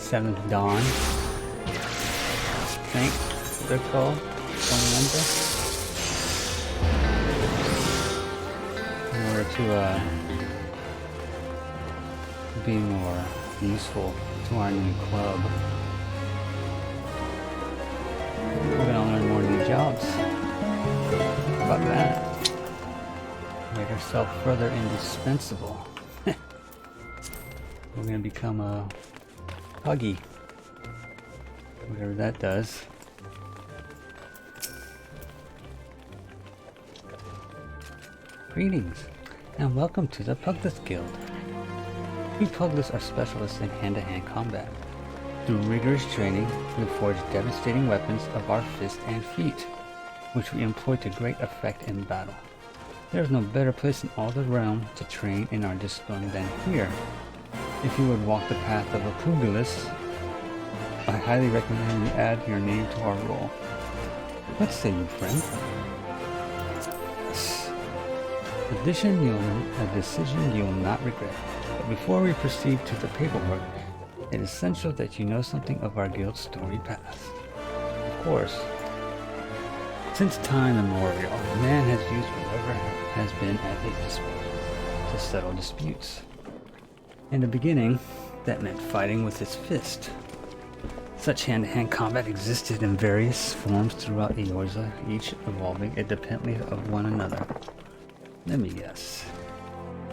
Seventh Dawn, I think they're called. Don't remember. In order to be more useful to our new club, we're gonna learn more new jobs. How about that? Make ourselves further indispensable. We're gonna become a puggy, whatever that does. Greetings, and welcome to the Pugless Guild. We Pugless are specialists in hand-to-hand combat. Through rigorous training, we forge devastating weapons of our fists and feet, which we employ to great effect in battle. There is no better place in all the realm to train in our discipline than here. If you would walk the path of a pugilist, I highly recommend you add your name to our roll. What say you, friend? Yes. A decision you'll not regret. But before we proceed to the paperwork, it is essential that you know something of our guild's story past. Of course, since time immemorial, man has used whatever has been at his disposal to settle disputes. In the beginning, that meant fighting with his fist. Such hand-to-hand combat existed in various forms throughout Eorzea, each evolving independently of one another. Let me guess.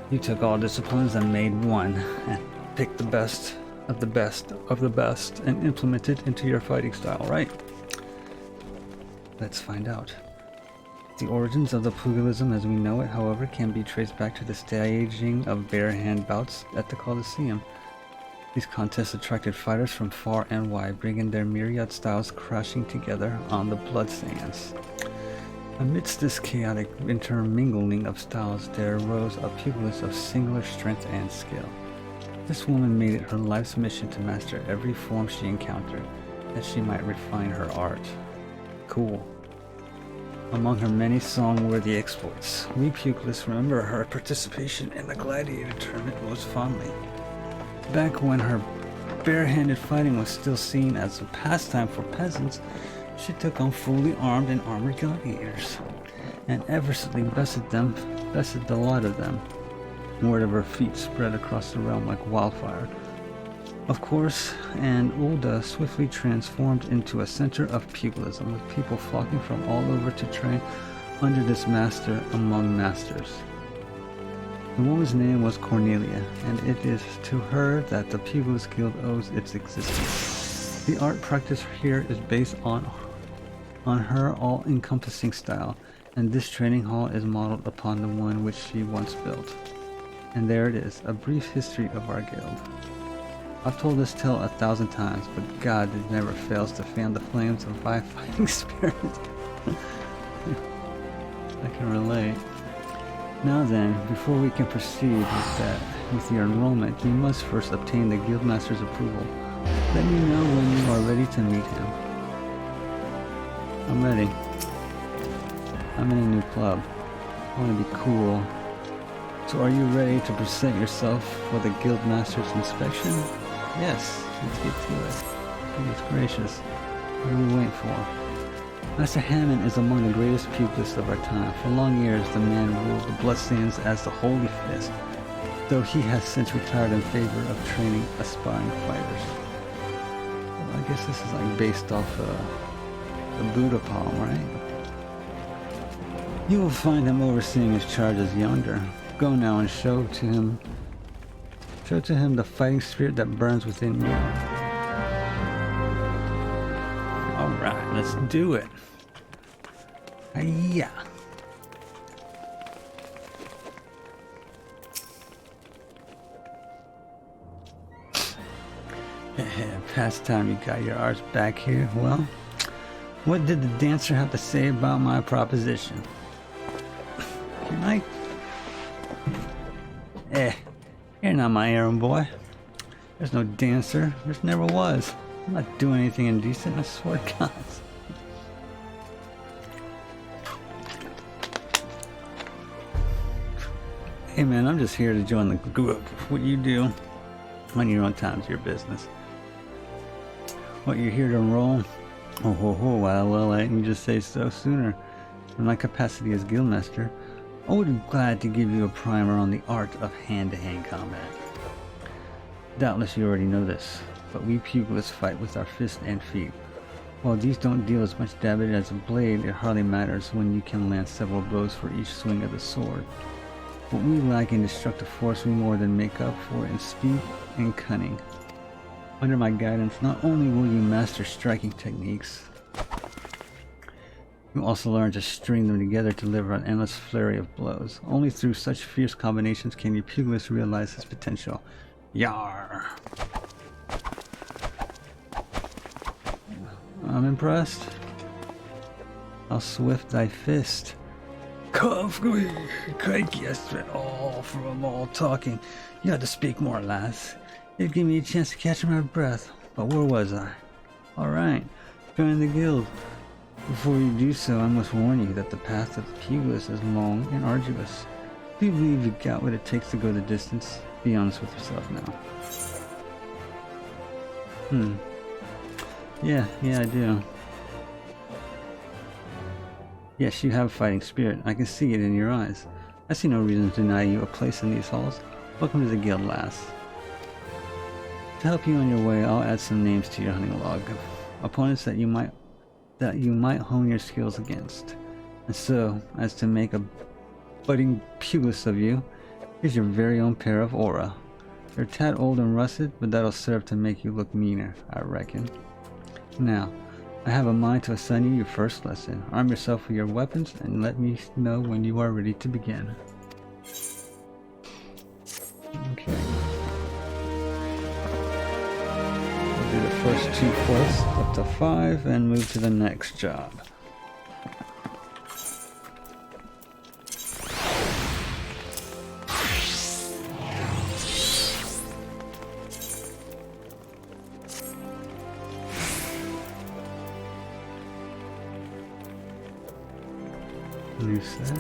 You took all disciplines and made one, and picked the best of the best of the best, and implemented into your fighting style, right? Let's find out. The origins of the pugilism as we know it, however, can be traced back to the staging of bare-hand bouts at the Colosseum. These contests attracted fighters from far and wide, bringing their myriad styles crashing together on the blood sands. Amidst this chaotic intermingling of styles, there arose a pugilist of singular strength and skill. This woman made it her life's mission to master every form she encountered, that she might refine her art. Cool. Among her many song-worthy exploits, we pugilists remember her participation in the gladiator tournament most fondly. Back when her bare-handed fighting was still seen as a pastime for peasants, she took on fully armed and armored gladiators, and effortlessly bested the lot of them. Word of her feat spread across the realm like wildfire. Of course, and Ul'dah swiftly transformed into a center of pugilism, with people flocking from all over to train under this master among masters. The woman's name was Cornelia, and it is to her that the Pugilist Guild owes its existence. The art practiced here is based on her all-encompassing style, and this training hall is modeled upon the one which she once built. And there it is, a brief history of our guild. I've told this tale 1,000 times, but God, it never fails to fan the flames of my fighting spirit. I can relate. Now then, before we can proceed with your enrollment, you must first obtain the Guildmaster's approval. Let me know when you are ready to meet him. I'm ready. I'm in a new club. I want to be cool. So are you ready to present yourself for the Guildmaster's inspection? Yes, let's get to it. Goodness gracious. What are we waiting for? Master Hammond is among the greatest pugilists of our time. For long years, the man ruled the Bloodsands as the Holy Fist, though he has since retired in favor of training aspiring fighters. Well, I guess this is like based off the Buddha palm, right? You will find him overseeing his charges yonder. Go now and show to him the fighting spirit that burns within you. Alright, let's do it. Hiya. Past time you got your arts back here. Well, what did the dancer have to say about my proposition? Can I? You're not my errand boy. There's no dancer. There never was. I'm not doing anything indecent, I swear to God. Hey man, I'm just here to join the group. What you do on your own time is your business. What, you're here to enroll? Oh ho ho, well, why didn't you just say so sooner? In my capacity as guildmaster, I would be glad to give you a primer on the art of hand-to-hand combat. Doubtless you already know this, but we pugilists fight with our fists and feet. While these don't deal as much damage as a blade, it hardly matters when you can land several blows for each swing of the sword. What we lack in destructive force we more than make up for in speed and cunning. Under my guidance, not only will you master striking techniques, you also learn to string them together to deliver an endless flurry of blows. Only through such fierce combinations can your pugilist realize his potential. Yar! I'm impressed. How swift thy fist. Cough, quite guessed it all from all talking. You had to speak more, lass. It'd give me a chance to catch my breath. But where was I? Alright, join the guild. Before you do so, I must warn you that the path of the pugilist is long and arduous. Do you believe you've got what it takes to go the distance? Be honest with yourself now. Yeah, I do. Yes, you have fighting spirit. I can see it in your eyes. I see no reason to deny you a place in these halls. Welcome to the guild, lass. To help you on your way, I'll add some names to your hunting log. Opponents that you might hone your skills against. And so, as to make a budding pugilist of you, here's your very own pair of aura. You're a tad old and rusted, but that'll serve to make you look meaner, I reckon. Now, I have a mind to assign you your first lesson. Arm yourself with your weapons and let me know when you are ready to begin. Okay. We'll do the first 2 quests up to 5 and move to the next job. New set.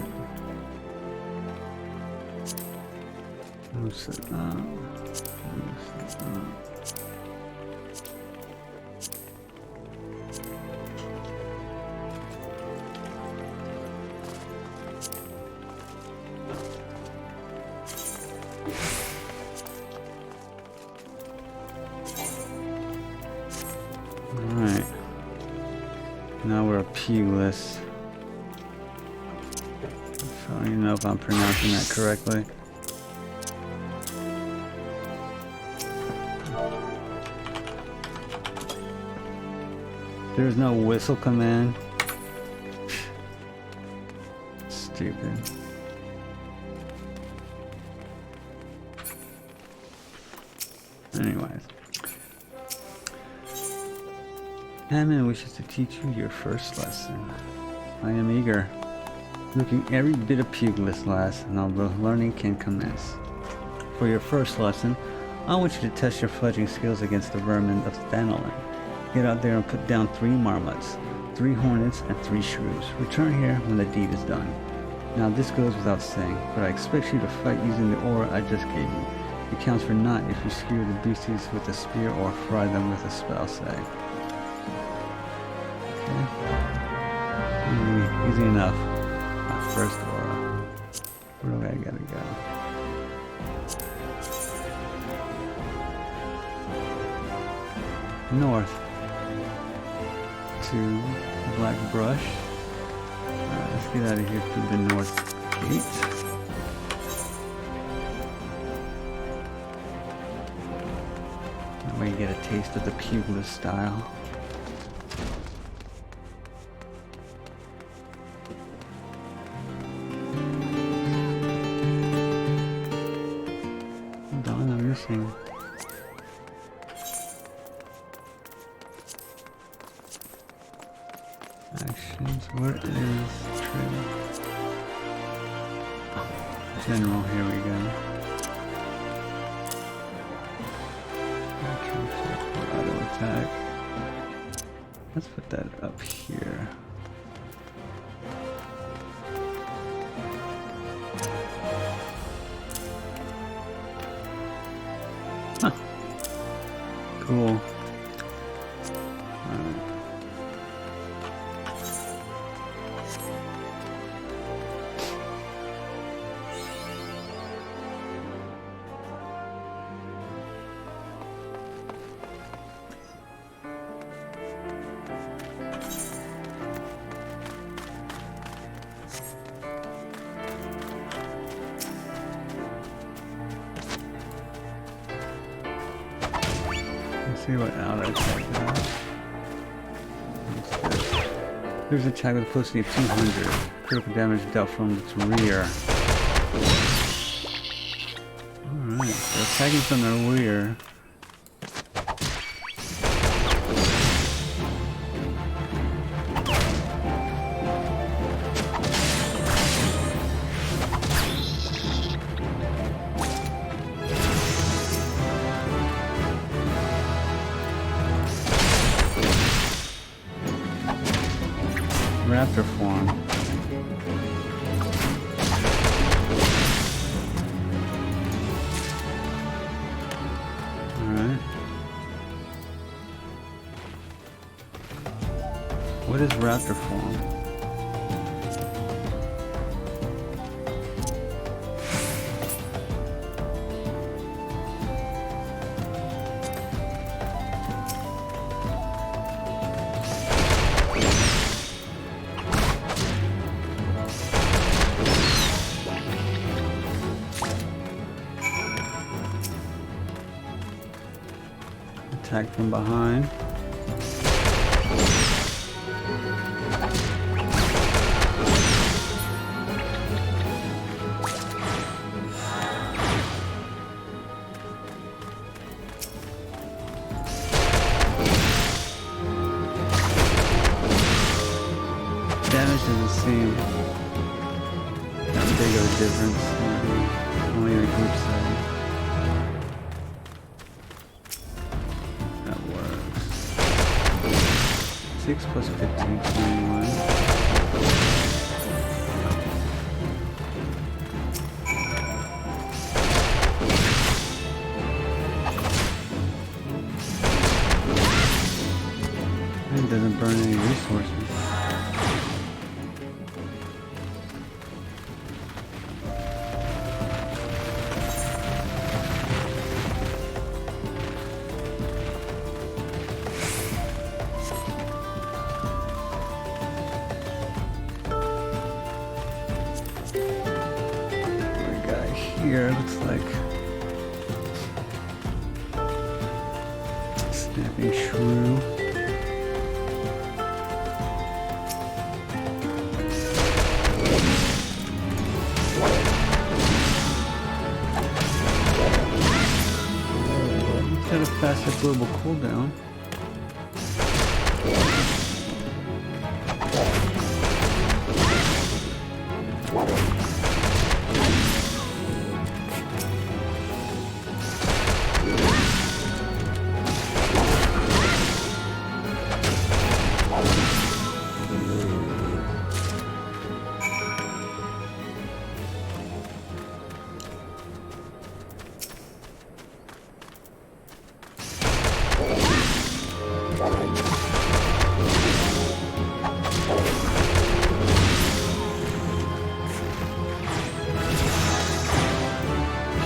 Move set up. Move set up. Alright. Now we're a pugilist. I don't even know if I'm pronouncing that correctly. There's no whistle command. Stupid. Anyways. Hammond wishes to teach you your first lesson. I am eager. Looking every bit of pugilist, lass, and although learning can commence. For your first lesson, I want you to test your fledgling skills against the vermin of Thanalan. Get out there and put down 3 marmots, 3 hornets, and 3 shrews. Return here when the deed is done. Now this goes without saying, but I expect you to fight using the aura I just gave you. It counts for naught if you skewer the beasties with a spear or fry them with a spell save. Okay. Easy enough. First aura. Where do I gotta go? North. To Black Brush. Alright, let's get out of here through the north gate. That way you get a taste of the pugilist style. Actions, where is trade? Oh, general, here we go. Auto attack. Let's put that up here. Huh. Cool. see what outer attack does. Here's an attack with a velocity of 200. Critical damage dealt from its rear. Alright, so attacking from the rear. Raptor form. Alright. What is raptor form? Attack from behind. Damage doesn't seem that big of a difference. Only a group setting. 6 plus 15, 21. It doesn't burn any resources. Here looks like snapping shrew. It's got a faster global cooldown.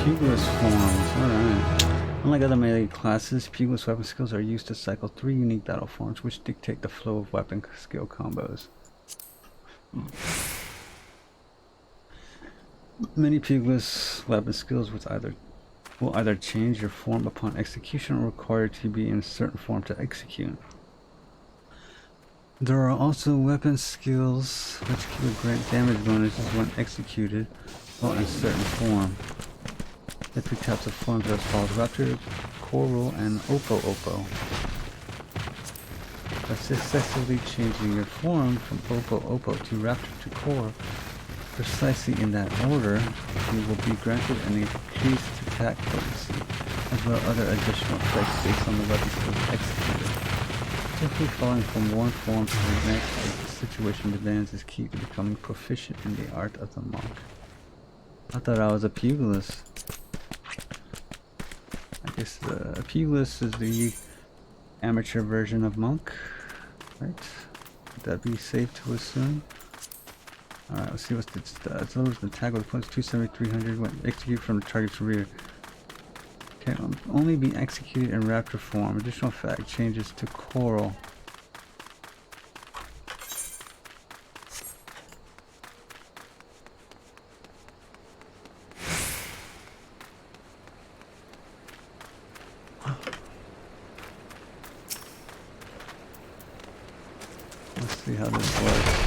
Pugilist forms, alright. Unlike other melee classes, Pugilist weapon skills are used to cycle 3 unique battle forms which dictate the flow of weapon skill combos. Many Pugilist weapon skills will either change your form upon execution or require you to be in a certain form to execute. There are also weapon skills which can grant damage bonuses when executed while in a certain form. The 3 types of forms are as follows: Raptor, Coral, and Opo-Opo. By successfully changing your form from Opo-Opo to Raptor to Coral, precisely in that order, you will be granted an increased attack potency, as well as other additional effects based on the weapon skills executed. Simply falling from one form to the next as the situation demands is key to becoming proficient in the art of the monk. I thought I was a pugilist. I guess the pugilist is the amateur version of monk, right? Would that be safe to assume? Alright, let's see what this does. Lowers the attack with points 270, 300 when execute from the target's rear. Can only be executed in raptor form. Additional effect changes to coral. how this works.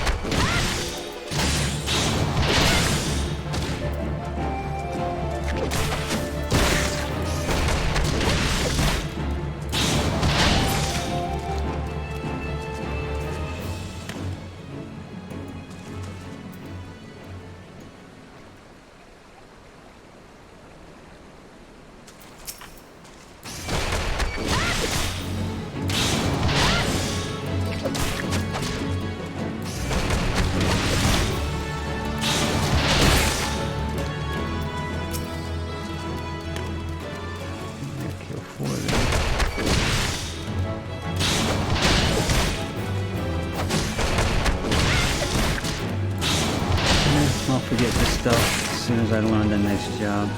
I'll forget this stuff as soon as I learn the next job.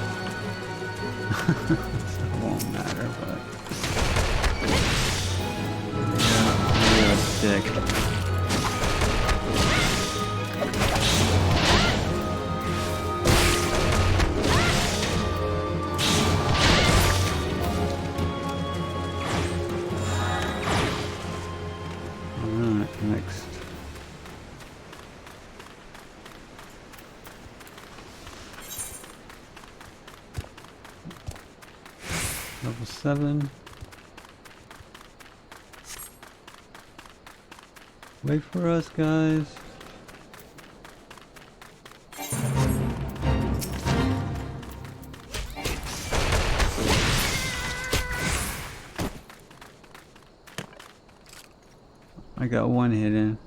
So it won't matter, but yeah, real dick. Alright, next. Level 7. Wait for us, guys. I got one hidden.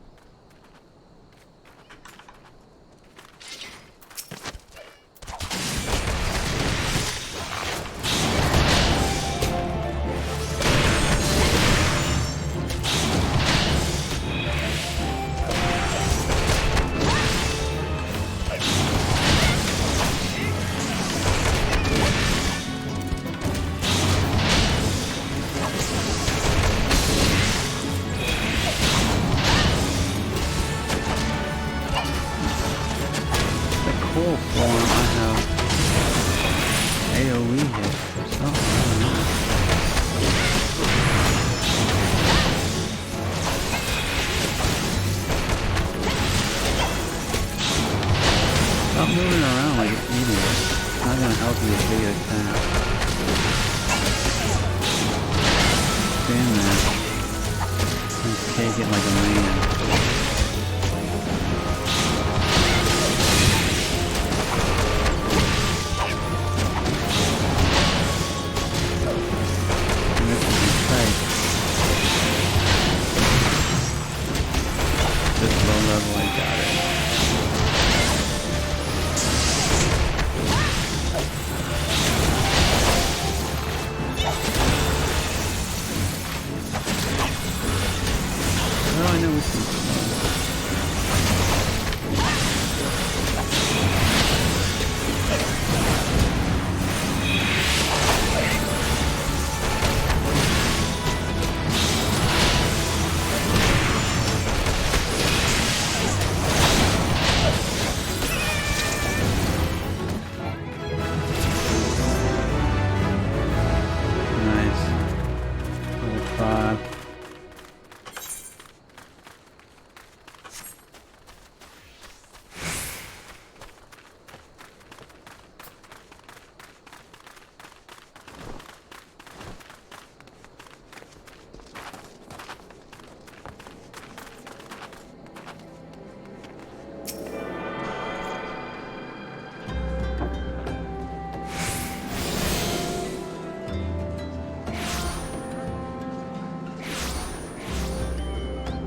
Cool form, I have AoE hit or something, I don't know. Stop moving around like an idiot. It's not gonna help you if they get attacked. Stand there. And take it like a man. Level, I got it. Well, I know we can.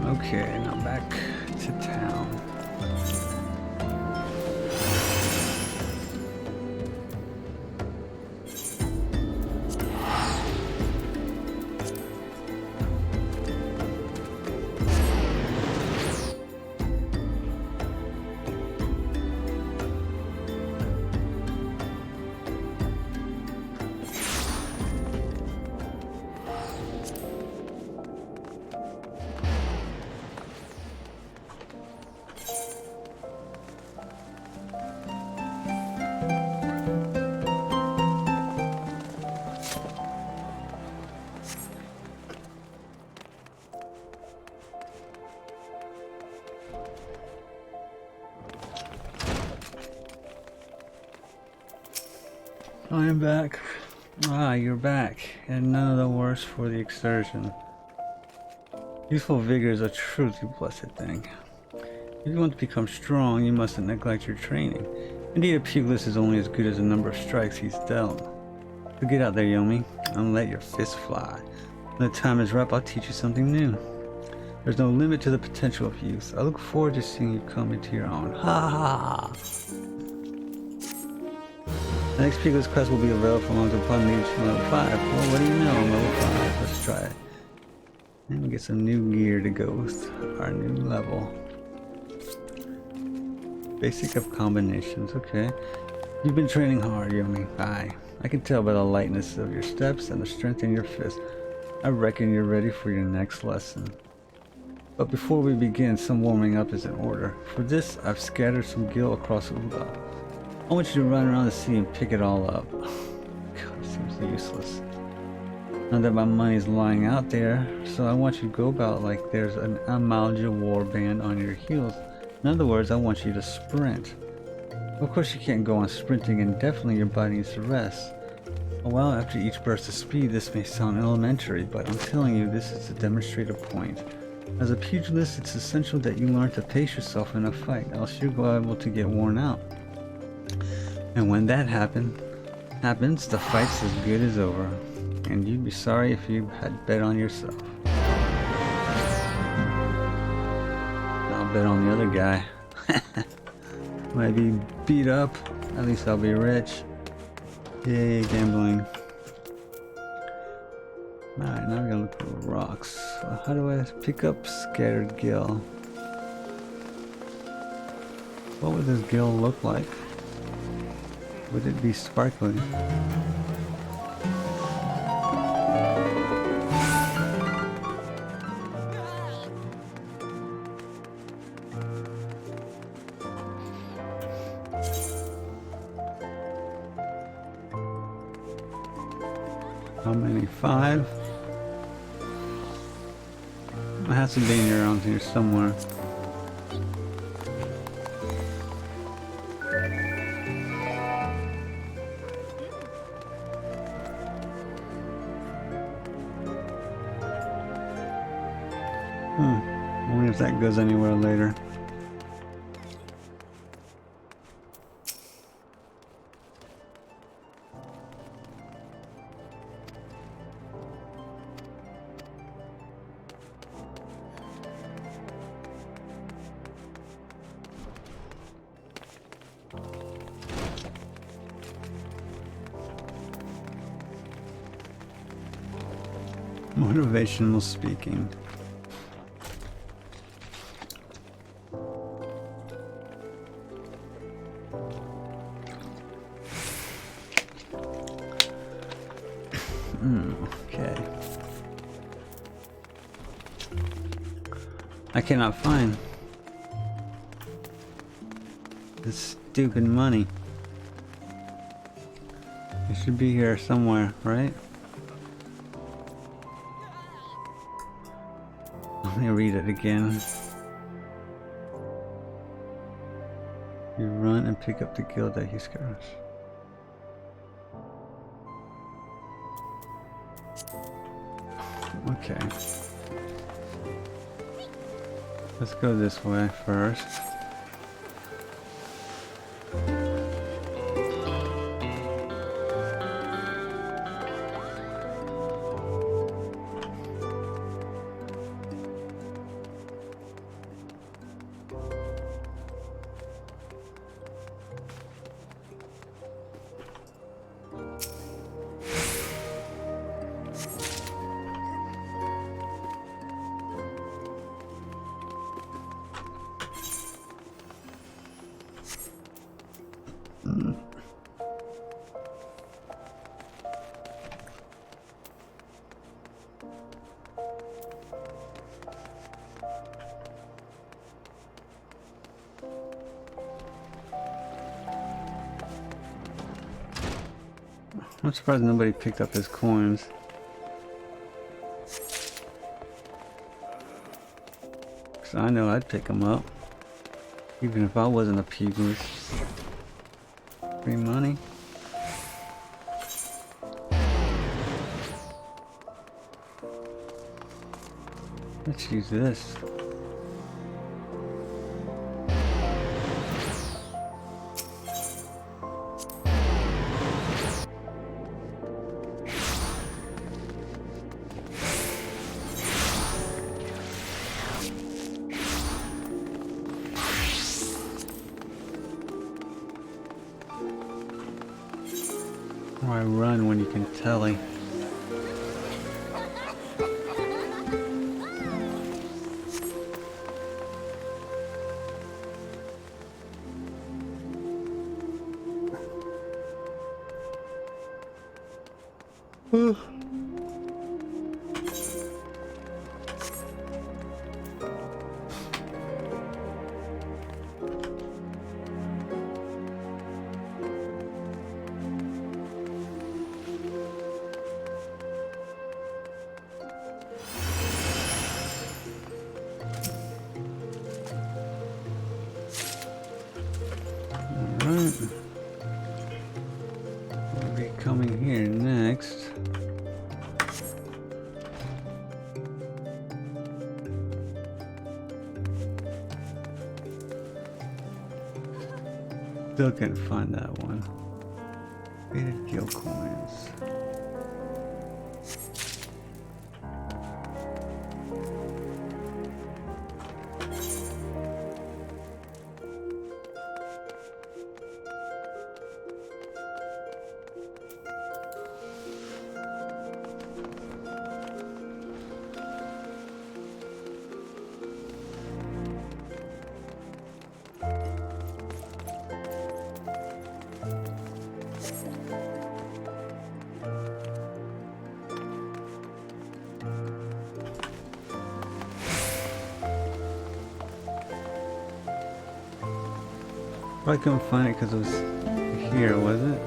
Okay, now back to town. I am back. Ah, you're back, and none of the worse for the excursion. Youthful vigor is a truly blessed thing. If you want to become strong, you mustn't neglect your training. Indeed, a pugilist is only as good as the number of strikes he's dealt. So get out there, Yomi, and let your fists fly. When the time is right, I'll teach you something new. There's no limit to the potential of youth. I look forward to seeing you come into your own. Ha ha! The next pugilist quest will be available for long upon reaching level 5. Well, what do you know? I'm level 5. Let's try it. And we get some new gear to go with our new level. Basic of combinations, okay. You've been training hard, Yomi. Aye. I can tell by the lightness of your steps and the strength in your fists. I reckon you're ready for your next lesson. But before we begin, some warming up is in order. For this, I've scattered some gil across Uga. I want you to run around the sea and pick it all up. God, it seems useless. Now that my money's lying out there, so I want you to go about like there's an Amalja warband on your heels. In other words, I want you to sprint. Of course you can't go on sprinting indefinitely, your body needs to rest. A while after each burst of speed, this may sound elementary, but I'm telling you, this is to demonstrate a point. As a pugilist, it's essential that you learn to pace yourself in a fight, else you're liable to get worn out. And when that happens, the fight's as good as over. And you'd be sorry if you had bet on yourself. I'll bet on the other guy. Might be beat up, at least I'll be rich. Yay, gambling. Alright, now we're gonna look for rocks. So how do I pick up scattered gil? What would this gil look like? Would it be sparkling? How many? 5? It has to be around here somewhere. I wonder if that goes anywhere later. Motivational speaking. Okay. I cannot find this stupid money. It should be here somewhere, right? Let me read it again. You run and pick up the gil that he scares. Okay. Let's go this way first. I'm surprised nobody picked up his coins. Cause I know I'd pick them up, even if I wasn't a pugilist. Free money. Let's use this. Why run when you can telly? Alright. We'll be coming here next. Still can't find that one. Faded gil coins. I couldn't find it because it was here, was it?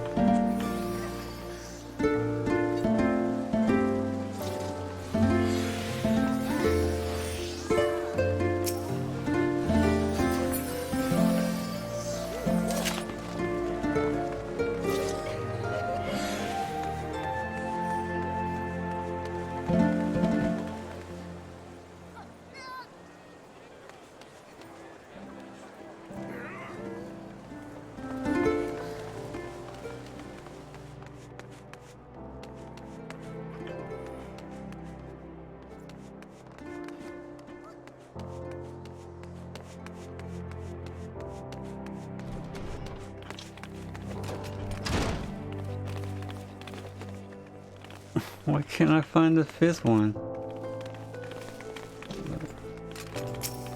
Why can't I find the fifth one?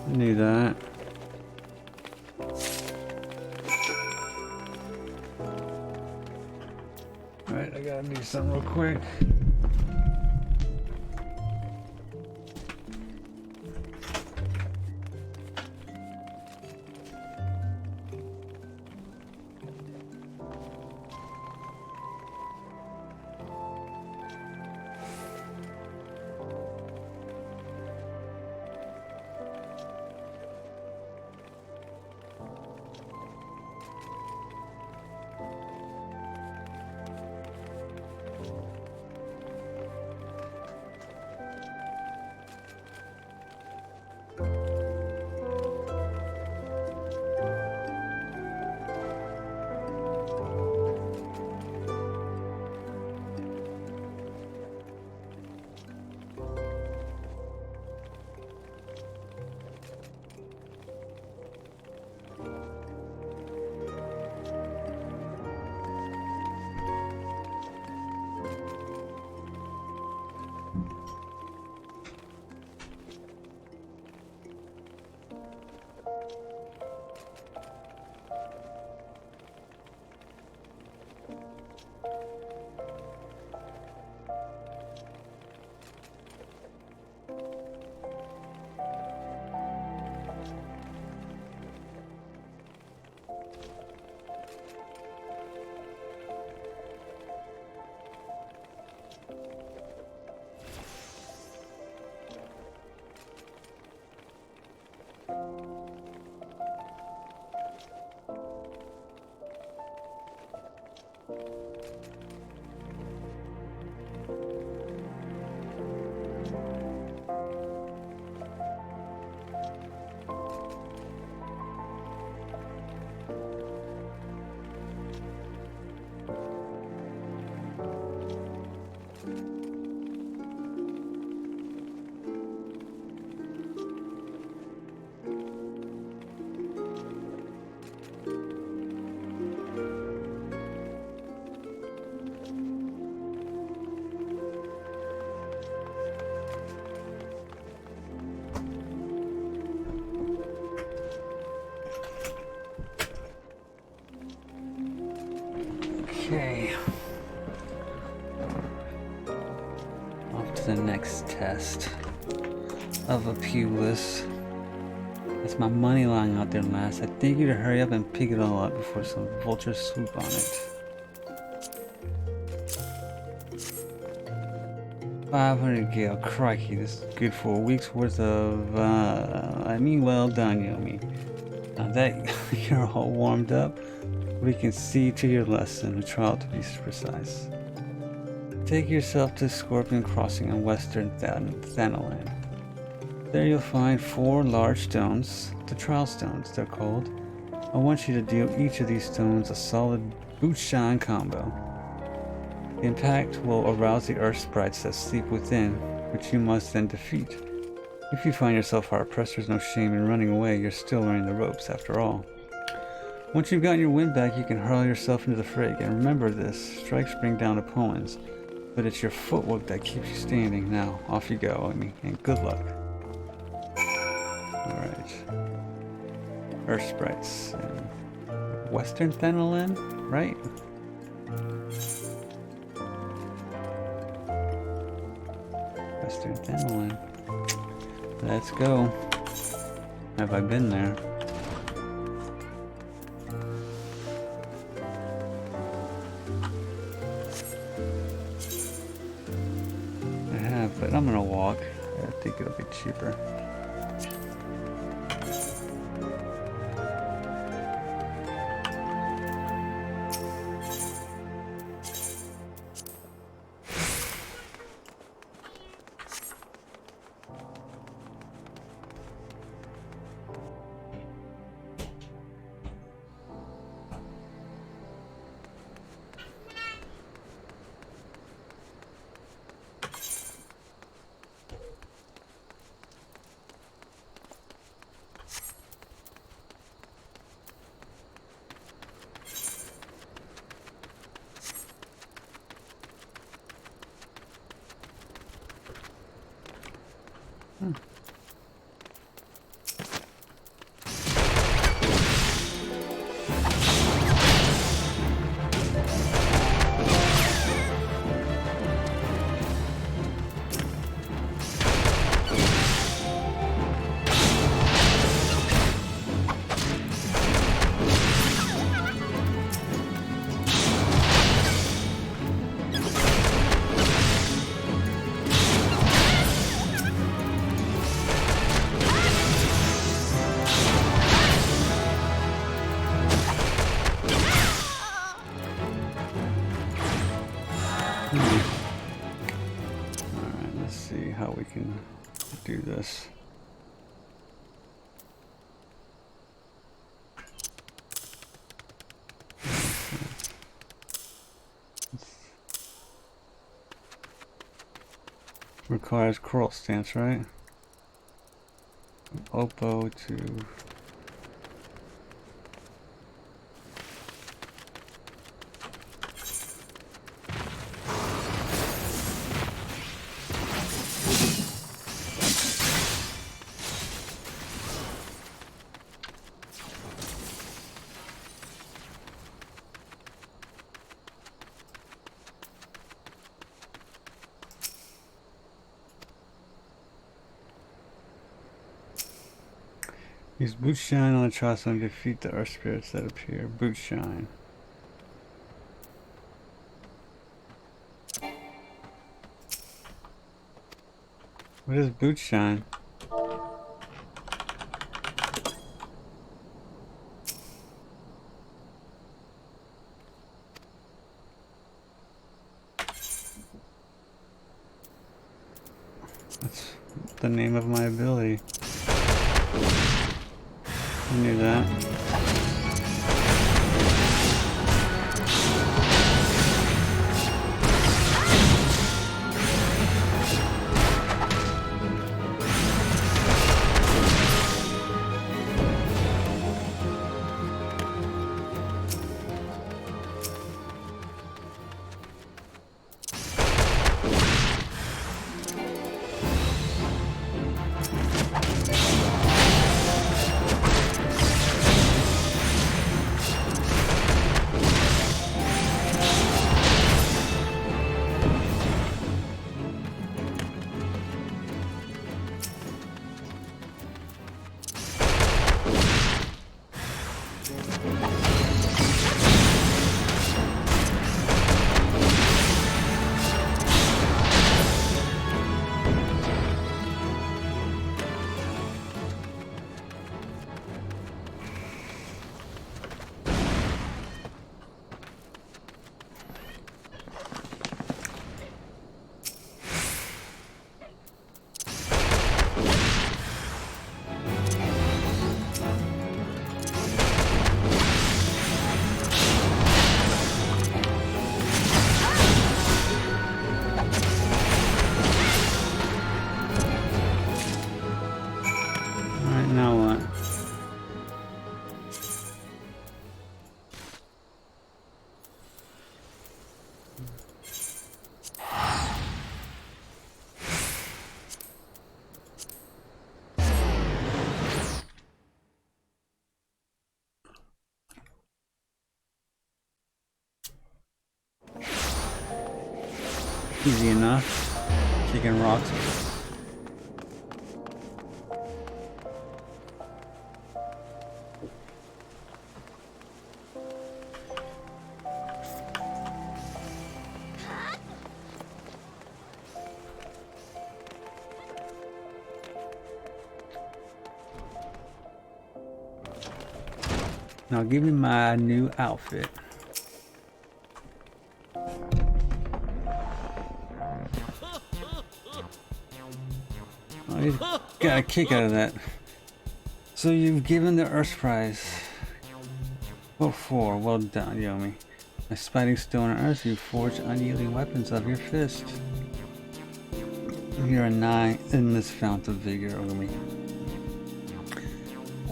I knew that. Alright, I gotta do something real quick. Okay. Off to the next test of a Pulis. That's my money lying out there last. I think you to hurry up and pick it all up before some vultures swoop on it. 500 gale, crikey, this is good for a week's worth of, well done, Yomi. Now that you're all warmed up, we can see to your lesson, a trial to be precise. Take yourself to Scorpion Crossing in Western Thanalan. There you'll find 4 large stones, the trial stones they're called. I want you to deal each of these stones a solid boot shine combo. The impact will arouse the earth sprites that sleep within, which you must then defeat. If you find yourself hard pressed, there's no shame in running away, you're still learning the ropes after all. Once you've gotten your wind back, you can hurl yourself into the fray, and remember this, strikes bring down opponents, but it's your footwork that keeps you standing. Now, off you go, Amy, and good luck. Alright. Earth sprites. And Western Thanalan, right? Western Thanalan. Let's go. Have I been there? I have, but I'm gonna walk. I think it'll be cheaper. Alright, let's see how we can do this. Requires coral stance, right? From Oppo to... Use Boot Shine on the Trust and defeat the Earth Spirits that appear. Boot Shine. What is Boot Shine? That's the name of my ability. I knew that. Easy enough. Kicking rocks. Now give me my new outfit. Oh, you got a kick out of that. So you've given the Earth Prize. What for? Well done, Yomi. By spiting stone and earth, you forge unyielding weapons of your fist. You're a nigh endless fount of vigor over me.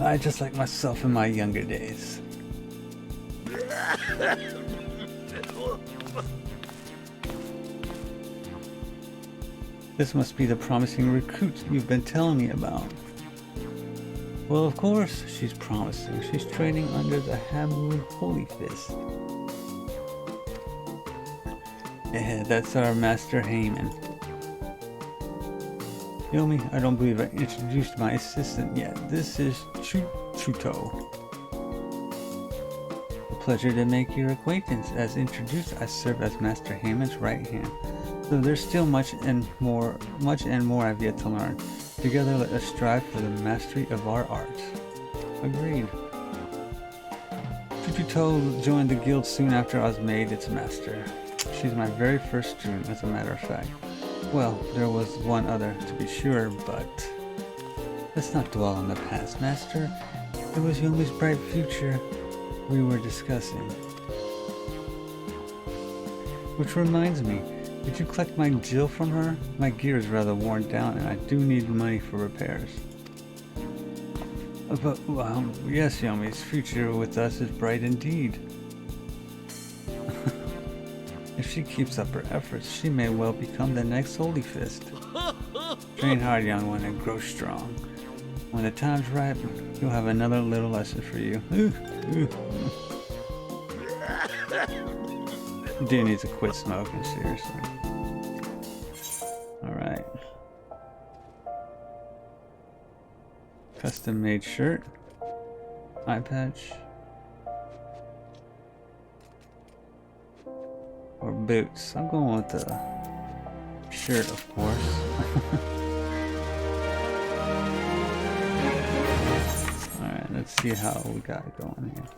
I just like myself in my younger days. This must be the promising recruit you've been telling me about. Well, of course she's promising. She's training under the Hamu Holy Fist. Yeah, that's our Master Heyman. Yomi, I don't believe I introduced my assistant yet. This is Chuto. A pleasure to make your acquaintance. As introduced, I serve as Master Heyman's right hand. So there's still much and more I've yet to learn. Together, let us strive for the mastery of our art. Agreed. Chuto joined the guild soon after I was made its master. She's my very first student, as a matter of fact. Well, there was one other, to be sure, but let's not dwell on the past, Master. It was Yomi's bright future we were discussing. Which reminds me, did you collect my Jill from her? My gear is rather worn down and I do need money for repairs. But, yes, Yomi's future with us is bright indeed. If she keeps up her efforts, she may well become the next Holy Fist. Train hard, young one, and grow strong. When the time's right, you'll have another little lesson for you. Dude needs to quit smoking, seriously. Alright. Custom made shirt. Eye patch. Or boots. I'm going with the shirt, of course. Alright, let's see how we got it going here.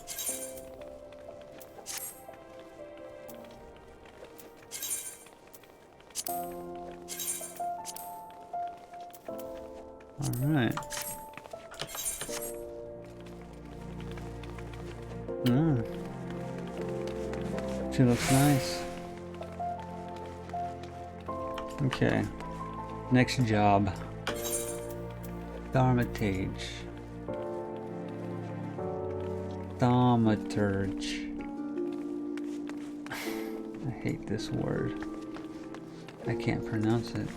Alright. She looks nice. Okay. Next job. Thaumaturge. Thaumaturge. I hate this word. I can't pronounce it.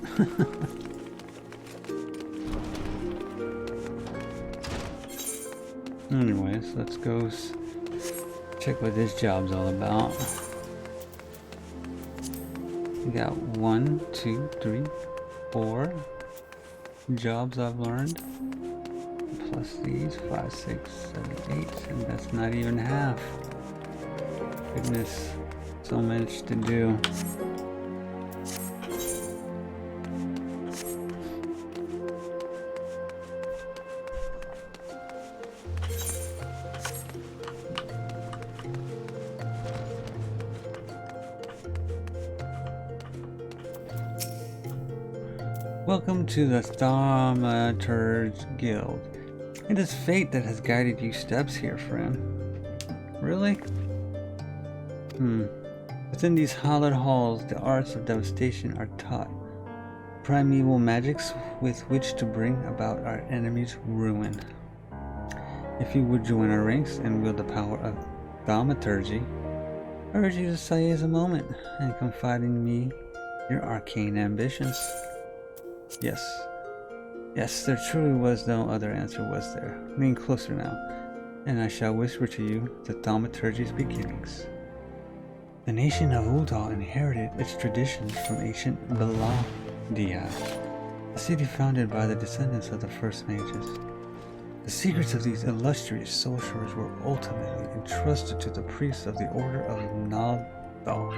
Anyways, let's go check what this job's all about. We got 1, 2, 3, 4 jobs I've learned. Plus these 5, 6, 7, 8, and that's not even half. Goodness, so much to do. Welcome to the Thaumaturge Guild. It is fate that has guided you steps here, friend. Really? Within these hallowed halls, the arts of devastation are taught. Primeval magics with which to bring about our enemies' ruin. If you would join our ranks and wield the power of thaumaturgy, I urge you to seize a moment and confide in me your arcane ambitions. Yes. Yes, there truly was no other answer, was there? Lean closer now, and I shall whisper to you the thaumaturgy's beginnings. The nation of Udal inherited its traditions from ancient Belandia, a city founded by the descendants of the first mages. The secrets of these illustrious sorcerers were ultimately entrusted to the priests of the Order of Naldal,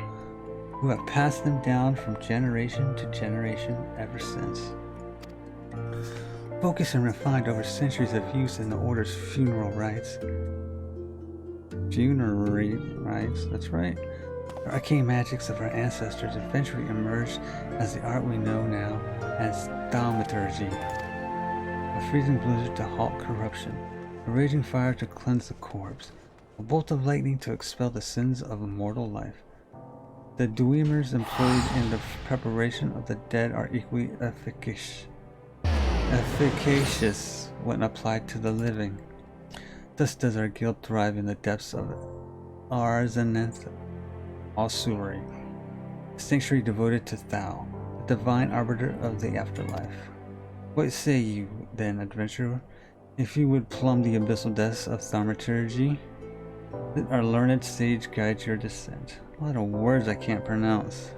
who have passed them down from generation to generation ever since. Focused and refined over centuries of use in the Order's funerary rites, that's right. The arcane magics of our ancestors eventually emerged as the art we know now as thaumaturgy. A freezing blizzard to halt corruption, a raging fire to cleanse the corpse, a bolt of lightning to expel the sins of immortal life. The Dweemers employed in the preparation of the dead are equally efficacious when applied to the living. Thus does our guild thrive in the depths of Arzaneth Osuri, a sanctuary devoted to Thau, the divine arbiter of the afterlife. What say you, then, adventurer, if you would plumb the abyssal depths of thaumaturgy? Let our learned sage guide your descent. A lot of words I can't pronounce.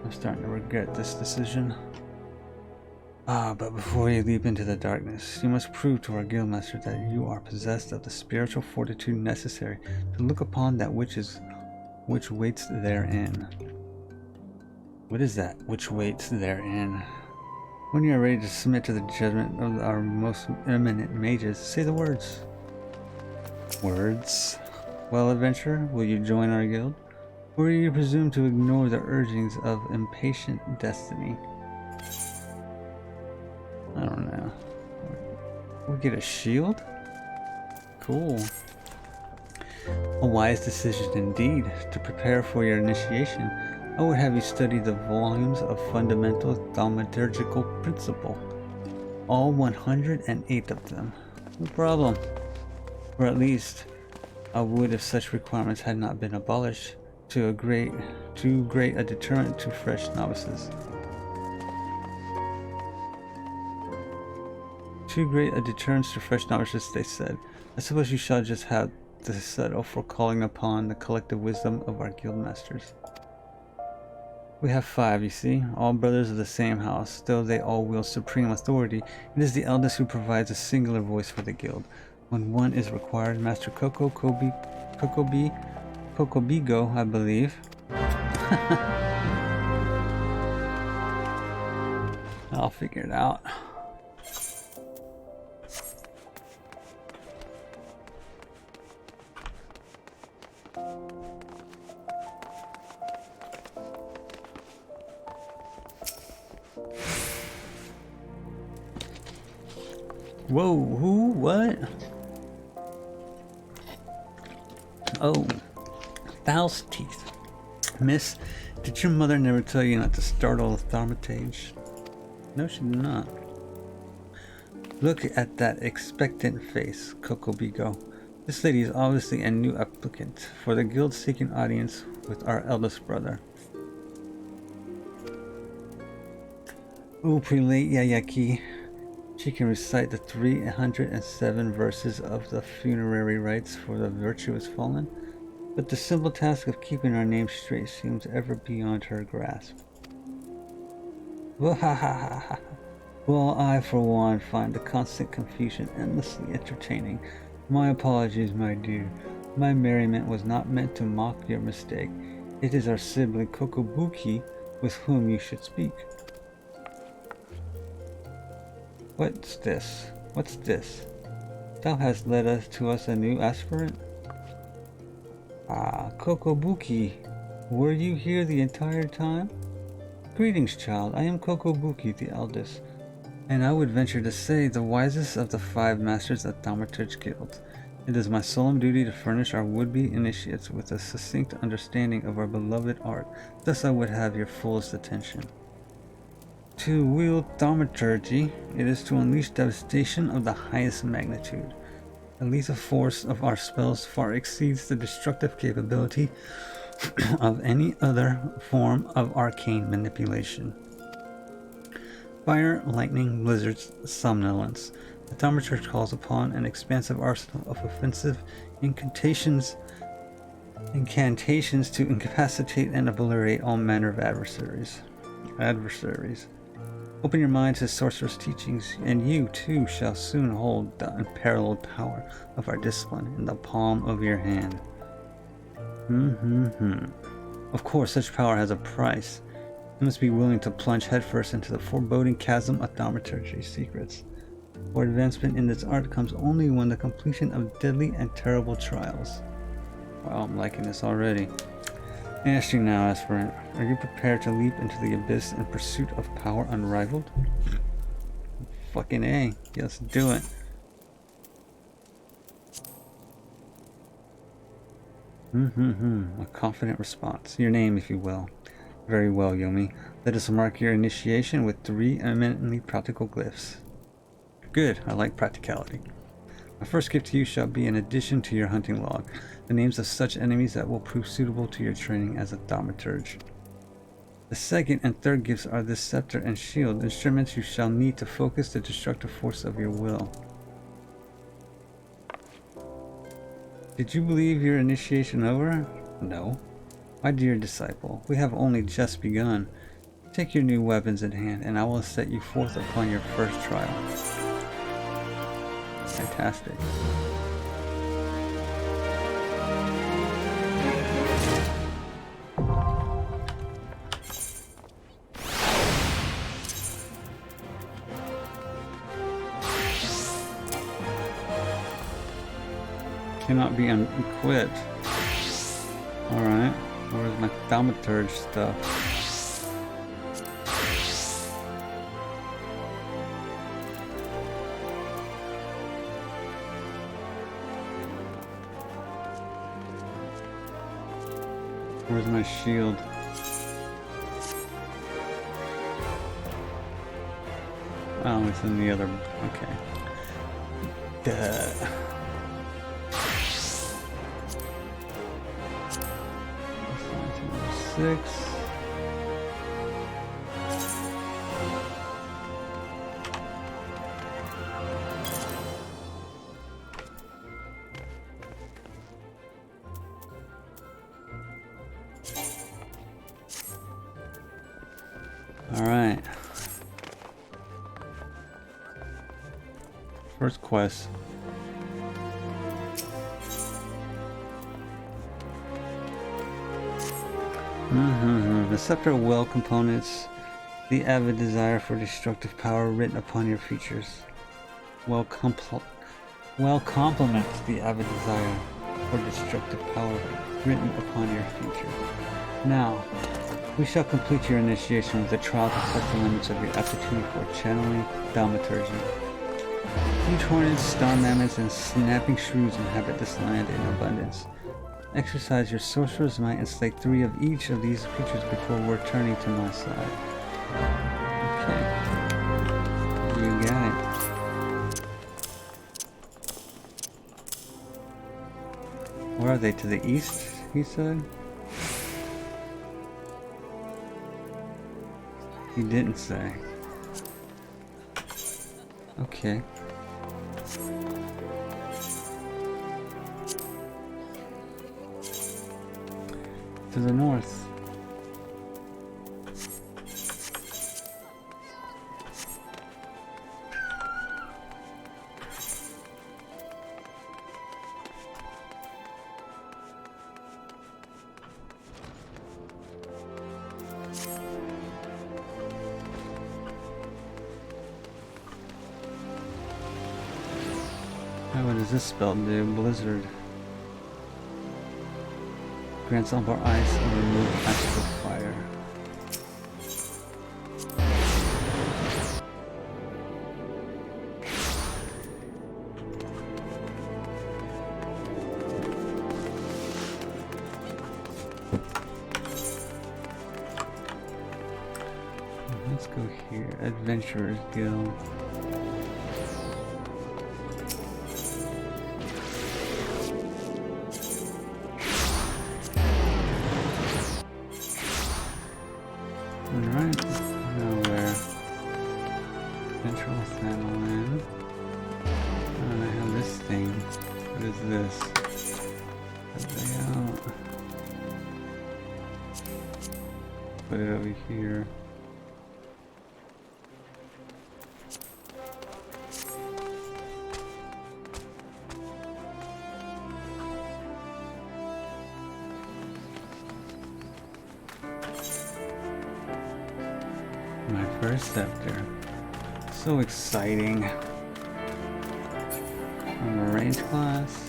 I'm starting to regret this decision. But before you leap into the darkness, you must prove to our guildmaster that you are possessed of the spiritual fortitude necessary to look upon that which waits therein. What is that which waits therein? When you are ready to submit to the judgment of our most eminent mages, say the words. Words? Well, adventurer, will you join our guild? Or will you presume to ignore the urgings of impatient destiny? I don't know. We get a shield? Cool. A wise decision indeed. To prepare for your initiation, I would have you study the volumes of fundamental thaumaturgical principle. All 108 of them. No problem. Or at least, I would if such requirements had not been abolished too great a deterrent to fresh novices. Too great a deterrent to fresh novices, they said. I suppose you shall just have to settle for calling upon the collective wisdom of our guildmasters. We have 5, you see, all brothers of the same house. Though they all wield supreme authority, it is the eldest who provides a singular voice for the guild. When one is required, Master Kokobigo, I believe. I'll figure it out. Whoa, who? What? Oh, Thau's teeth. Miss, did your mother never tell you not to startle a thaumaturge? No, she did not. Look at that expectant face, Kokobigo. This lady is obviously a new applicant for the guild seeking audience with our eldest brother. Ooh, Prelate Yayaki. She can recite the 307 verses of the funerary rites for the virtuous fallen, but the simple task of keeping our name straight seems ever beyond her grasp. Well, I, for one, find the constant confusion endlessly entertaining. My apologies, my dear. My merriment was not meant to mock your mistake. It is our sibling Kokobuki with whom you should speak. What's this? What's this? Thou hast led us to us a new aspirant? Ah, Kokobuki, were you here the entire time? Greetings, child. I am Kokobuki, the eldest, and I would venture to say the wisest of the 5 masters of Thaumaturge Guild. It is my solemn duty to furnish our would-be initiates with a succinct understanding of our beloved art. Thus I would have your fullest attention. To wield thaumaturgy, it is to unleash devastation of the highest magnitude. The lethal force of our spells far exceeds the destructive capability of any other form of arcane manipulation. Fire, lightning, blizzards, somnolence. The Thaumaturge calls upon an expansive arsenal of offensive incantations to incapacitate and obliterate all manner of adversaries. Open your mind to sorcerer's teachings, and you too shall soon hold the unparalleled power of our discipline in the palm of your hand. Of course, such power has a price. You must be willing to plunge headfirst into the foreboding chasm of thaumaturgy secrets. For advancement in this art comes only when the completion of deadly and terrible trials. Wow, I'm liking this already. I ask you now, aspirant, are you prepared to leap into the abyss in pursuit of power unrivaled? Fucking A. Let's do it. A confident response. Your name, if you will. Very well, Yomi. Let us mark your initiation with 3 eminently practical glyphs. Good, I like practicality. My first gift to you shall be an addition to your hunting log, the names of such enemies that will prove suitable to your training as a thaumaturge. The second and third gifts are the scepter and shield, instruments you shall need to focus the destructive force of your will. Did you believe your initiation over? No. My dear disciple, we have only just begun. Take your new weapons in hand, and I will set you forth upon your first trial. Fantastic. Cannot be unequipped. Alright, where's my thaumaturge stuff? Where's my shield? Oh, it's in the other. Okay. Duh. Six. All right. First quest. The scepter will components the avid desire for destructive power written upon your features. Well complements the avid desire for destructive power written upon your future. Now, we shall complete your initiation with a trial to test the limits of your aptitude for channeling thaumaturgy. Huge hornets, star mammoths, and snapping shrews inhabit this land in abundance. Exercise your sorcerer's might and slay 3 of each of these creatures before returning to my side. Okay. You got it. Where are they? To the east, he said? He didn't say. Okay. To the north. What does this spell do? Blizzard. Grants Umbar ice or remove astral fire. Let's go here. Adventurers Guild. Alright, now we're Central Sandland. And I have this thing. What is this? Put it over here. My first scepter. So exciting. I'm a range class.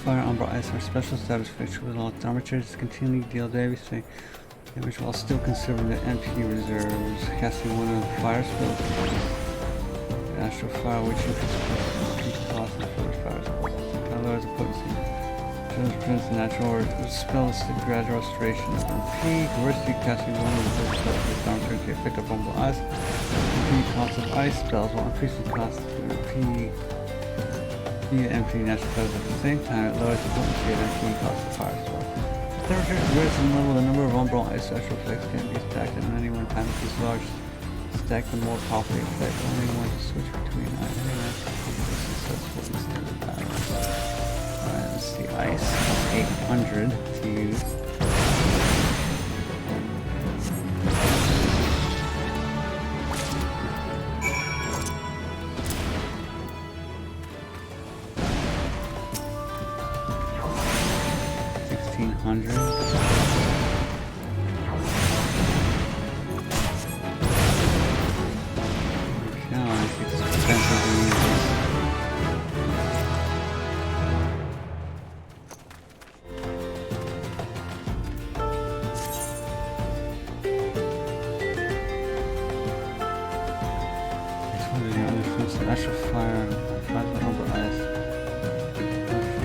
Fire, Umbra Ice are special status feature with all armatures continually deal damage while still conserving the MP reserves. Casting one of the fire spells. Astral Fire, which increases cost and further fire spells. Lowers the potency. Prevents natural or spells the gradual restoration of MP. Diversity, casting one of the spells with armatures to effect of Umbra Ice. MP cost of ice spells while increasing cost of MP. The MP natural spells at the same time, it lowers the potency of MP cost of fire spell. The temperature is greater than level, the number of umbral ice special effects can be stacked, and only when panic is large, stack the more powerful effect. Only one to switch between items successful instead of battle. Alright, let's see. Ice 800 to use. Astral Fire, 5 over ice.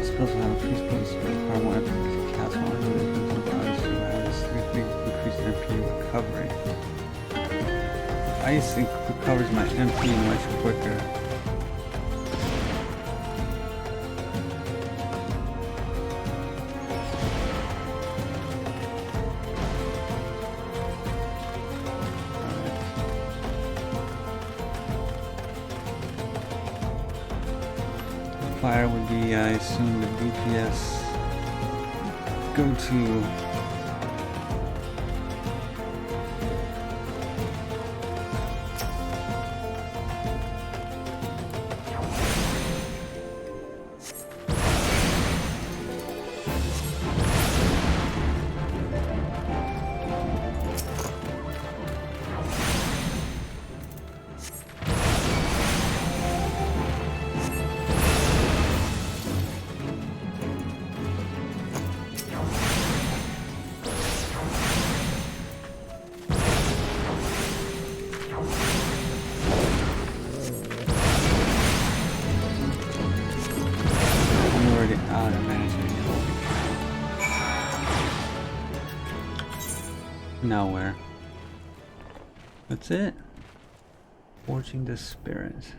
Spells will have increased potency for far more epic to cast while under over ice. You have a significant increase in MP recovery. Ice recovers my MP much quicker. Fire would be, I assume, the DPS go-to. Nowhere. That's it. Forging the Spirit.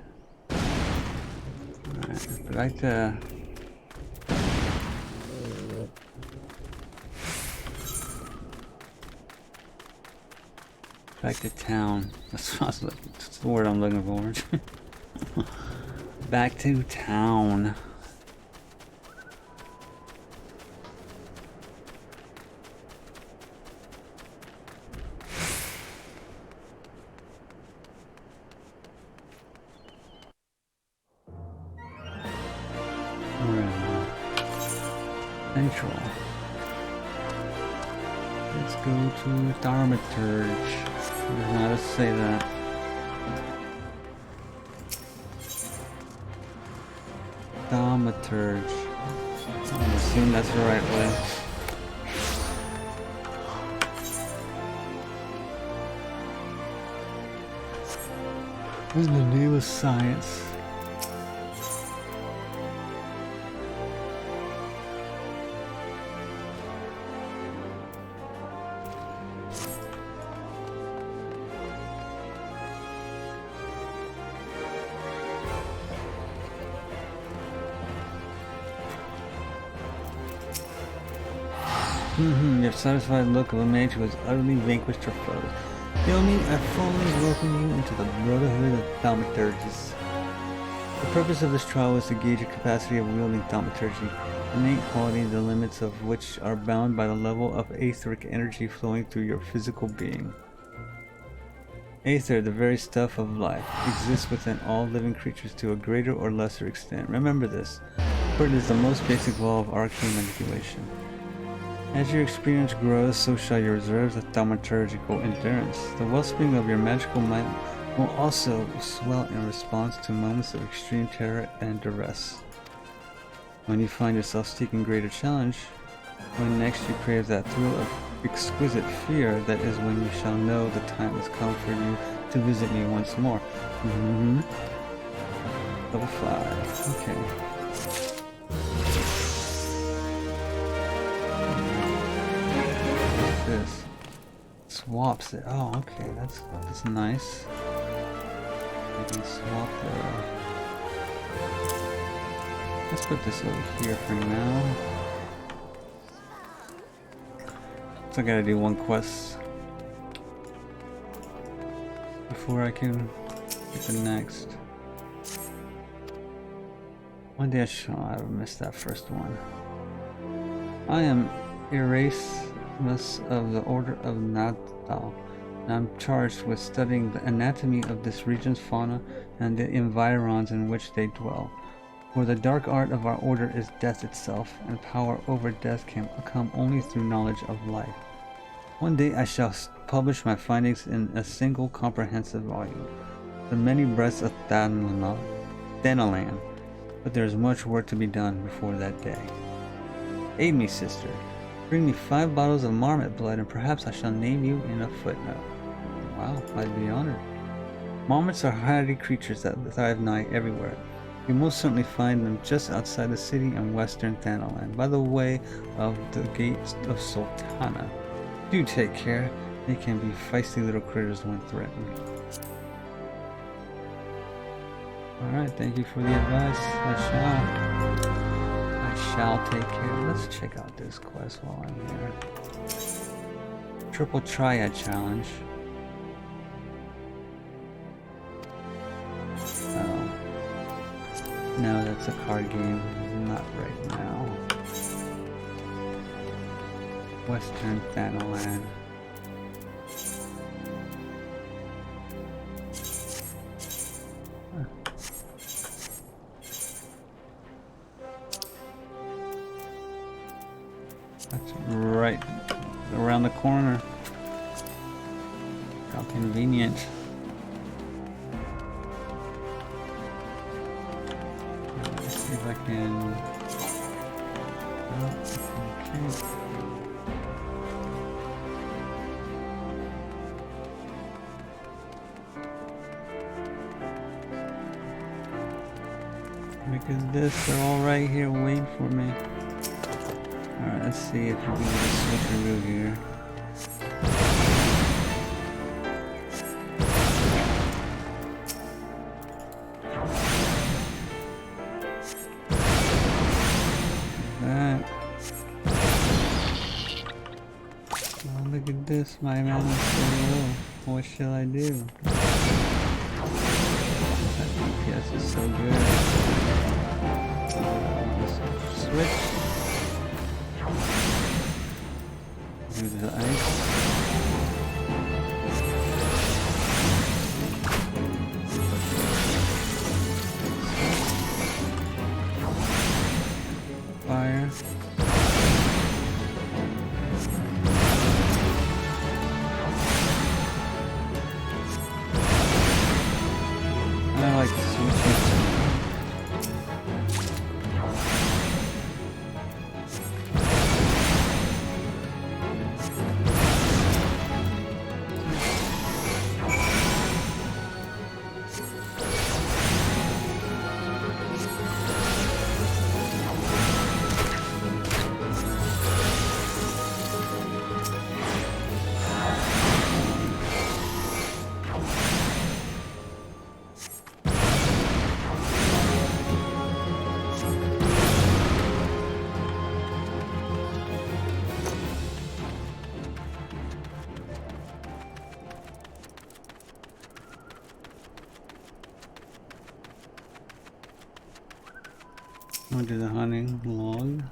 Alright, I'd like to... Back to town. That's the word I'm looking for. Back to town. Central. Let's go to Thaumaturge. I don't know how to say that. Thaumaturge. I assume that's the right way. In the name of science. You have satisfied look of a mage who has utterly vanquished her foes. Yomi, I formally welcome you into the Brotherhood of Thaumaturges. The purpose of this trial was to gauge your capacity of wielding thaumaturgy, innate quality the limits of which are bound by the level of aetheric energy flowing through your physical being. Aether, the very stuff of life, exists within all living creatures to a greater or lesser extent. Remember this, for it is the most basic law of arcane manipulation. As your experience grows, so shall your reserves of thaumaturgical endurance. The wellspring of your magical might will also swell in response to moments of extreme terror and duress. When you find yourself seeking greater challenge, when next you crave that thrill of exquisite fear, that is when you shall know the time has come for you to visit me once more. Level 5. Okay. This swaps it. Oh, okay, that's nice. You can swap the. Let's put this over here for now. So I gotta do one quest before I can get the next. One day I missed that first one. I am Erasmus of the Order of Natal, and I'm charged with studying the anatomy of this region's fauna and the environs in which they dwell. For the dark art of our order is death itself, and power over death can come only through knowledge of life. One day I shall publish my findings in a single comprehensive volume, The Many Breaths of Thanalan, but there is much work to be done before that day. Aid me, sister. Bring me 5 bottles of marmot blood, and perhaps I shall name you in a footnote. Wow, I'd be honored. Marmots are hardy creatures that thrive nigh everywhere. You most certainly find them just outside the city in western Thanalan, by the way of the gates of Sultana. Do take care. They can be feisty little critters when threatened. Alright, thank you for the advice. I shall take care. Let's check out this quest while I'm here. Triple Triad Challenge. Oh. No, that's a card game. Not right now. Western Thanalan. That's right around the corner. How convenient. Let's see if I can. Okay. Because this, they're all right here waiting for me. Alright, let's see if we can get a switcheroo here. That. Oh, look at this, my man is so low. What shall I do? That DPS is so good. Switch. Do the ice. Fire. I like the switches. I'll do the hunting log.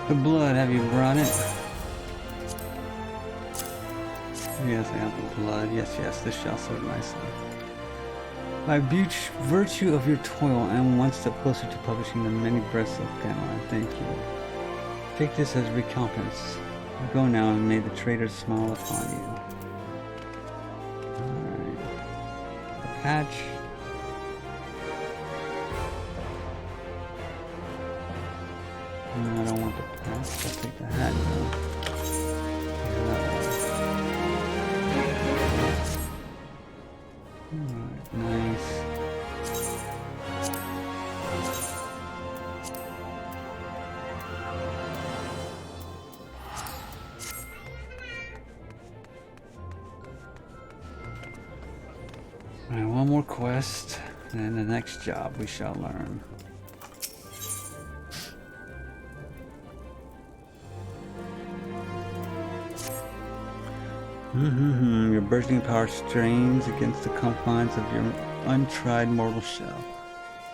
The blood, have you brought it? Yes, I have the blood. Yes, yes, this shall serve nicely. By virtue of your toil, I am one step closer to publishing the many breaths of Ganon. Thank you. Take this as recompense. Go now and may the traitors smile upon you. Alright. The patch. No, I don't want the patch. I'll take the hat though. Alright, nice. Alright, one more quest, and the next job we shall learn. Your bursting power strains against the confines of your untried mortal shell.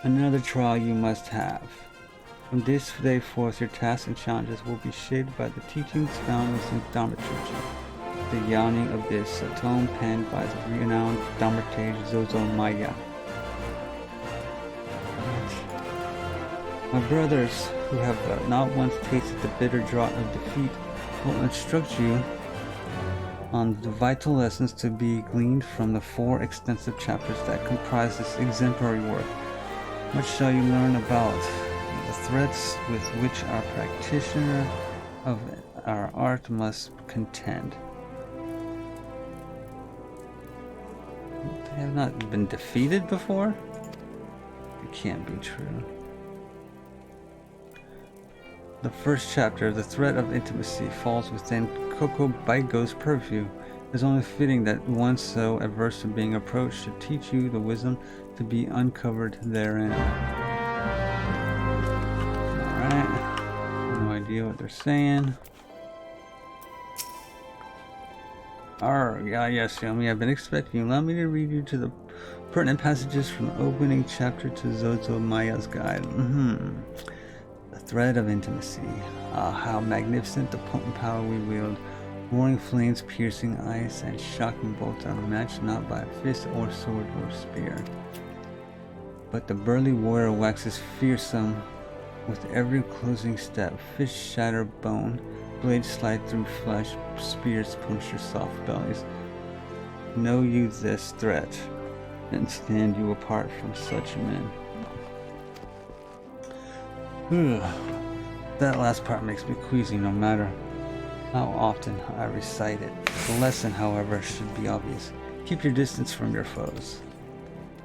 Another trial you must have. From this day forth, your tasks and challenges will be shaped by the teachings found within Dharmaturgy, the Yawning Abyss, a tome penned by the renowned Dharmatage Zozo-Maya. My brothers, who have not once tasted the bitter draught of defeat, will instruct you on the vital lessons to be gleaned from the 4 extensive chapters that comprise this exemplary work. What shall you learn about the threats with which our practitioner of our art must contend? They have not been defeated before? It can't be true. The first chapter, The Threat of Intimacy, falls within Coco Baigo's purview. It is only fitting that one so averse to being approached should teach you the wisdom to be uncovered therein. Alright. No idea what they're saying. Yes, Yomi, I've been expecting you. Allow me to read you to the pertinent passages from the opening chapter to Zozo-Maya's guide. The thread of intimacy. Ah, how magnificent the potent power we wield. Roaring flames, piercing ice, and shocking bolts are matched not by fist or sword or spear. But the burly warrior waxes fearsome with every closing step. Fish shatter bone, blades slide through flesh, spears puncture soft bellies. Know you this threat, and stand you apart from such men. That last part makes me queasy no matter how often I recite it. The lesson, however, should be obvious. Keep your distance from your foes.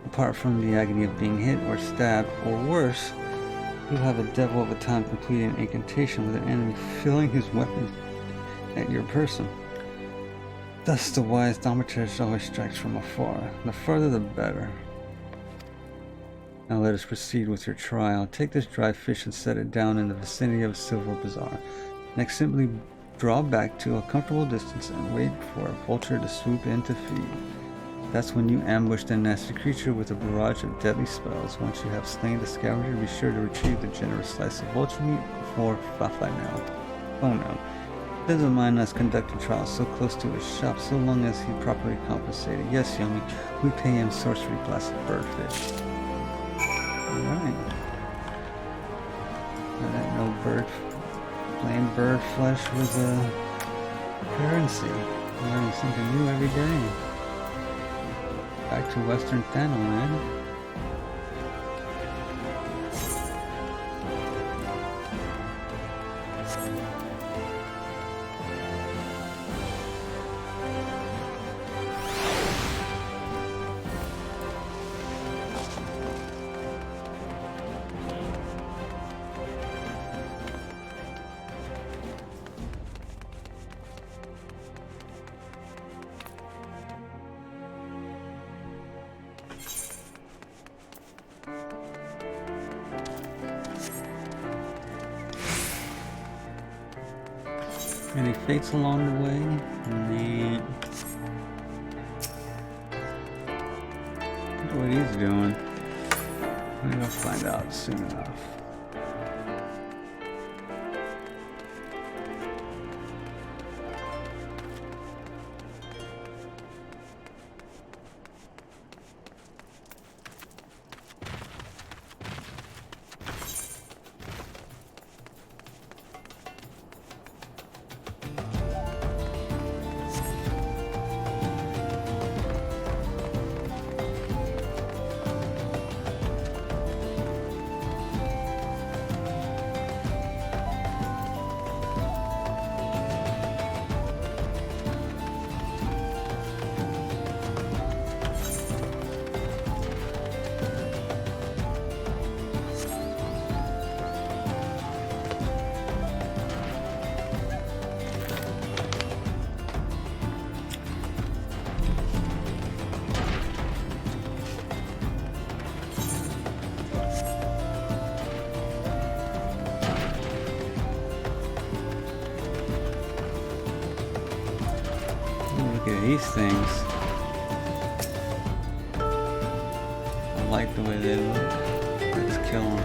Apart from the agony of being hit or stabbed, or worse, you'll have a devil of a time completing an incantation with an enemy filling his weapon at your person. Thus the wise Dharmaturge always strikes from afar. The further the better. Now let us proceed with your trial. Take this dry fish and set it down in the vicinity of a silver bazaar. Next, simply draw back to a comfortable distance and wait for a vulture to swoop in to feed. That's when you ambush the nasty creature with a barrage of deadly spells. Once you have slain the scavenger, be sure to retrieve the generous slice of vulture meat before Fafnir. Oh no. Doesn't mind us conducting trials so close to his shop, so long as he properly compensated. Yes, Yomi, we pay him sorcery plus birdfish. Alright. I didn't know plain bird flesh was a currency. Learning something new every day. Back to Western Thano, man. Any fates along the way? Nah. Look what he's doing. Maybe I'll find out soon enough. Look at these things. I like the way they look. Let's kill them.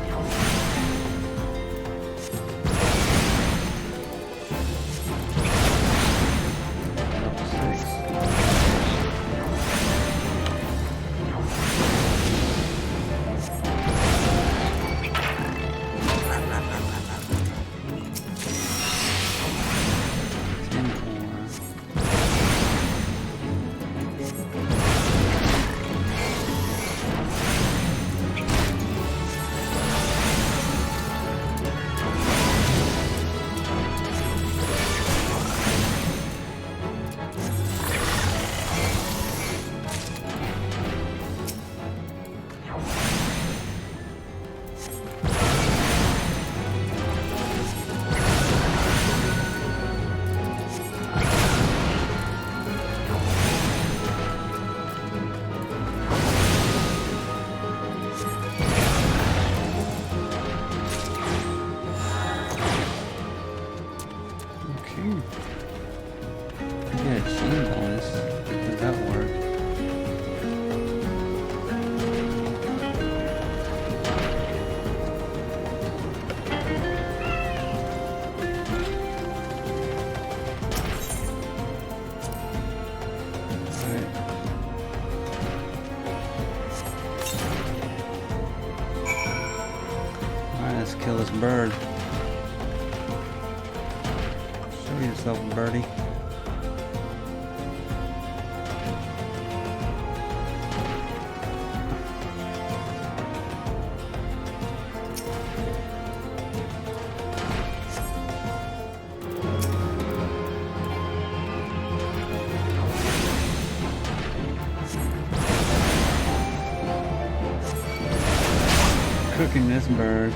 Kill this bird. Show yourself, birdie. Cooking this bird.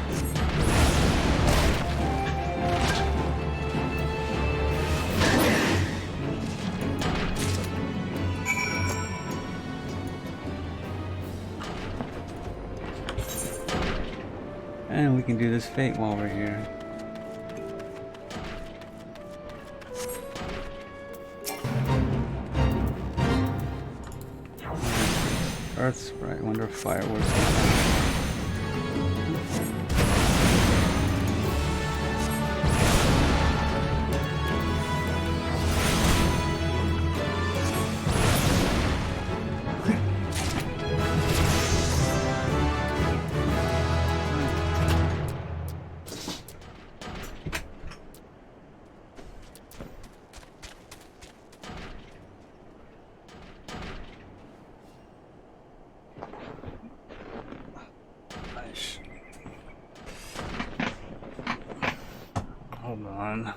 we can do this fate while we're here. Earth Sprite, I wonder if fireworks. Hold on.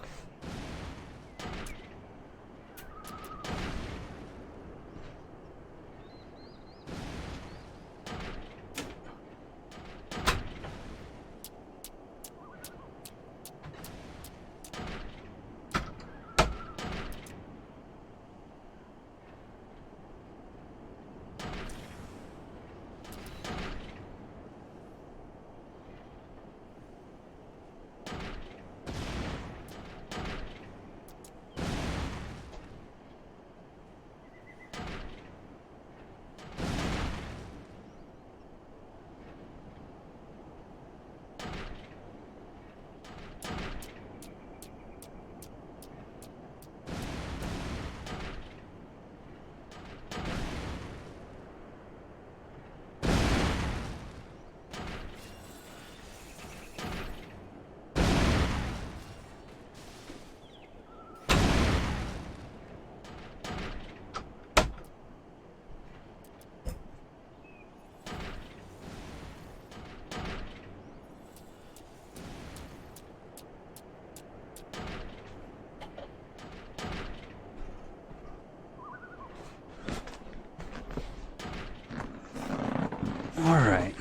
Alright.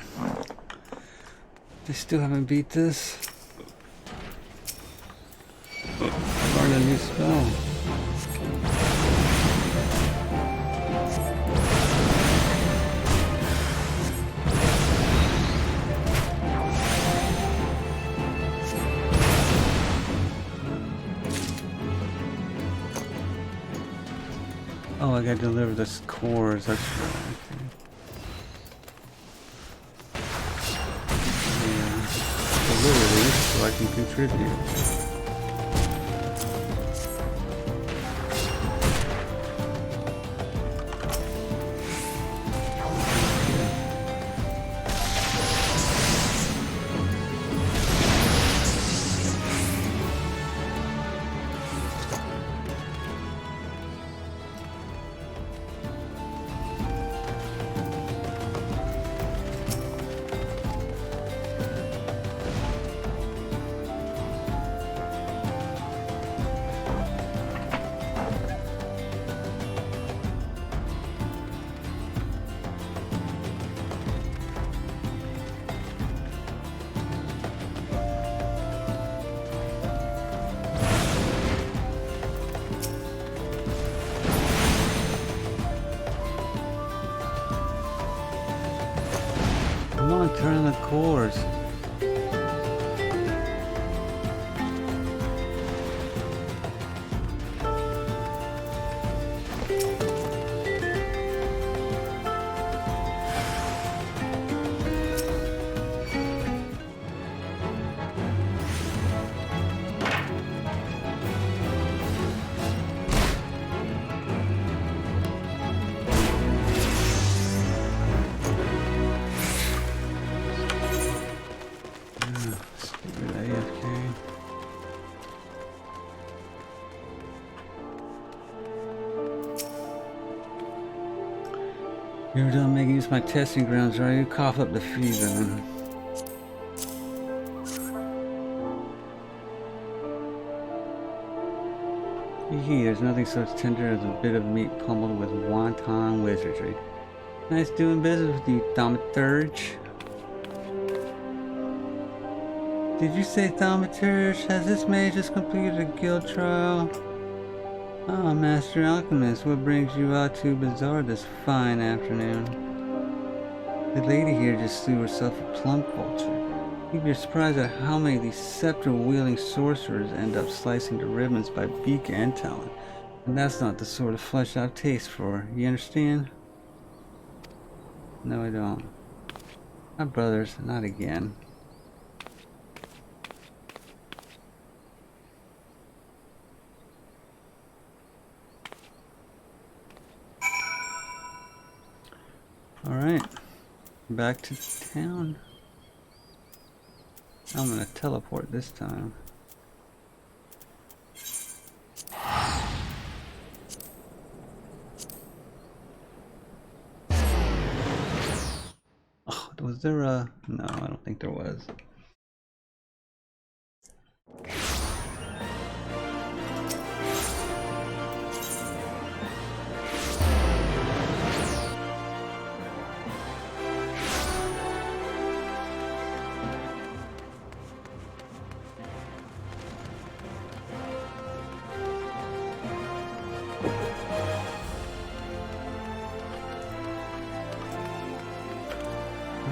They still haven't beat this. I've learned a new spell. Oh, I gotta deliver the cores, that's right. So I can contribute. Come on, turn the cores. You're done making use of my testing grounds, right? You cough up the fever. There's nothing so tender as a bit of meat pummeled with wanton wizardry. Nice doing business with you, Thaumaturge. Did you say Thaumaturge? Has this mage just completed a guild trial? Ah, Master Alchemist, what brings you out to Bazaar this fine afternoon? The lady here just threw herself a plum culture. You'd be surprised at how many of these scepter-wielding sorcerers end up slicing to ribbons by beak and talon. And that's not the sort of flesh I've taste for. You understand? No, I don't. My brothers, not again. Alright. Back to town. I'm gonna teleport this time. Oh, was there a... No, I don't think there was.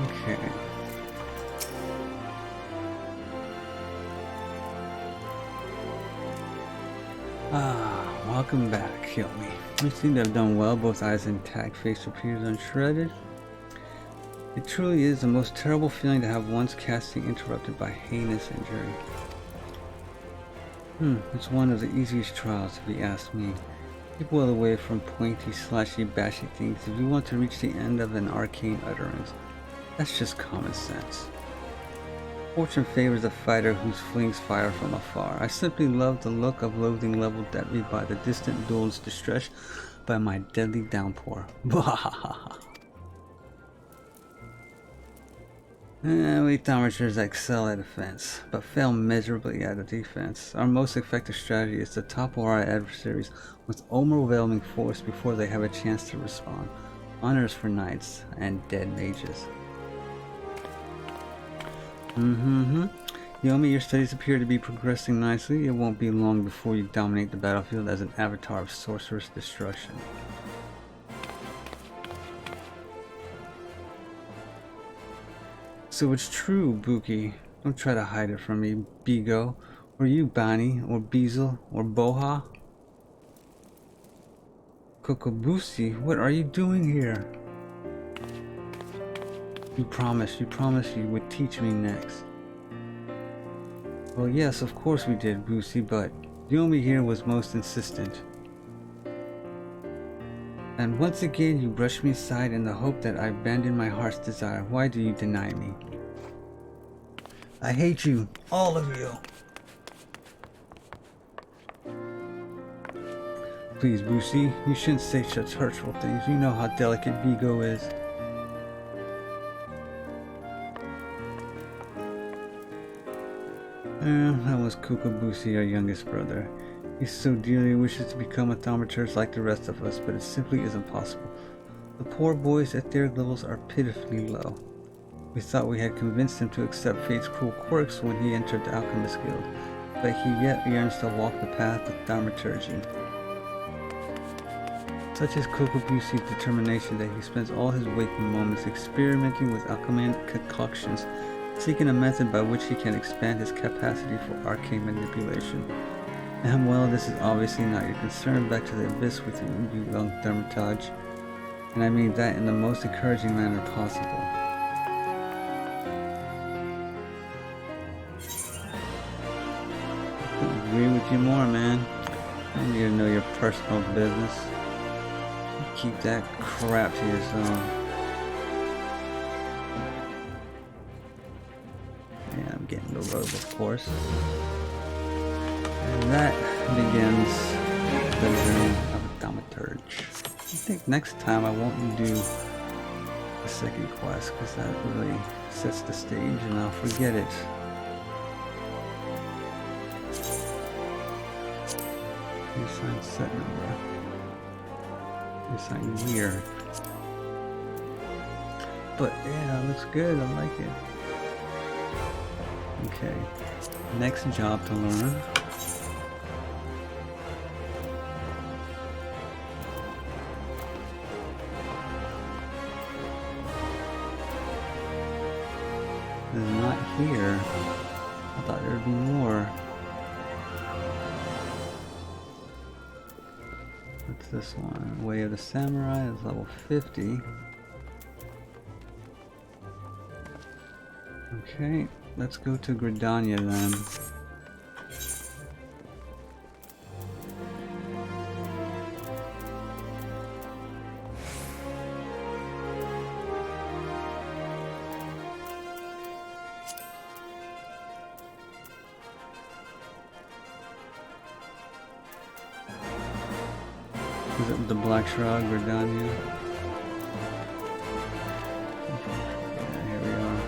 Okay. Welcome back, Yomi. You seem to have done well, both eyes intact, face appears unshredded. It truly is the most terrible feeling to have one's casting interrupted by heinous injury. It's one of the easiest trials, if you ask me. Keep well away from pointy, slashy, bashy things if you want to reach the end of an arcane utterance. That's just common sense. Fortune favors a fighter who flings fire from afar. I simply love the look of loathing leveled at me by the distant duels distressed by my deadly downpour. We Thaumaturges excel at defense, but fail miserably at defense. Our most effective strategy is to topple our adversaries with overwhelming force before they have a chance to respond. Honors for knights and dead mages. Yomi, your studies appear to be progressing nicely. It won't be long before you dominate the battlefield as an avatar of sorcerous destruction. So it's true, Buki. Don't try to hide it from me, Bigo. Or you, Bani, or Bezel, or Boha. Kokobusi, what are you doing here? You promised you would teach me next. Well, yes, of course we did, Busi, but Yomi here was most insistent. And once again you brushed me aside in the hope that I abandoned my heart's desire. Why do you deny me? I hate you, all of you. Please, Busi, you shouldn't say such hurtful things. You know how delicate Bigo is. That was Kokobusi, our youngest brother. He so dearly wishes to become a thaumaturge like the rest of us, but it simply isn't possible. The poor boys at their levels are pitifully low. We thought we had convinced him to accept fate's cruel quirks when he entered the Alchemist Guild, but he yet yearns to walk the path of thaumaturgy. Such is Kokobusi's determination that he spends all his waking moments experimenting with alchemic concoctions, seeking a method by which he can expand his capacity for arcane manipulation. And well, this is obviously not your concern. Back to the abyss with you young Thaumaturge. And I mean that in the most encouraging manner possible. I couldn't agree with you more, man. I don't need to know your personal business. You keep that crap to yourself. Yeah, I'm getting the robe, of course. And that begins the journey of a thaumaturge. I think next time I won't do the second quest because that really sets the stage and I'll forget it. Reassign set number. Reassign year. But yeah, it looks good. I like it. Okay. Next job to learn. Is not here? I thought there would be more. What's this one? Way of the Samurai is level 50. Okay, let's go to Gridania then. Is it the Black Shroud, Gridania? Yeah, here we are.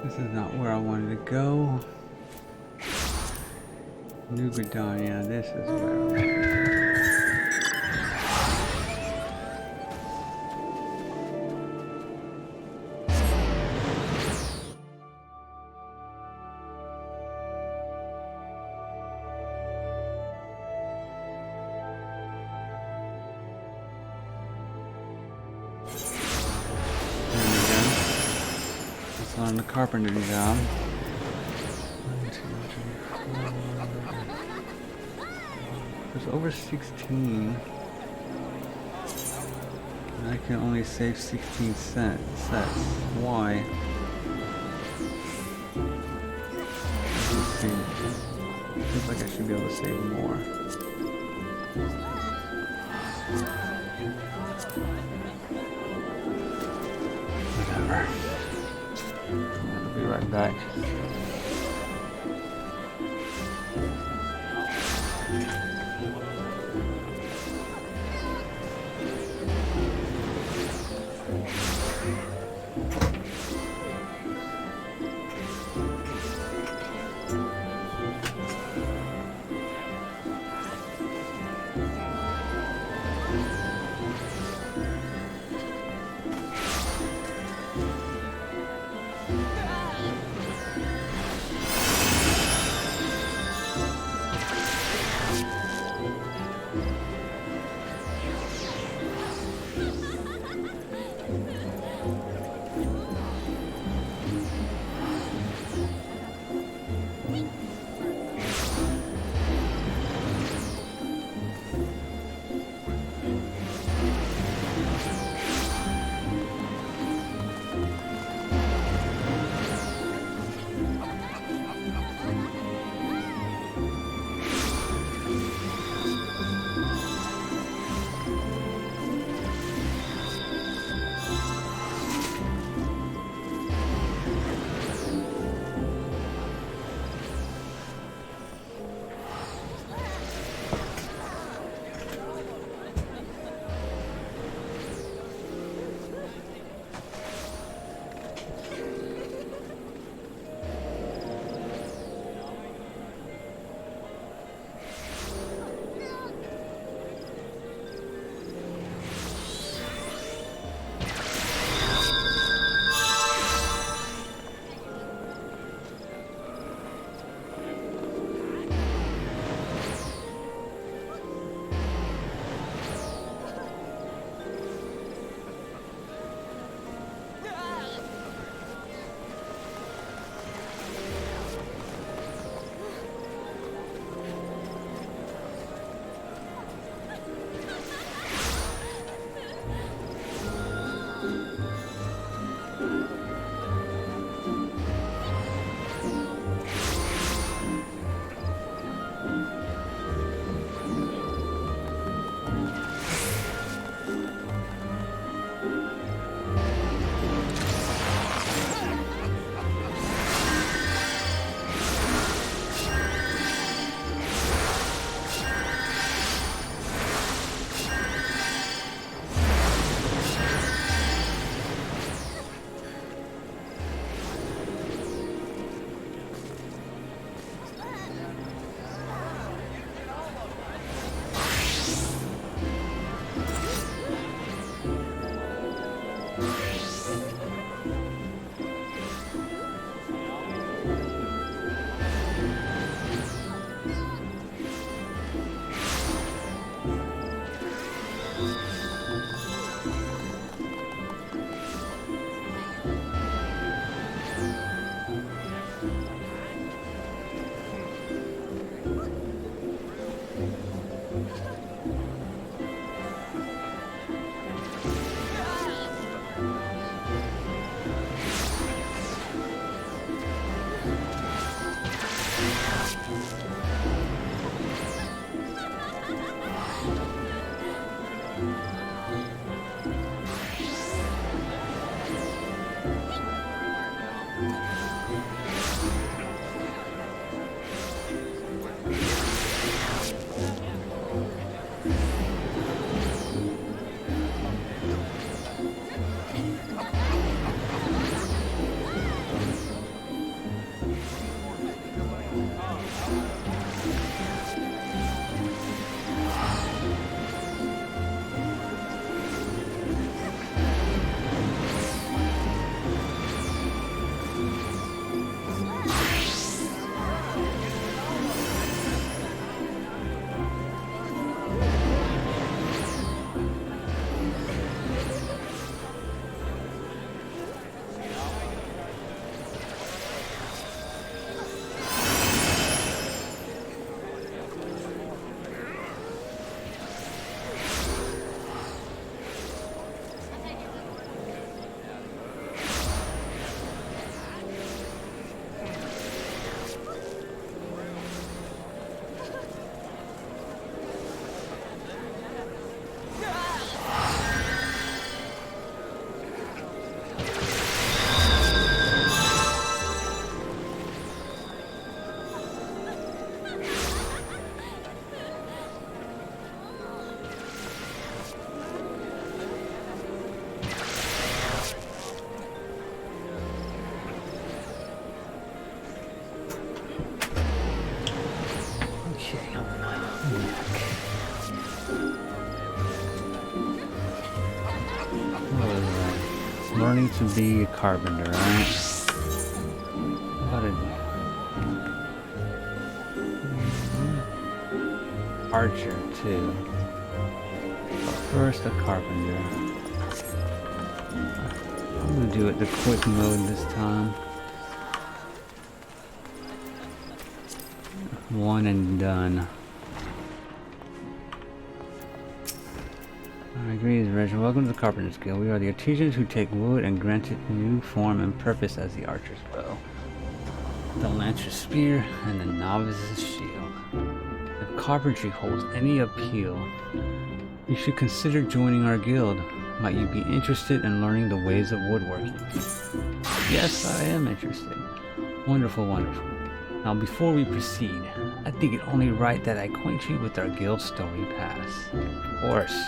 This is not where I wanted to go. New Gridania, this is where I wanted to go. On the carpenter job. 1, 2, 3, 4. There's over 16. And I can only save 16 sets. Why? Let's see. Seems like I should be able to save more. Whatever. I'll be right back. Learning to be a carpenter, right? What a archer too. But first a carpenter. I'm gonna do it the quick mode this time. One and done. Greetings, Reggie. Welcome to the Carpenter's Guild. We are the artisans who take wood and grant it new form and purpose as the archer's bow, the lancer's spear, and the novice's shield. If carpentry holds any appeal, you should consider joining our guild. Might you be interested in learning the ways of woodworking? Yes, I am interested. Wonderful, wonderful. Now, before we proceed, I think it only right that I acquaint you with our guild story pass. Of course.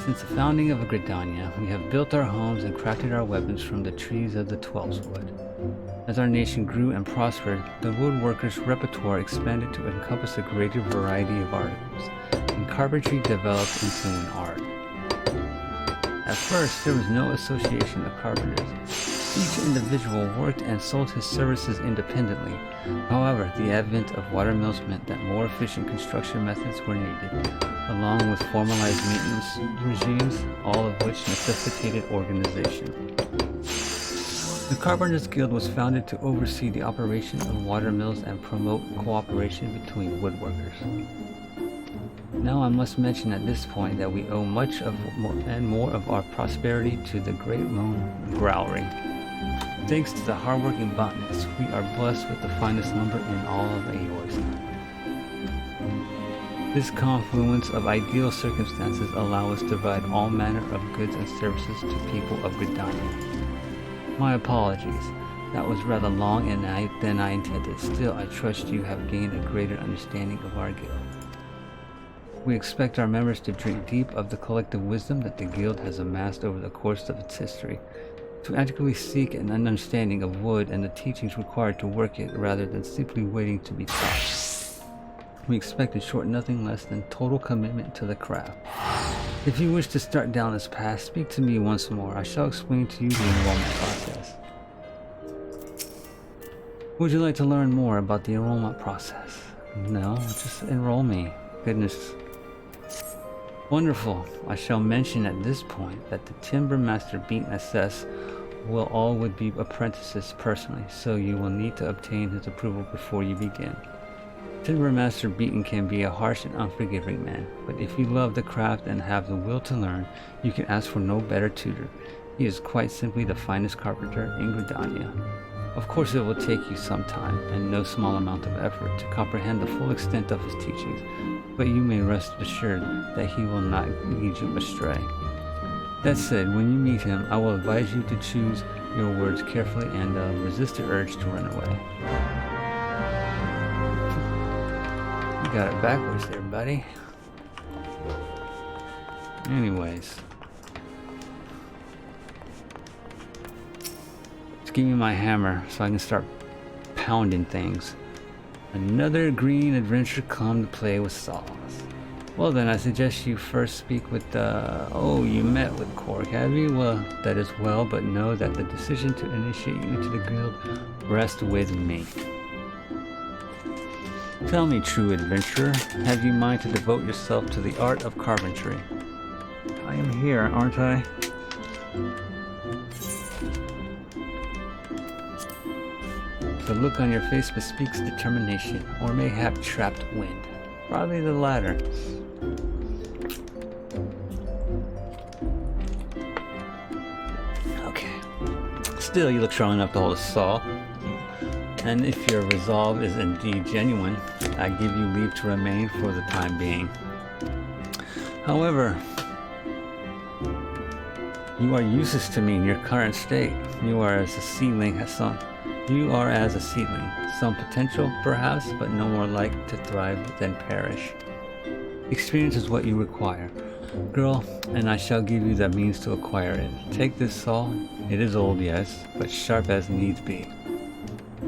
Since the founding of Gridania, we have built our homes and crafted our weapons from the trees of the Twelveswood. As our nation grew and prospered, the woodworkers' repertoire expanded to encompass a greater variety of articles, and carpentry developed into an art. At first, there was no association of carpenters. Each individual worked and sold his services independently. However, the advent of watermills meant that more efficient construction methods were needed, along with formalized maintenance regimes, all of which necessitated organization. The Carpenters Guild was founded to oversee the operation of watermills and promote cooperation between woodworkers. Now I must mention at this point that we owe much of more of our prosperity to the Great Moon Growlery. Thanks to the hardworking botanists, we are blessed with the finest lumber in all of Aoiz. This confluence of ideal circumstances allow us to provide all manner of goods and services to people of Gridania. My apologies. That was rather long than I intended. Still, I trust you have gained a greater understanding of our guild. We expect our members to drink deep of the collective wisdom that the guild has amassed over the course of its history, to actively seek an understanding of wood and the teachings required to work it rather than simply waiting to be taught. We expect in short nothing less than total commitment to the craft. If you wish to start down this path, speak to me once more. I shall explain to you the enrollment process. Would you like to learn more about the enrollment process? No, just enroll me. Goodness. Wonderful. I shall mention at this point that the Timber Master Beaton assess will all would-be apprentices personally, so you will need to obtain his approval before you begin. Timber Master Beaton can be a harsh and unforgiving man, but if you love the craft and have the will to learn, you can ask for no better tutor. He is quite simply the finest carpenter in Gridania. Of course, it will take you some time and no small amount of effort to comprehend the full extent of his teachings, but you may rest assured that he will not lead you astray. That said, when you meet him, I will advise you to choose your words carefully and resist the urge to run away. You got it backwards there, buddy. Anyways. Give me my hammer so I can start pounding things. Another green adventure come to play with saws. Well then, I suggest you first speak with oh, you met with Cork, have you? Well, that is well, but know that the decision to initiate you into the guild rests with me. Tell me, true adventurer, have you mind to devote yourself to the art of carpentry? I am here, aren't I? The look on your face bespeaks determination, or mayhap trapped wind. Probably the latter. Okay. Still, you look strong enough to hold a saw. And if your resolve is indeed genuine, I give you leave to remain for the time being. However, You are useless to me in your current state. You are as a seedling has some. You are as a seedling. Some potential, perhaps, but no more like to thrive than perish. Experience is what you require, girl, and I shall give you the means to acquire it. Take this saw. It is old, yes, but sharp as needs be.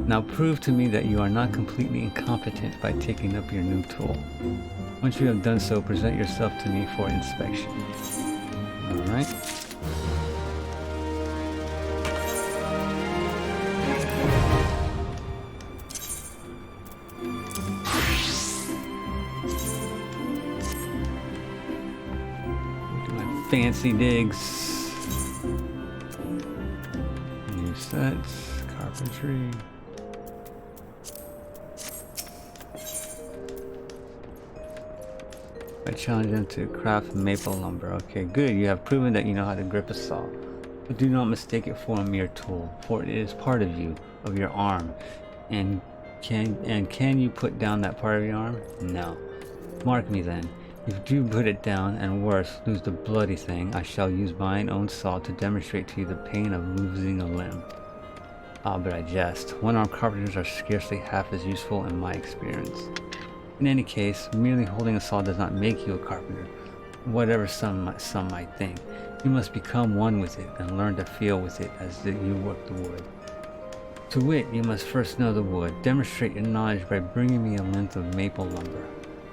Now prove to me that you are not completely incompetent by taking up your new tool. Once you have done so, present yourself to me for inspection. Alright. Do my fancy digs. New sets, carpentry. I challenge them to craft maple lumber. Okay, good. You have proven that you know how to grip a saw. But do not mistake it for a mere tool, for it is part of you, of your arm. And can you put down that part of your arm? No. Mark me then. If you put it down, and worse, lose the bloody thing, I shall use mine own saw to demonstrate to you the pain of losing a limb. Ah, but I jest. One-armed carpenters are scarcely half as useful in my experience. In any case, merely holding a saw does not make you a carpenter, whatever some might think. You must become one with it and learn to feel with it as you work the wood. To wit, you must first know the wood. Demonstrate your knowledge by bringing me a length of maple lumber.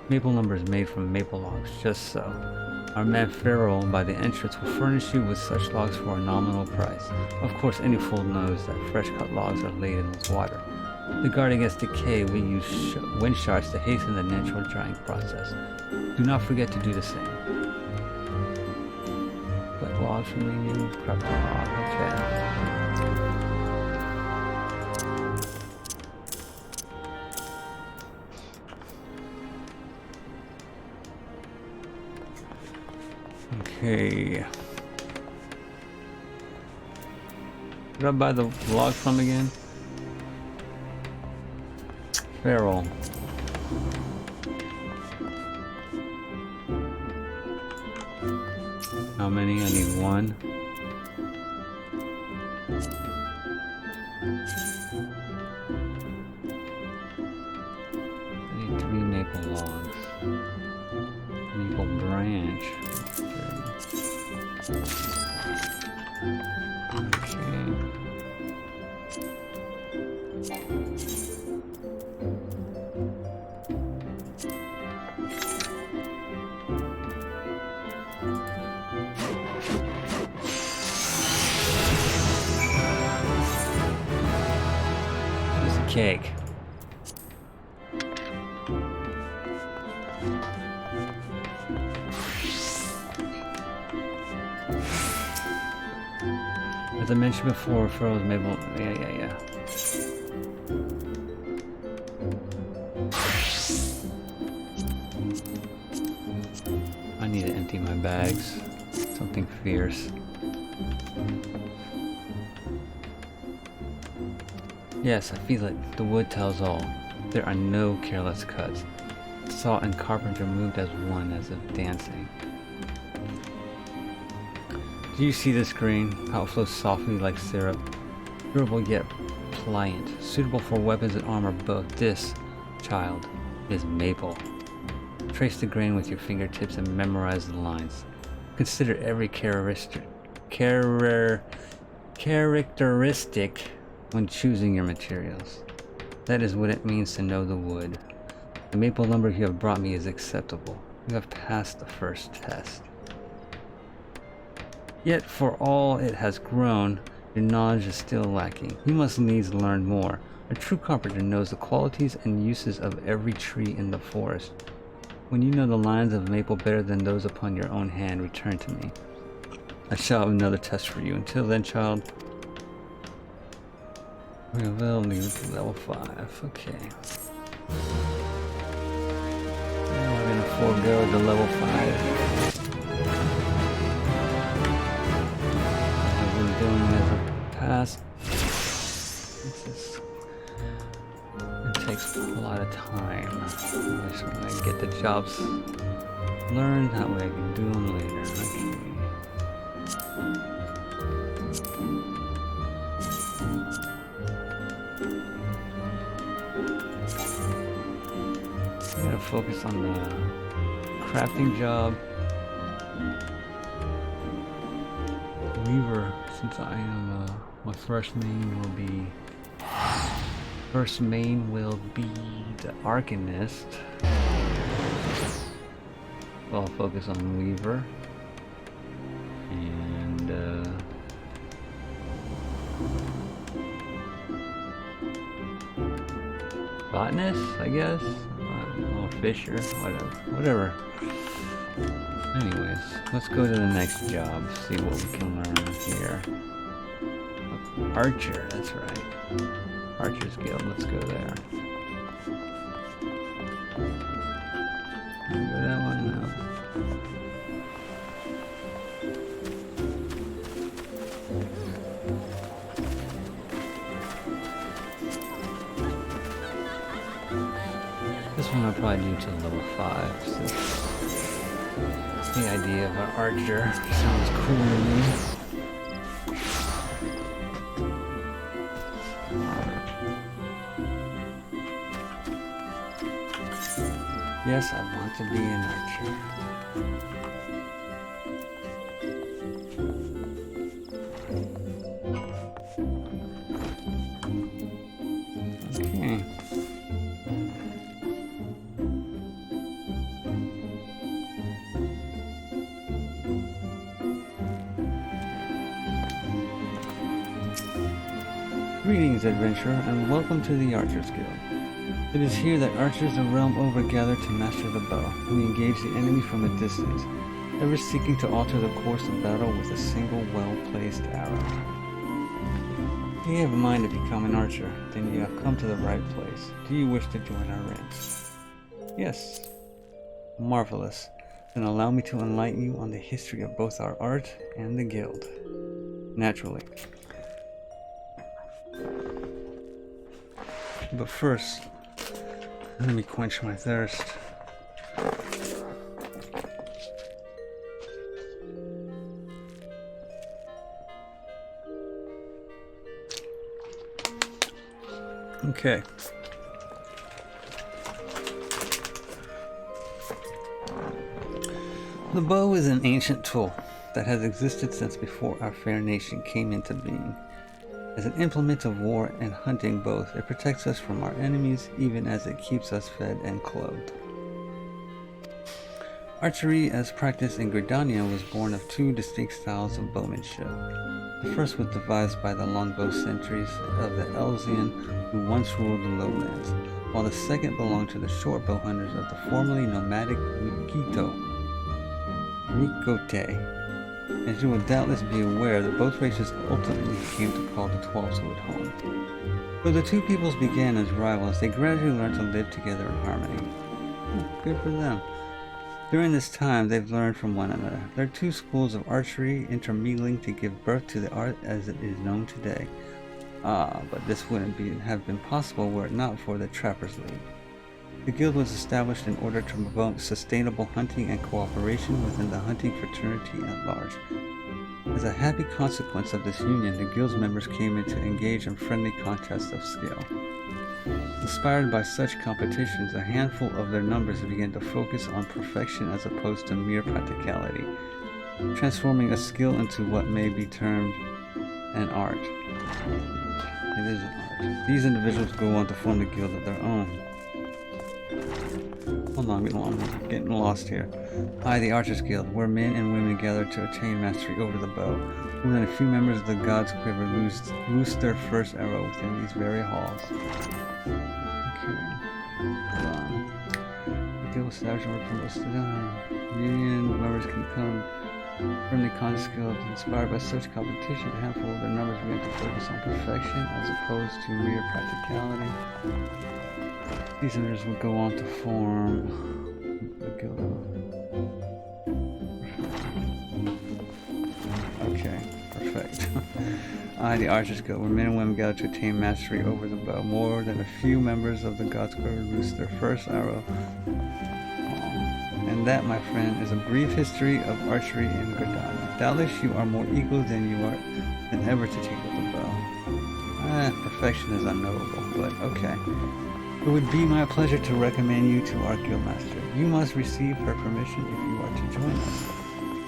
Maple lumber is made from maple logs, just so. Our man Pharaoh by the entrance will furnish you with such logs for a nominal price. Of course, any fool knows that fresh-cut logs are laden with water. To guard against decay, we use wind shards to hasten the natural drying process. Do not forget to do the same. Collect logs from the new crafting log. Okay. Okay. Did I buy the log from again? Feral. How many? I need one. I need 3 maple logs. Maple branch. Okay. Cake. As I mentioned before, Pharaoh's maple. Yeah. I need to empty my bags. Something fierce. Yes, I feel it. The wood tells all. There are no careless cuts. Saw and carpenter moved as one, as if dancing. Do you see this green? How it flows softly like syrup. Durable yet pliant. Suitable for weapons and armor both. This, child, is maple. Trace the grain with your fingertips and memorize the lines. Consider every characteristic when choosing your materials. That is what it means to know the wood. The maple lumber you have brought me is acceptable. You have passed the first test. Yet for all it has grown, your knowledge is still lacking. You must needs learn more. A true carpenter knows the qualities and uses of every tree in the forest. When you know the lines of maple better than those upon your own hand, return to me. I shall have another test for you. Until then, child, we will leave to level 5. Okay. Now we're gonna forego the level 5. I've been doing as a past. It takes a lot of time. I just want to get the jobs learned, that way I can do them later. Okay. focus on the crafting job. Weaver, since I am my first main will be the Arcanist. So I'll focus on Weaver and Botanist, I guess, or Fisher, whatever. Anyways, let's go to the next job, see what we can learn here. Archer, that's right. Archer's Guild, let's go there. Go that one, no. This one I'll probably do till level 5, since the idea of an archer sounds cool to me. Yes, I want to be an archer. Okay. Greetings, adventurer, and welcome to the Archers Guild. It is here that archers the realm over gather to master the bow. We engage the enemy from a distance, ever seeking to alter the course of battle with a single well-placed arrow. If you have a mind to become an archer, then you have come to the right place. Do you wish to join our ranks? Yes. Marvelous. Then allow me to enlighten you on the history of both our art and the guild. Naturally. But first, let me quench my thirst. Okay. The bow is an ancient tool that has existed since before our fair nation came into being. As an implement of war and hunting both, it protects us from our enemies even as it keeps us fed and clothed. Archery as practiced in Gridania was born of two distinct styles of bowmanship. The first was devised by the longbow sentries of the Elzian who once ruled the lowlands, while the second belonged to the shortbow hunters of the formerly nomadic Mikote. As you will doubtless be aware, that both races ultimately came to call the 12-wood home. Though the two peoples began as rivals, they gradually learned to live together in harmony. Good for them. During this time, they've learned from one another. Their two schools of archery intermingling to give birth to the art as it is known today. But this wouldn't have been possible were it not for the Trappers League. The guild was established in order to promote sustainable hunting and cooperation within the hunting fraternity at large. As a happy consequence of this union, the guild's members came in to engage in friendly contests of skill. Inspired by such competitions, a handful of their numbers began to focus on perfection as opposed to mere practicality, transforming a skill into what may be termed an art. It is an art. These individuals go on to form the guild of their own. Hold on, I'm getting lost here. I, the Archers Guild, where men and women gather to attain mastery over the bow. More than a few members of the God's Quiver loosed their first arrow within these very halls. Okay. Hold on. The guild establishment promotes the union. Members can become friendly contest guild. Inspired by such competition, a handful of their numbers began to focus on perfection as opposed to mere practicality. These members would go on to form the guild of... Okay, perfect. I, the Archers Guild, where men and women gather to attain mastery over the bow. More than a few members of the God's Quiver loosed their first arrow. And that, my friend, is a brief history of archery in Gridania. Doubtless you are more eager than ever to take up the bow. Perfection is unknowable, but okay. It would be my pleasure to recommend you to our guildmaster. You must receive her permission if you are to join us.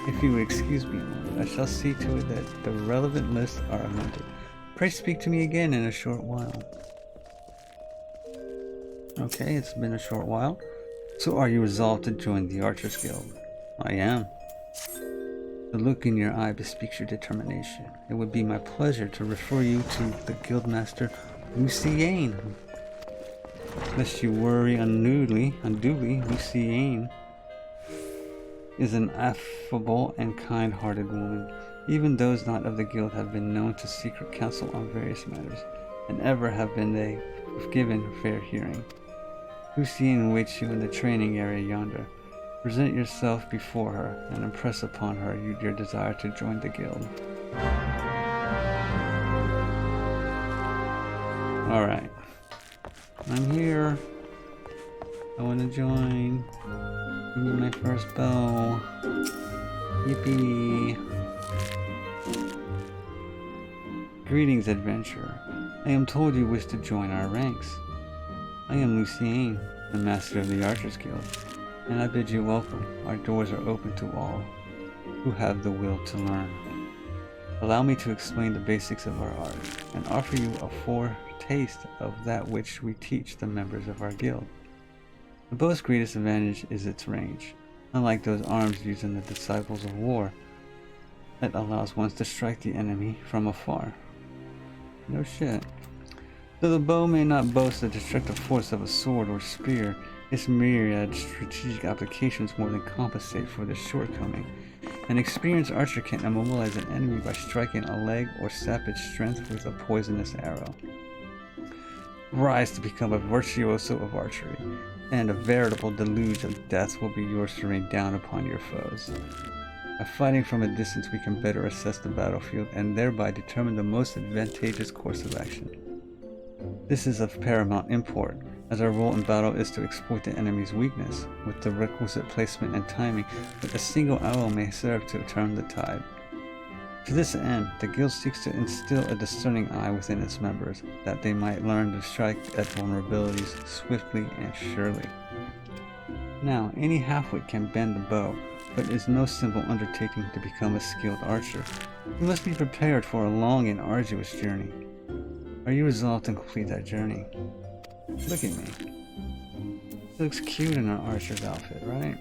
If you would excuse me a moment, I shall see to it that the relevant lists are amended. Pray speak to me again in a short while. Okay, it's been a short while. So are you resolved to join the Archers Guild? I am. The look in your eye bespeaks your determination. It would be my pleasure to refer you to the Guildmaster Luciane. Lest you worry unduly, Luciane is an affable and kind-hearted woman. Even those not of the guild have been known to secret counsel on various matters, and ever have been they given fair hearing. Luciane waits you in the training area yonder. Present yourself before her and impress upon her your desire to join the guild. Alright. I'm here. I want to join. Give me my first bow. Yippee. Greetings, adventurer. I am told you wish to join our ranks. I am Luciane, the master of the Archers Guild, and I bid you welcome. Our doors are open to all who have the will to learn. Allow me to explain the basics of our art and offer you a foretaste of that which we teach the members of our guild. The bow's greatest advantage is its range. Unlike those arms used in the Disciples of War, it allows one to strike the enemy from afar. No shit. Though the bow may not boast the destructive force of a sword or spear, its myriad strategic applications more than compensate for this shortcoming. An experienced archer can immobilize an enemy by striking a leg or sap its strength with a poisonous arrow. Rise to become a virtuoso of archery, and a veritable deluge of death will be yours to rain down upon your foes. By fighting from a distance, we can better assess the battlefield and thereby determine the most advantageous course of action. This is of paramount import, as our role in battle is to exploit the enemy's weakness. With the requisite placement and timing, but a single arrow may serve to turn the tide. To this end, the guild seeks to instill a discerning eye within its members, that they might learn to strike at vulnerabilities swiftly and surely. Now, any halfwit can bend the bow, but it is no simple undertaking to become a skilled archer. You must be prepared for a long and arduous journey. Are you resolved to complete that journey? Look at me. She looks cute in an archer's outfit, right?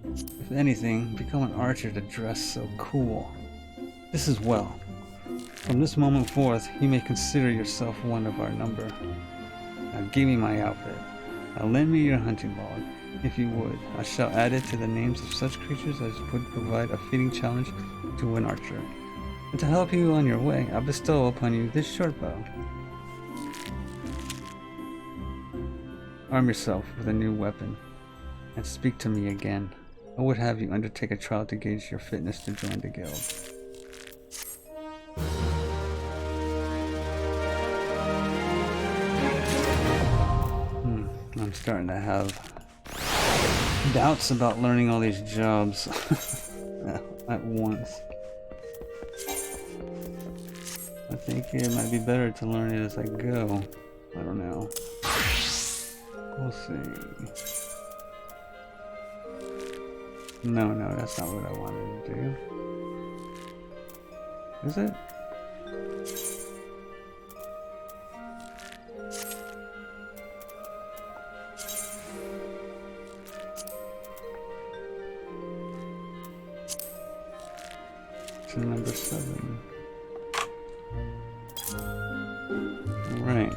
If anything, become an archer to dress so cool. This is well. From this moment forth, you may consider yourself one of our number. Now give me my outfit. Now lend me your hunting log, if you would. I shall add it to the names of such creatures as would provide a fitting challenge to an archer. And to help you on your way, I bestow upon you this short bow. Arm yourself with a new weapon, and speak to me again. I would have you undertake a trial to gauge your fitness to join the guild. I'm starting to have doubts about learning all these jobs at once. I think it might be better to learn it as I go. I don't know. We'll see. No, that's not what I wanted to do. Is it? To number 7. Right.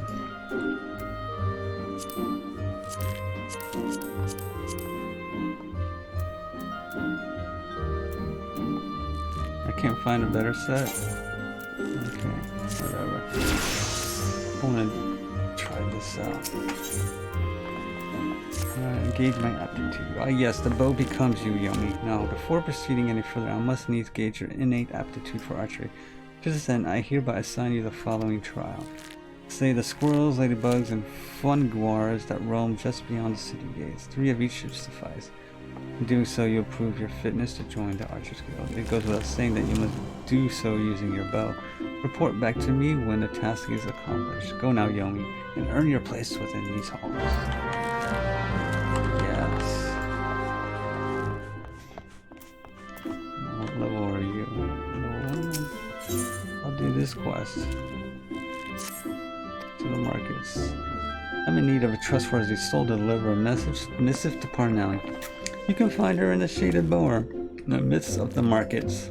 I can't find a better set. Okay, whatever. I want to try this out. Gauge my aptitude. Ah yes, the bow becomes you, Yomi. Now, before proceeding any further, I must needs gauge your innate aptitude for archery. To this end, I hereby assign you the following trial. Say the squirrels, ladybugs, and funguars that roam just beyond the city gates. 3 of each should suffice. In doing so, you'll prove your fitness to join the Archers Guild. It goes without saying that you must do so using your bow. Report back to me when the task is accomplished. Go now, Yomi, and earn your place within these halls. Yes. What level are you? No. I'll do this quest. To the markets. I'm in need of a trustworthy soul to deliver a missive to Parnelli. You can find her in the shaded bower, in the midst of the markets.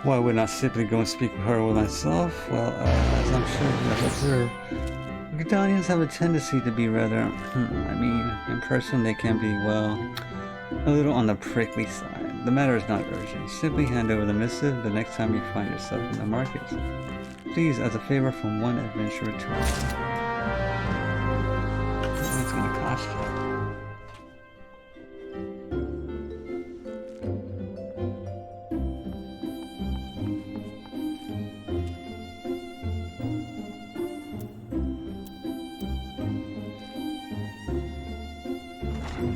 Why would not simply go and speak with her with myself? Well, as I'm sure you have observed, Gridanians have a tendency to be rather, in person they can be, well, a little on the prickly side. The matter is not urgent. Simply hand over the missive the next time you find yourself in the markets. Please, as a favor from one adventurer to another. It's gonna cost you.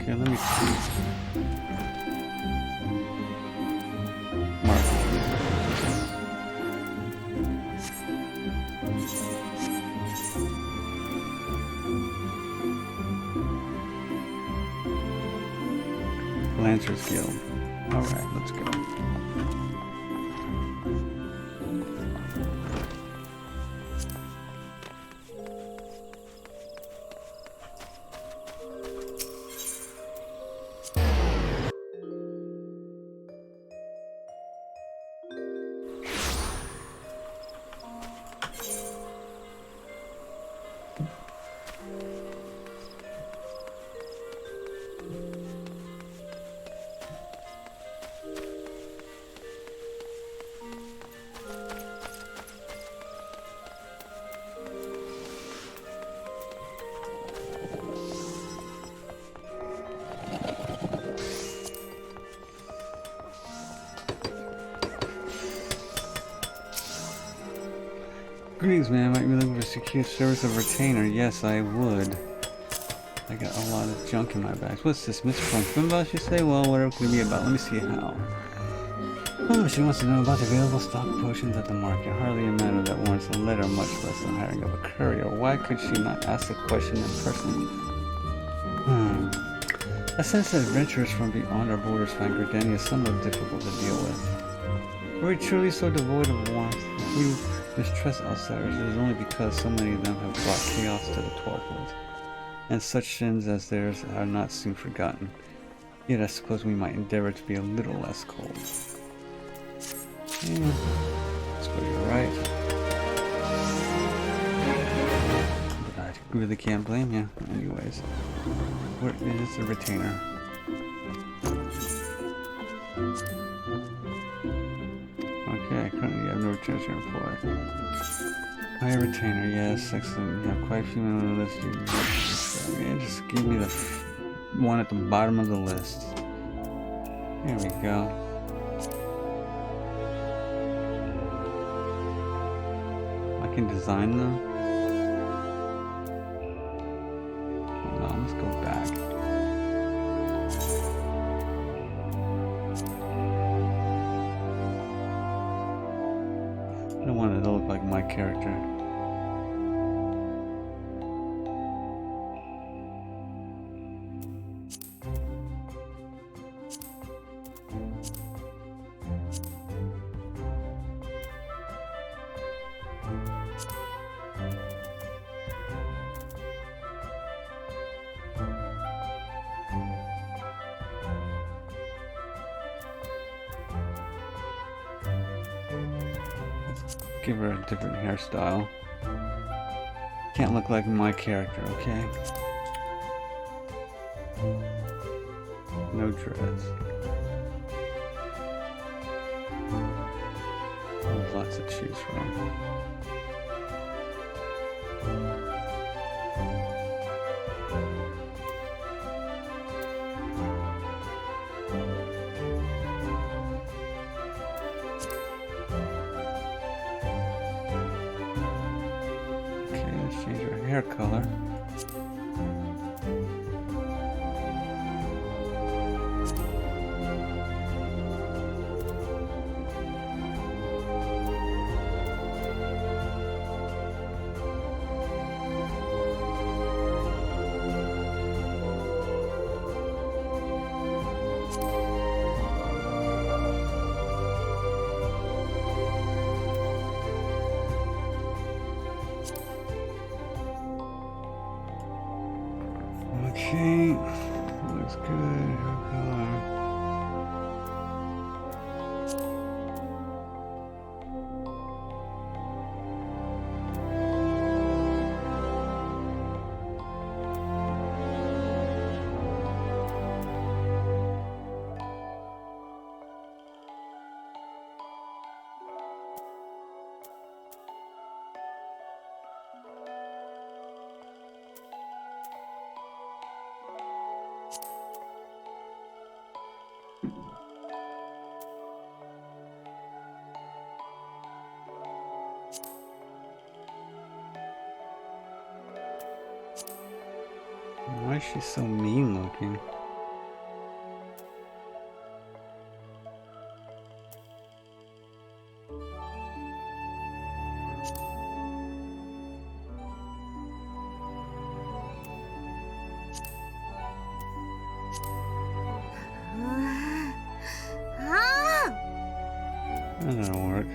Okay, let me see. Lancers Guild. Alright, let's go. Greetings, man. Might be looking for secure service of retainer. Yes, I would. I got a lot of junk in my bags. What's this, Mr. From Finboss, you say? Well, whatever it could be about. Let me see how. Oh, she wants to know about the available stock potions at the market. Hardly a matter that warrants a letter, much less the hiring of a courier. Why could she not ask the question in person? I sense that adventurers from beyond our borders find Gridania somewhat difficult to deal with. Were we truly so devoid of warmth? If we mistrust outsiders, it is only because so many of them have brought chaos to the 12 Woods, and such sins as theirs are not soon forgotten. Yet I suppose we might endeavor to be a little less cold. Yeah, I suppose you're right. But I really can't blame you. Anyways, where is the retainer? Okay, currently you have no returns to your employ. Hire retainer, yes, excellent. You have quite a few men on the list. Yeah, just give me the one at the bottom of the list. There we go. I can design them. Hold on, let's go back. I don't want it to look like my character. Give her a different hairstyle. Can't look like my character, okay? No dreads. There's lots to choose from. Change her hair color. Okay. Looks good. Color. Why is she so mean looking? That'll work.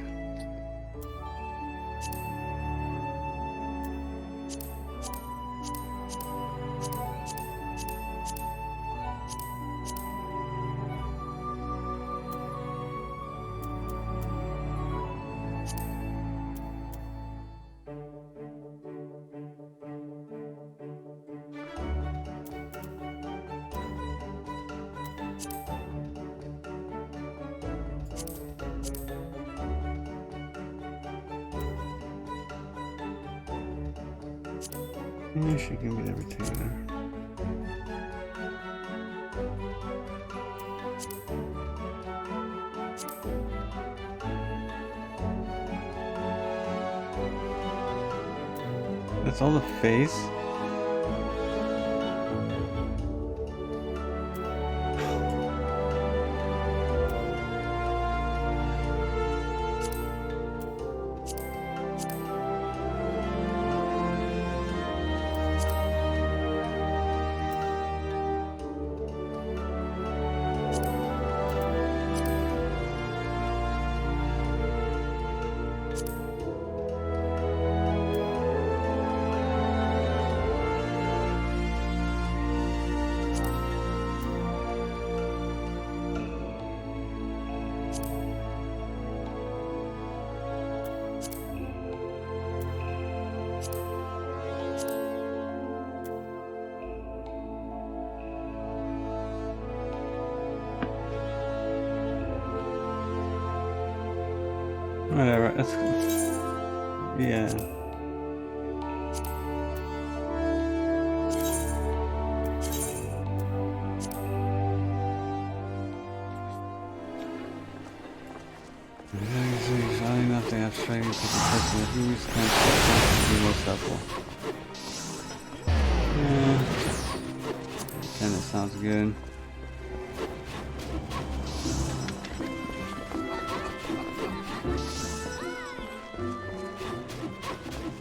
Yeah, she can be the retainer. That's all the face? Whatever, that's cool. Yeah. Shiny enough to have shiny to the person that he was kind of be most helpful. Yeah. Kinda sounds good.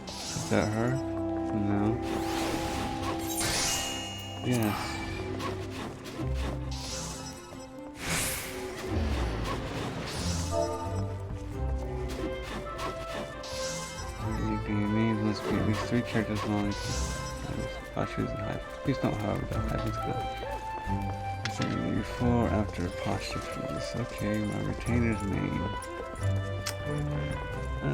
Is that her? No. Yes. Names must be at least 3 characters long. Postures and hype. Please don't, however, that hype is good. Something before, after a posture freeze. Okay, my retainer's name. I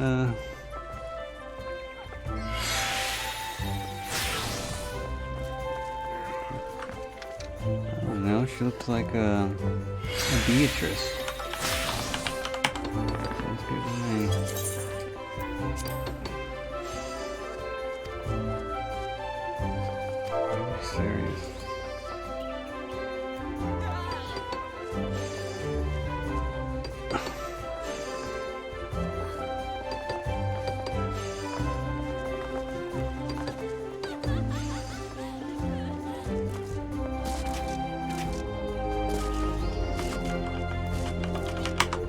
don't know, she looks like a Beatrice. Sounds good to me. Serious.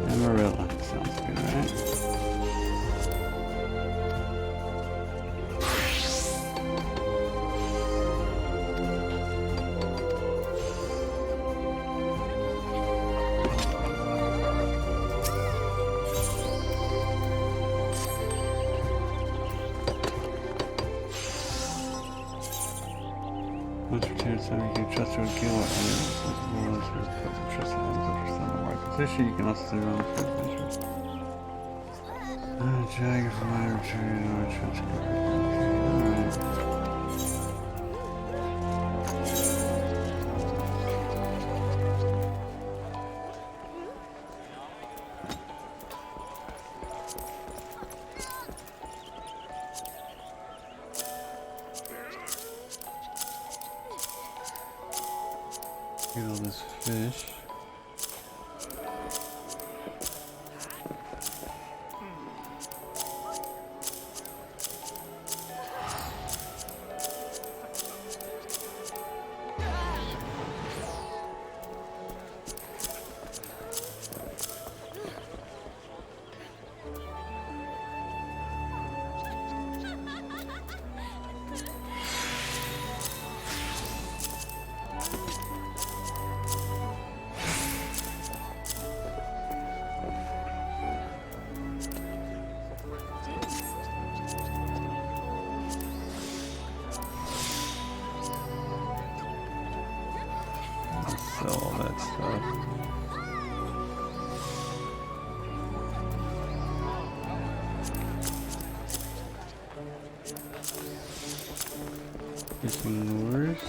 Amarilla. Sounds good, right? Somebody you can trust who would kill enemies. As well as who would put some trust in enemies over some of our position. You can also send your own adventure. Dragon from my return or transfer. Alright. Get all this fish. Sell all that stuff. Fishing lures.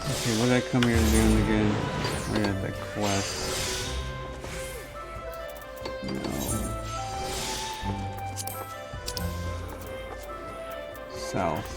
Okay, what did I come here to do again? I got that quest. No. South.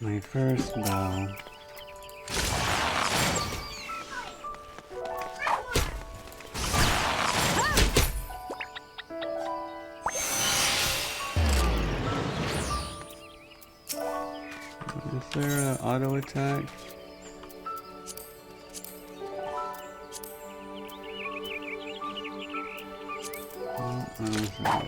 My first bow. Is there an auto attack? Hey.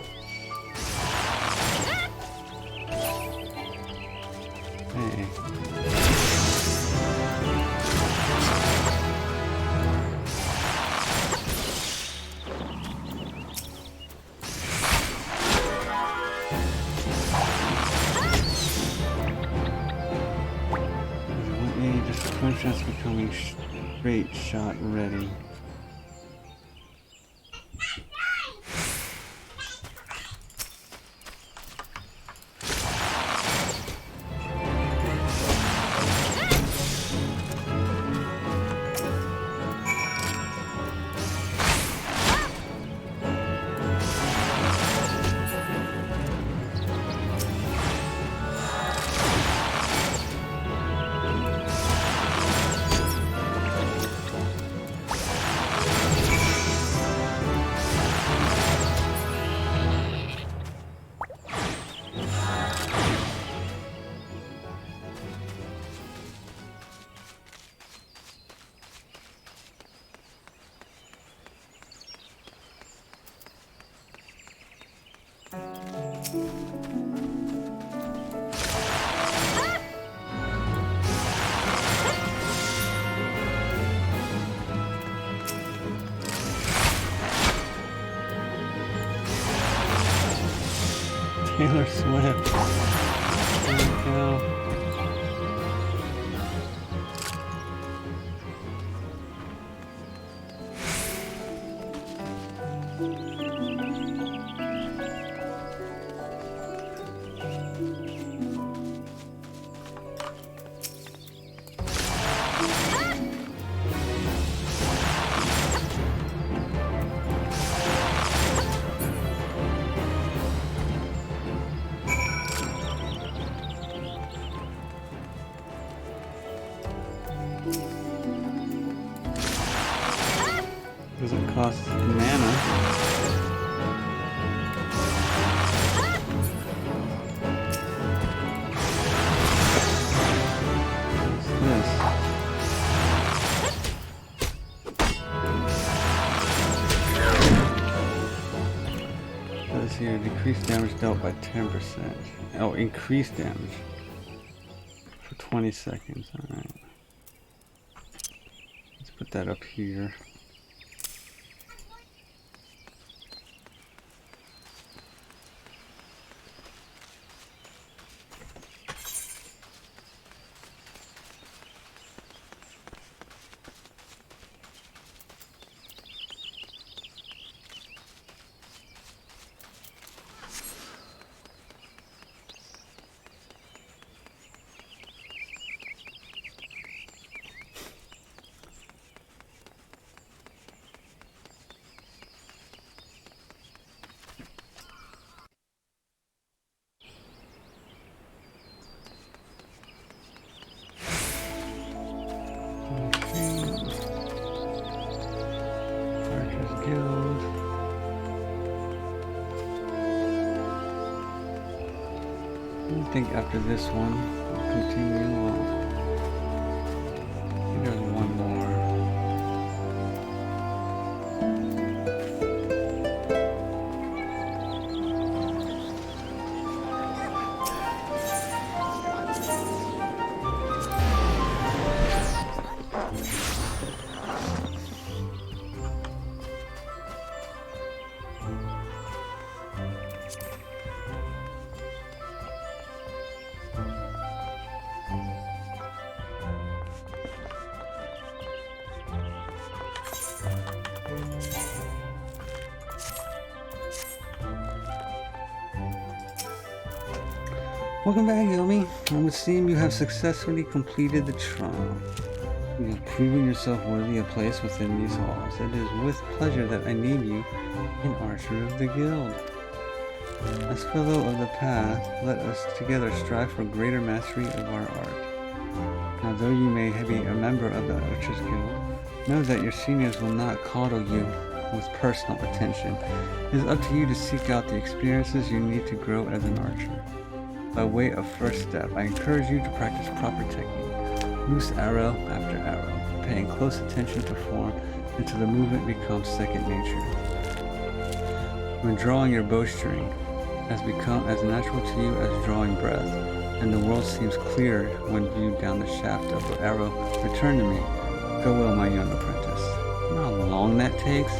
Just punch us becoming straight shot ready. Taylor Swift. There we go. Doesn't cost mana. What's this? Here, decreased damage dealt by 10%. Oh, increased damage for 20 seconds. Alright. Let's put that up here. I think after this one, I'll continue on. I think there's one more. Welcome back, Yomi. I would seem you have successfully completed the trial. You have proven yourself worthy a place within these halls. It is with pleasure that I name you an Archer of the Guild. As fellow of the path, let us together strive for greater mastery of our art. Now, though you may be a member of the Archers Guild, know that your seniors will not coddle you with personal attention. It is up to you to seek out the experiences you need to grow as an archer. By way of first step, I encourage you to practice proper technique. Loose arrow after arrow, paying close attention to form until the movement becomes second nature. When drawing your bowstring has become as natural to you as drawing breath, and the world seems clearer when viewed down the shaft of the arrow, return to me. Go well, my young apprentice. You know how long that takes?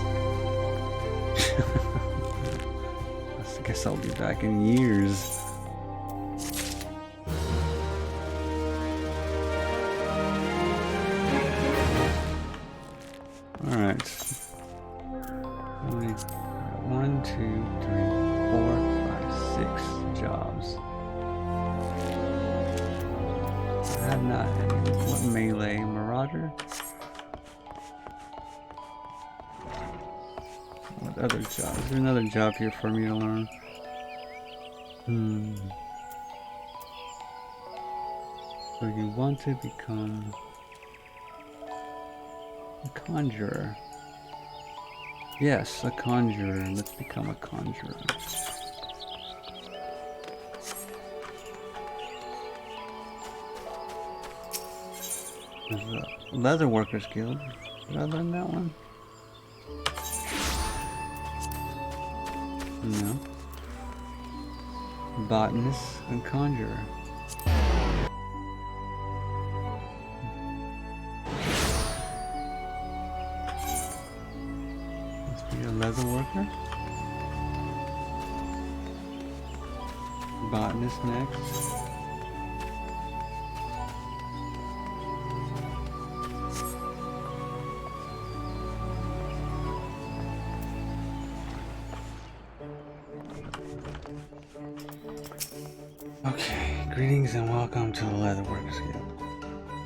I guess I'll be back in years. Alright. 1, 2, 3, 4, 5, 6 jobs. I have not any. What melee? Marauder? What other job? Is there another job here for me to learn? So you want to become a conjurer. Yes, a conjurer. Let's become a conjurer. There's a leather workers guild. Did I learn that one? No. Botanist and conjurer. Let's be a leather worker. Botanist next. Okay, greetings and welcome to the Leather Workers Guild.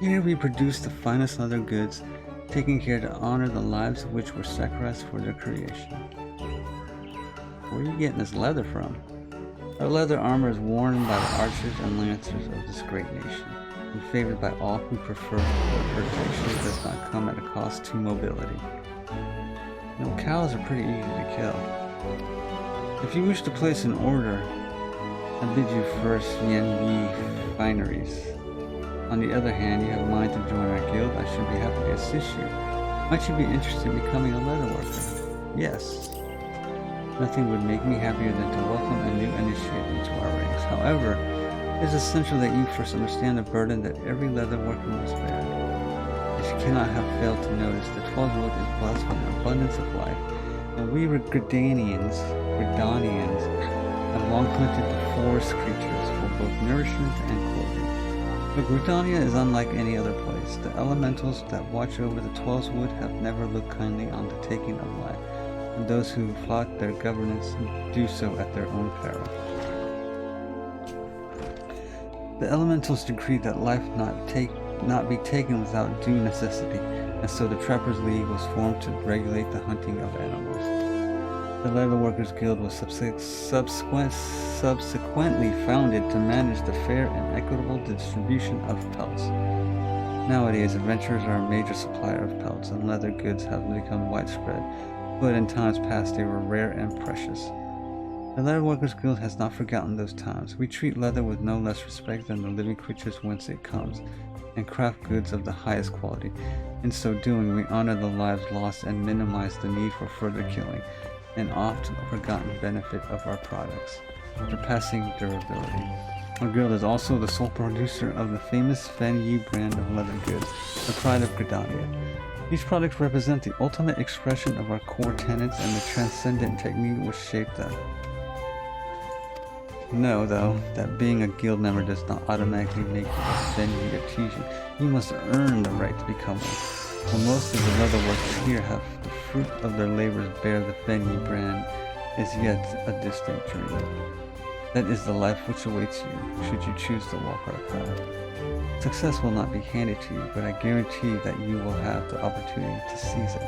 Here we produce the finest leather goods, taking care to honor the lives of which were sacrificed for their creation. Where are you getting this leather from? Our leather armor is worn by the archers and lancers of this great nation, and favored by all who prefer that protection does not come at a cost to mobility. You know, cows are pretty easy to kill. If you wish to place an order, I bid you first Yanbi fineries. On the other hand, you have a mind to join our guild, I should be happy to assist you. Might you be interested in becoming a leather worker? Yes. Nothing would make me happier than to welcome a new initiate into our ranks. However, it is essential that you first understand the burden that every leather worker must bear. As you cannot have failed to notice, the 12 wood is blessed with an abundance of life, and we Gridanians, have long hunted the forest creatures for both nourishment and clothing. But Gridania is unlike any other place. The elementals that watch over the 12's wood have never looked kindly on the taking of life, and those who flout their governance do so at their own peril. The elementals decreed that life not be taken without due necessity, and so the Trappers League was formed to regulate the hunting of animals. The Leather Workers Guild was subsequently founded to manage the fair and equitable distribution of pelts. Nowadays, adventurers are a major supplier of pelts, and leather goods have become widespread, but in times past they were rare and precious. The Leather Workers Guild has not forgotten those times. We treat leather with no less respect than the living creatures whence it comes, and craft goods of the highest quality. In so doing, we honor the lives lost and minimize the need for further killing, an often forgotten benefit of our products, surpassing durability. Our guild is also the sole producer of the famous Fen Yi brand of leather goods, the pride of Gridania. These products represent the ultimate expression of our core tenets and the transcendent technique which shaped them. Know, though, that being a guild member does not automatically make you a Fen Yi artisan. You must earn the right to become one. While most of the leather workers here have the fruit of their labors bear the Fen Yi brand, is yet a distant dream. That is the life which awaits you, should you choose to walk our path. Success will not be handed to you, but I guarantee that you will have the opportunity to seize it.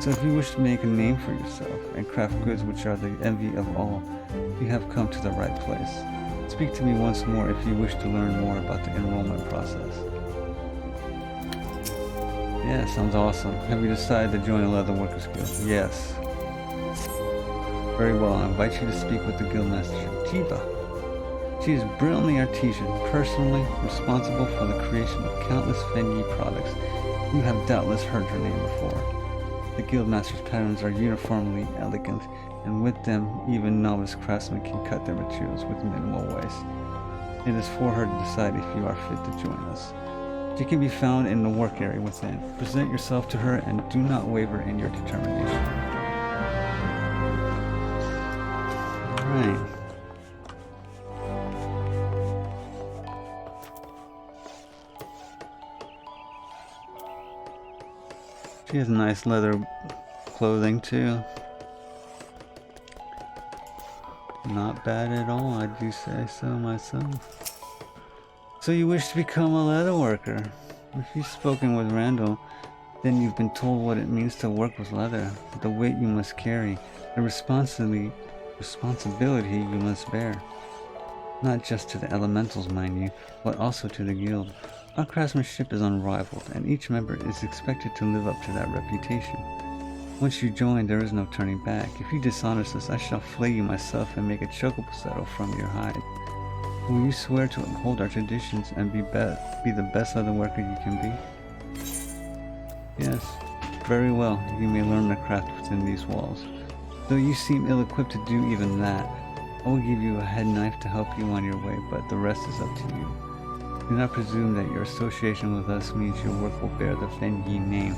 So if you wish to make a name for yourself, and craft goods which are the envy of all, you have come to the right place. Speak to me once more if you wish to learn more about the enrollment process. Yeah, sounds awesome. Have you decided to join the Leather Workers Guild? Yes. Very well, I invite you to speak with the Guildmaster, Jiva. She is brilliantly artisan, personally responsible for the creation of countless Fen Yi products. You have doubtless heard her name before. The Guildmaster's patterns are uniformly elegant, and with them, even novice craftsmen can cut their materials with minimal waste. It is for her to decide if you are fit to join us. She can be found in the work area within. Present yourself to her and do not waver in your determination. Alright. She has nice leather clothing too. Not bad at all, I do say so myself. So you wish to become a leather worker? If you've spoken with Randall, then you've been told what it means to work with leather, the weight you must carry, the responsibility you must bear. Not just to the elementals, mind you, but also to the guild. Our craftsmanship is unrivaled, and each member is expected to live up to that reputation. Once you join, there is no turning back. If you dishonor us, I shall flay you myself and make a chocobo saddle from your hide. Will you swear to uphold our traditions and be the best leather worker you can be? Yes, very well. You may learn the craft within these walls. Though you seem ill-equipped to do even that, I will give you a head knife to help you on your way, but the rest is up to you. Do not presume that your association with us means your work will bear the Fenyi name.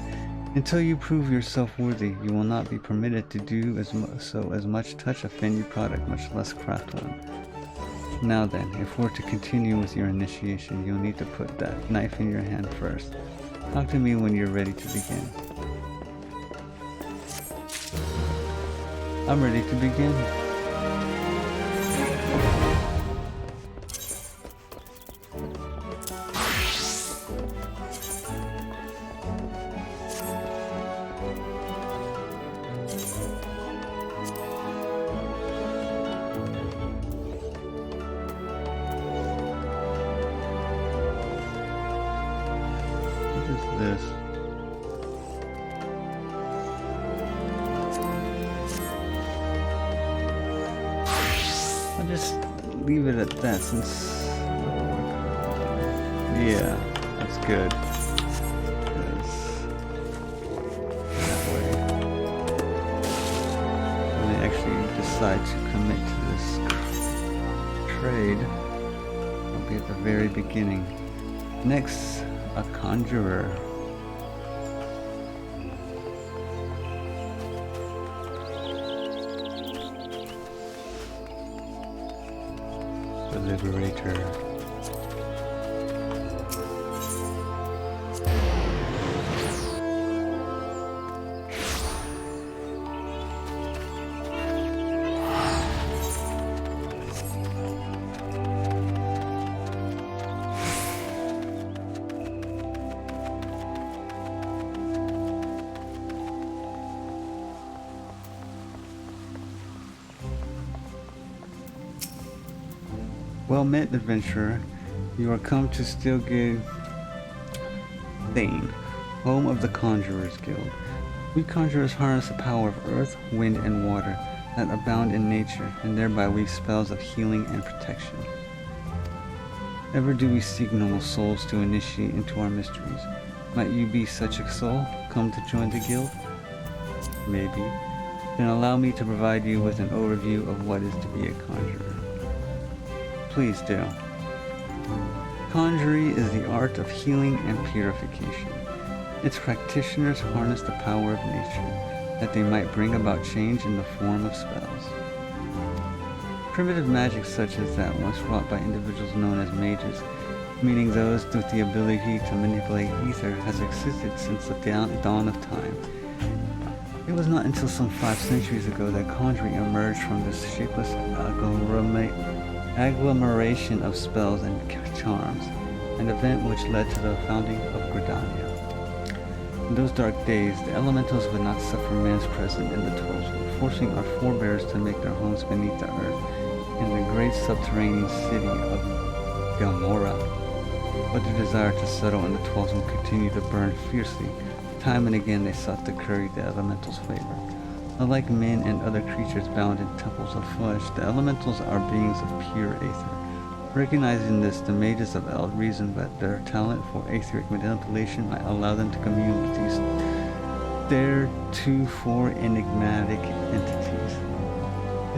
Until you prove yourself worthy, you will not be permitted to do as much touch a Fenyi product, much less craft one. Now then, if we're to continue with your initiation, you'll need to put that knife in your hand first. Talk to me when you're ready to begin. I'm ready to begin. This. I'll just leave it at that since... yeah, that's good. That way, when I actually decide to commit to this trade, I'll be at the very beginning. Next, a conjurer. The liberator. Well met, adventurer. You are come to Stilgate Thane, home of the Conjurers Guild. We conjurers harness the power of earth, wind, and water that abound in nature, and thereby weave spells of healing and protection. Ever do we seek noble souls to initiate into our mysteries. Might you be such a soul, come to join the guild? Maybe. Then allow me to provide you with an overview of what is to be a conjurer. Please do. Conjury is the art of healing and purification. Its practitioners harness the power of nature, that they might bring about change in the form of spells. Primitive magic such as that once wrought by individuals known as mages, meaning those with the ability to manipulate ether, has existed since the dawn of time. It was not until some 5 centuries ago that conjuring emerged from this shapeless agglomeration of spells and charms, an event which led to the founding of Gridania. In those dark days, the elementals would not suffer man's presence in the 12th, forcing our forebears to make their homes beneath the earth, in the great subterranean city of Gamora. But their desire to settle in the 12th would continue to burn fiercely. Time and again they sought to curry the elementals' favor. Unlike men and other creatures bound in temples of flesh, the elementals are beings of pure aether. Recognizing this, the mages of Eld reasoned that their talent for etheric manipulation might allow them to commune with these theretofore enigmatic entities.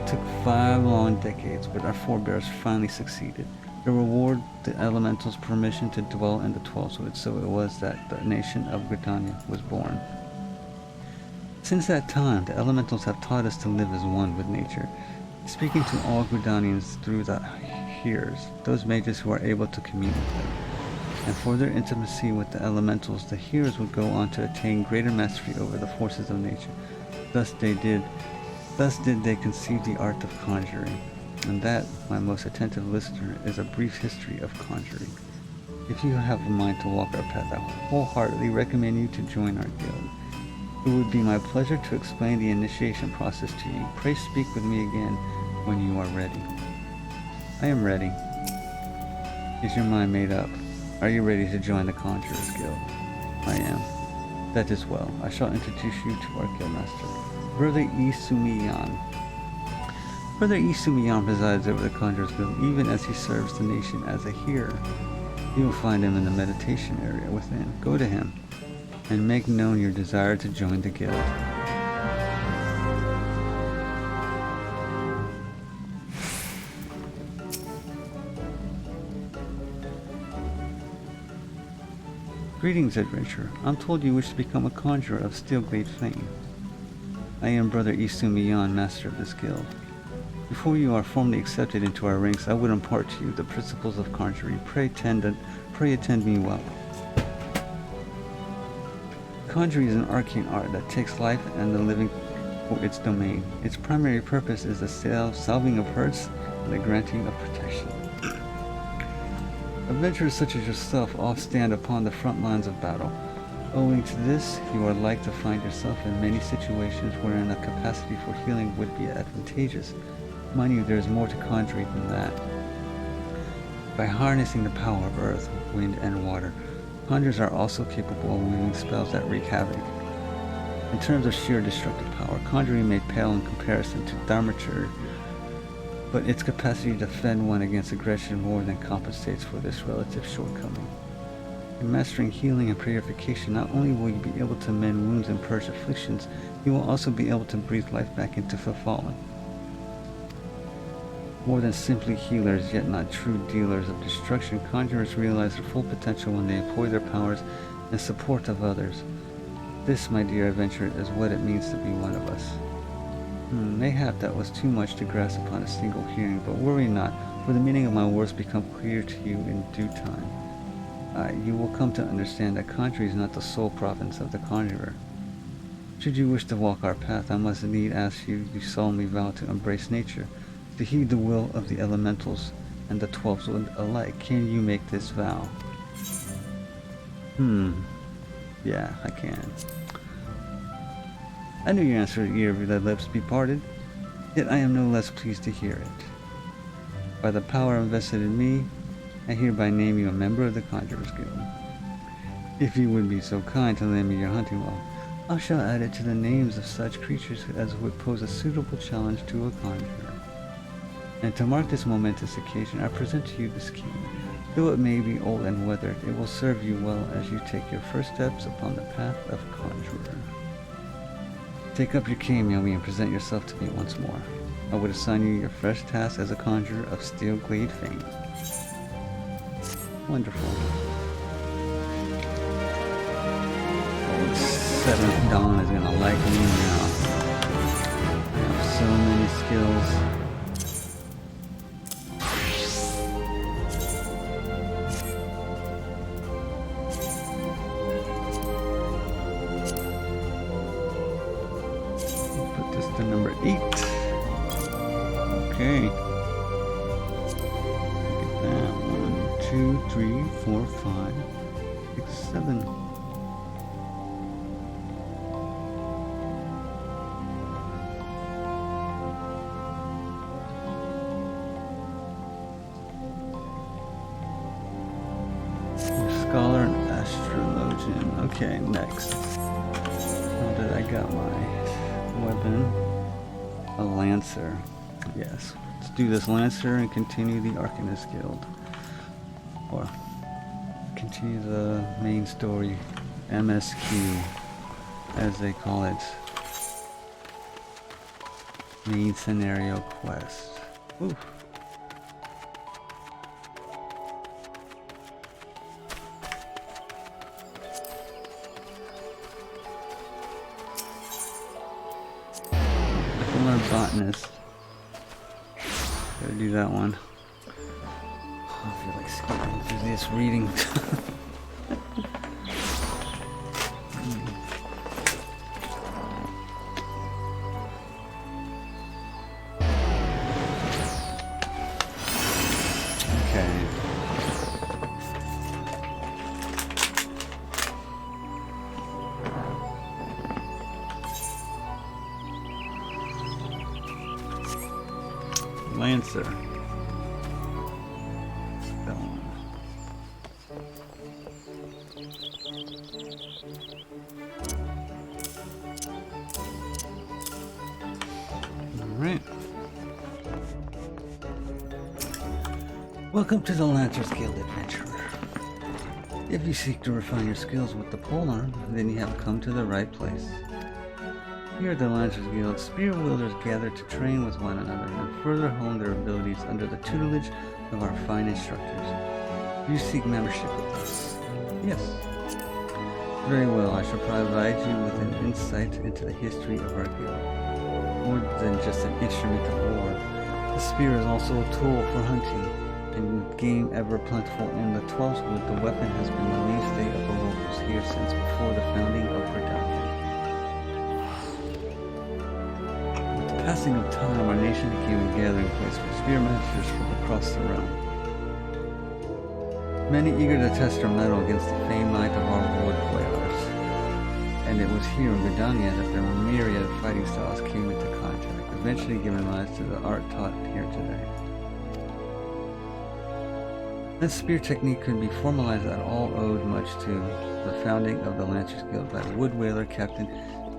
It took 5 long decades, but our forebears finally succeeded. To reward the elementals permission to dwell in the 12th wood, so it was that the nation of Gridania was born. Since that time, the elementals have taught us to live as one with nature, speaking to all Gridanians through the hearers, those mages who are able to communicate. And for their intimacy with the elementals, the hearers would go on to attain greater mastery over the forces of nature. Thus did they conceive the art of conjuring. And that, my most attentive listener, is a brief history of conjuring. If you have a mind to walk our path, I wholeheartedly recommend you to join our guild. It would be my pleasure to explain the initiation process to you. Pray speak with me again when you are ready. I am ready. Is your mind made up? Are you ready to join the Conjurers Guild? I am. That is well. I shall introduce you to our guildmaster, Brother Isumiyan. Brother Isumiyan presides over the Conjurers Guild, even as he serves the nation as a hearer. You will find him in the meditation area within. Go to him and make known your desire to join the guild. Greetings, adventurer. I'm told you wish to become a conjurer of Steelglade fame. I am Brother Isumiyan, master of this guild. Before you are formally accepted into our ranks, I would impart to you the principles of conjuring. Pray attend me well. Conjuring is an arcane art that takes life and the living for its domain. Its primary purpose is the salving of hurts and the granting of protection. Adventurers such as yourself all stand upon the front lines of battle. Owing to this, you are like to find yourself in many situations wherein a capacity for healing would be advantageous. Mind you, there is more to conjuring than that. By harnessing the power of earth, wind, and water, conjurers are also capable of weaving spells that wreak havoc. In terms of sheer destructive power, conjuring may pale in comparison to Thaumaturgy, but its capacity to defend one against aggression more than compensates for this relative shortcoming. In mastering healing and purification, not only will you be able to mend wounds and purge afflictions, you will also be able to breathe life back into the fallen. More than simply healers, yet not true dealers of destruction, conjurers realize their full potential when they employ their powers in support of others. This, my dear adventurer, is what it means to be one of us. Mayhap that was too much to grasp upon a single hearing, but worry not, for the meaning of my words become clear to you in due time. You will come to understand that conjuring is not the sole province of the conjurer. Should you wish to walk our path, I must indeed ask you to solemnly vow to embrace nature, to heed the will of the elementals and the 12s alike. Can you make this vow? Yeah, I can. I knew your answer ere the lips be parted, yet I am no less pleased to hear it. By the power invested in me, I hereby name you a member of the Conjurers Guild. If you would be so kind to lend me your hunting log, I shall add it to the names of such creatures as would pose a suitable challenge to a conjurer. And to mark this momentous occasion, I present to you this key. Though it may be old and weathered, it will serve you well as you take your first steps upon the path of conjurer. Take up your cane, Yomi, and present yourself to me once more. I would assign you your fresh task as a conjurer of Steelglade fame. Wonderful. Oh, the 7th Dawn is gonna like me now. I have so many skills. Put this to number 8. Okay. 2, 3, 4, 5, 6, 7. Scholar and astrologian. Okay, next. Now that I got my weapon, a lancer. Yes, let's do this lancer and continue the Arcanist Guild. Or continue the main story, MSQ, as they call it. Main scenario quest. Oof. I'm a botanist. Gotta do that one. I feel like skipping through this reading. Lancer. That one. Alright. Welcome to the Lancer's Guild Adventurer. If you seek to refine your skills with the polearm, then you have come to the right place. Here at the Lancers Guild, spear wielders gather to train with one another and further hone their abilities under the tutelage of our fine instructors. You seek membership with us? Yes. Very well, I shall provide you with an insight into the history of our guild. More than just an instrument of war, the spear is also a tool for hunting, and game ever plentiful in the 12th Wood, the weapon has been the mainstay of the locals here since before the founding of Verdun. Passing of time, our nation became a gathering place for spearmasters from across the realm. Many eager to test their mettle against the famed might of our Lord Quailers. And it was here in Gridania that their myriad of fighting styles came into contact, eventually giving rise to the art taught here today. This spear technique could be formalized at all owed much to the founding of the Lancers Guild by Wood Whaler Captain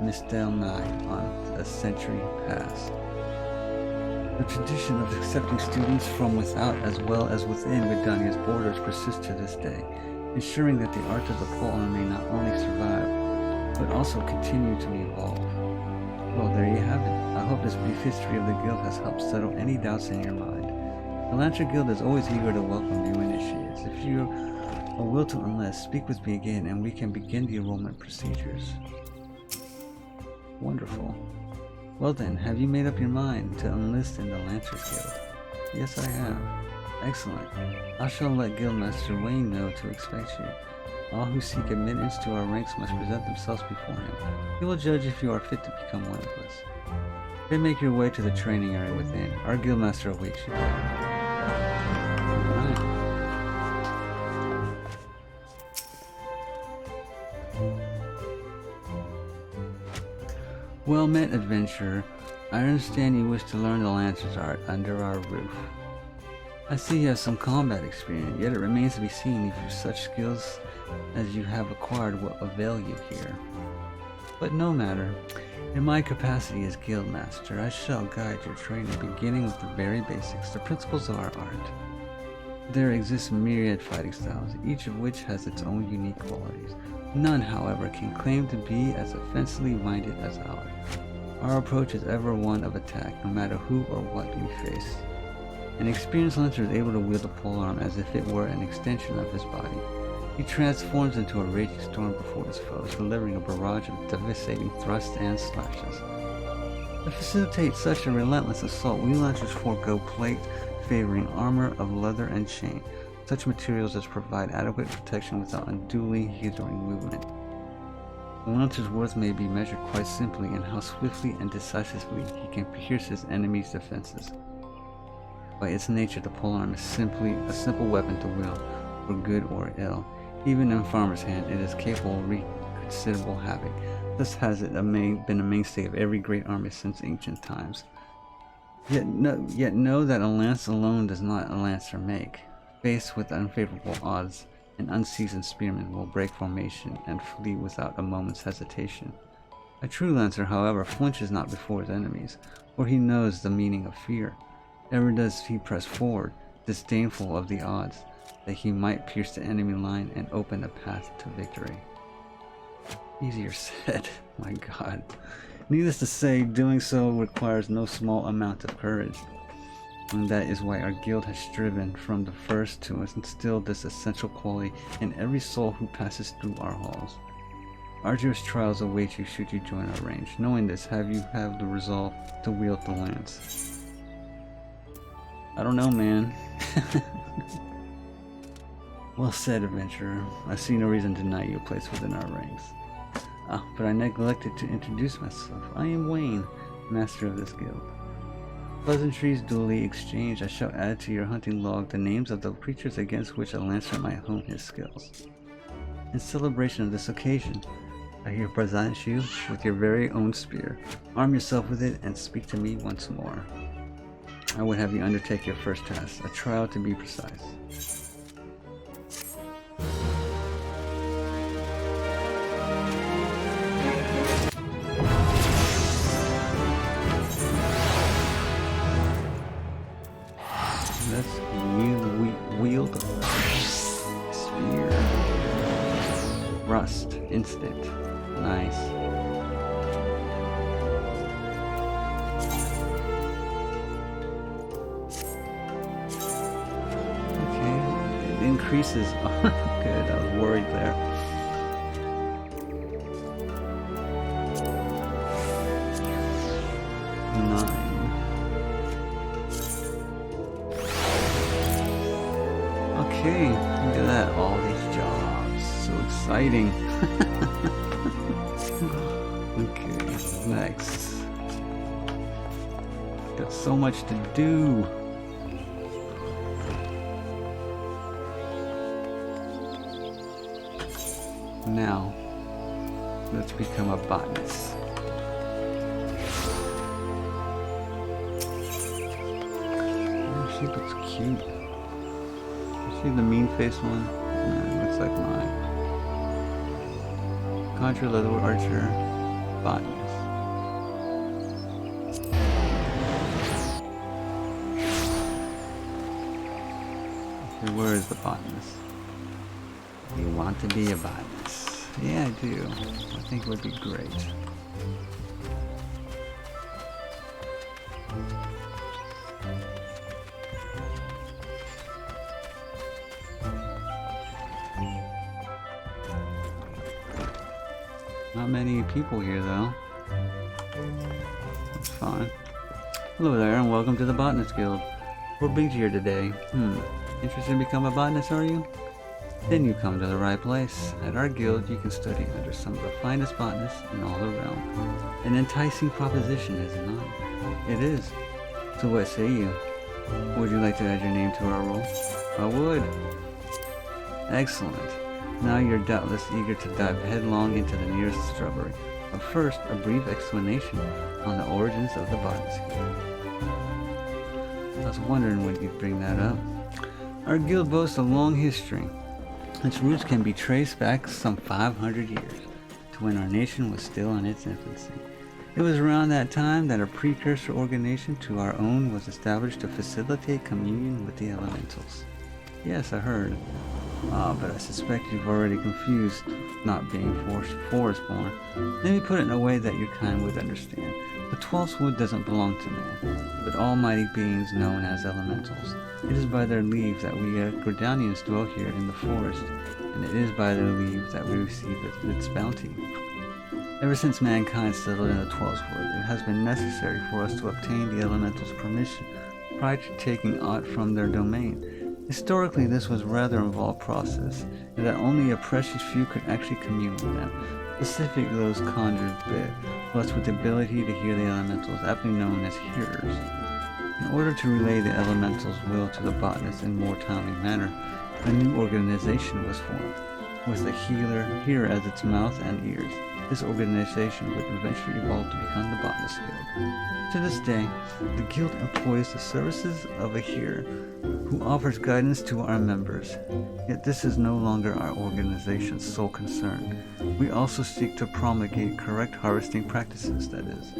Mistel Nye on a century past. The tradition of accepting students from without as well as within Gridania's borders persists to this day, ensuring that the art of the polearm may not only survive, but also continue to evolve. Well, there you have it. I hope this brief history of the guild has helped settle any doubts in your mind. The Lancer Guild is always eager to welcome new initiates. If you are will to enlist, speak with me again and we can begin the enrollment procedures. Wonderful. Well then, have you made up your mind to enlist in the Lancers Guild? Yes, I have. Excellent. I shall let Guildmaster Wayne know to expect you. All who seek admittance to our ranks must present themselves before him. He will judge if you are fit to become one of us. Then make your way to the training area within. Our Guildmaster awaits you. Alright. Well met, adventurer. I understand you wish to learn the Lancer's art under our roof. I see you have some combat experience, yet it remains to be seen if such skills as you have acquired will avail you here. But no matter. In my capacity as Guildmaster, I shall guide your training, beginning with the very basics, the principles of our art. There exist myriad fighting styles, each of which has its own unique qualities. None, however, can claim to be as offensively minded as ours. Our approach is ever one of attack, no matter who or what we face. An experienced lancer is able to wield a polearm as if it were an extension of his body. He transforms into a raging storm before his foes, delivering a barrage of devastating thrusts and slashes. To facilitate such a relentless assault, we lancers forego plate, favoring armor of leather and chain, such materials as provide adequate protection without unduly hindering movement. The lancer's worth may be measured quite simply in how swiftly and decisively he can pierce his enemy's defenses. By its nature, the polearm is simply a simple weapon to wield, for good or ill. Even in farmer's hand, it is capable of wreaking considerable havoc. Thus has it been a mainstay of every great army since ancient times. Yet know that a lance alone does not a lancer make. Faced with unfavorable odds, an unseasoned spearman will break formation and flee without a moment's hesitation. A true lancer, however, flinches not before his enemies, for he knows the meaning of fear. Ever does he press forward, disdainful of the odds, that he might pierce the enemy line and open a path to victory. Easier said, my god. Needless to say, doing so requires no small amount of courage. And that is why our guild has striven from the first to instill this essential quality in every soul who passes through our halls. Arduous trials await you should you join our range. Knowing this, have the resolve to wield the lance? I don't know, man. Well said, adventurer. I see no reason to deny you a place within our ranks. Ah, but I neglected to introduce myself. I am Wayne, master of this guild. Pleasantries duly exchanged, I shall add to your hunting log the names of the creatures against which a lancer might hone his skills. In celebration of this occasion, I here present you with your very own spear. Arm yourself with it and speak to me once more. I would have you undertake your first task, a trial to be precise. Let's wield the spear. Rust, instant. Nice. Okay, it increases. Good, I was worried there. Okay, look at that, all these jobs, so exciting. Okay, next. Got so much to do. Now, let's become a botanist. Oh, she looks cute. See the mean face one? Yeah, looks like mine. Contra leather archer, botanist. Okay, where is the botanist? You want to be a botanist? Yeah, I do. I think it would be great. Not many people here though. That's fine. Hello there and welcome to the Botanist Guild. What brings you here today? Interested in becoming a botanist, are you? Then you come to the right place. At our guild you can study under some of the finest botanists in all the realm. An enticing proposition, is it not? It is. So what say you? Would you like to add your name to our roll? I would. Excellent. Now you're doubtless eager to dive headlong into the nearest shrubbery. But first, a brief explanation on the origins of the Botanist Guild. I was wondering when you'd bring that up. Our guild boasts a long history. Its roots can be traced back some 500 years, to when our nation was still in its infancy. It was around that time that a precursor organization to our own was established to facilitate communion with the elementals. Yes, I heard. But I suspect you've already confused not being forest-born. Let me put it in a way that your kind would understand. The 12th wood doesn't belong to man, but almighty beings known as elementals. It is by their leave that we Gridanians dwell here in the forest, and it is by their leave that we receive its bounty. Ever since mankind settled in the 12th wood, it has been necessary for us to obtain the elementals' permission prior to taking aught from their domain. Historically, this was a rather involved process, and that only a precious few could actually commune with them, specifically those conjured blessed with the ability to hear the elementals, aptly known as hearers. In order to relay the elementals' will to the botanist in a more timely manner, a new organization was formed, with the hearer as its mouth and ears. This organization would eventually evolve to become the Botanist Guild. To this day, the guild employs the services of a hearer who offers guidance to our members. Yet this is no longer our organization's sole concern. We also seek to promulgate correct harvesting practices, that is,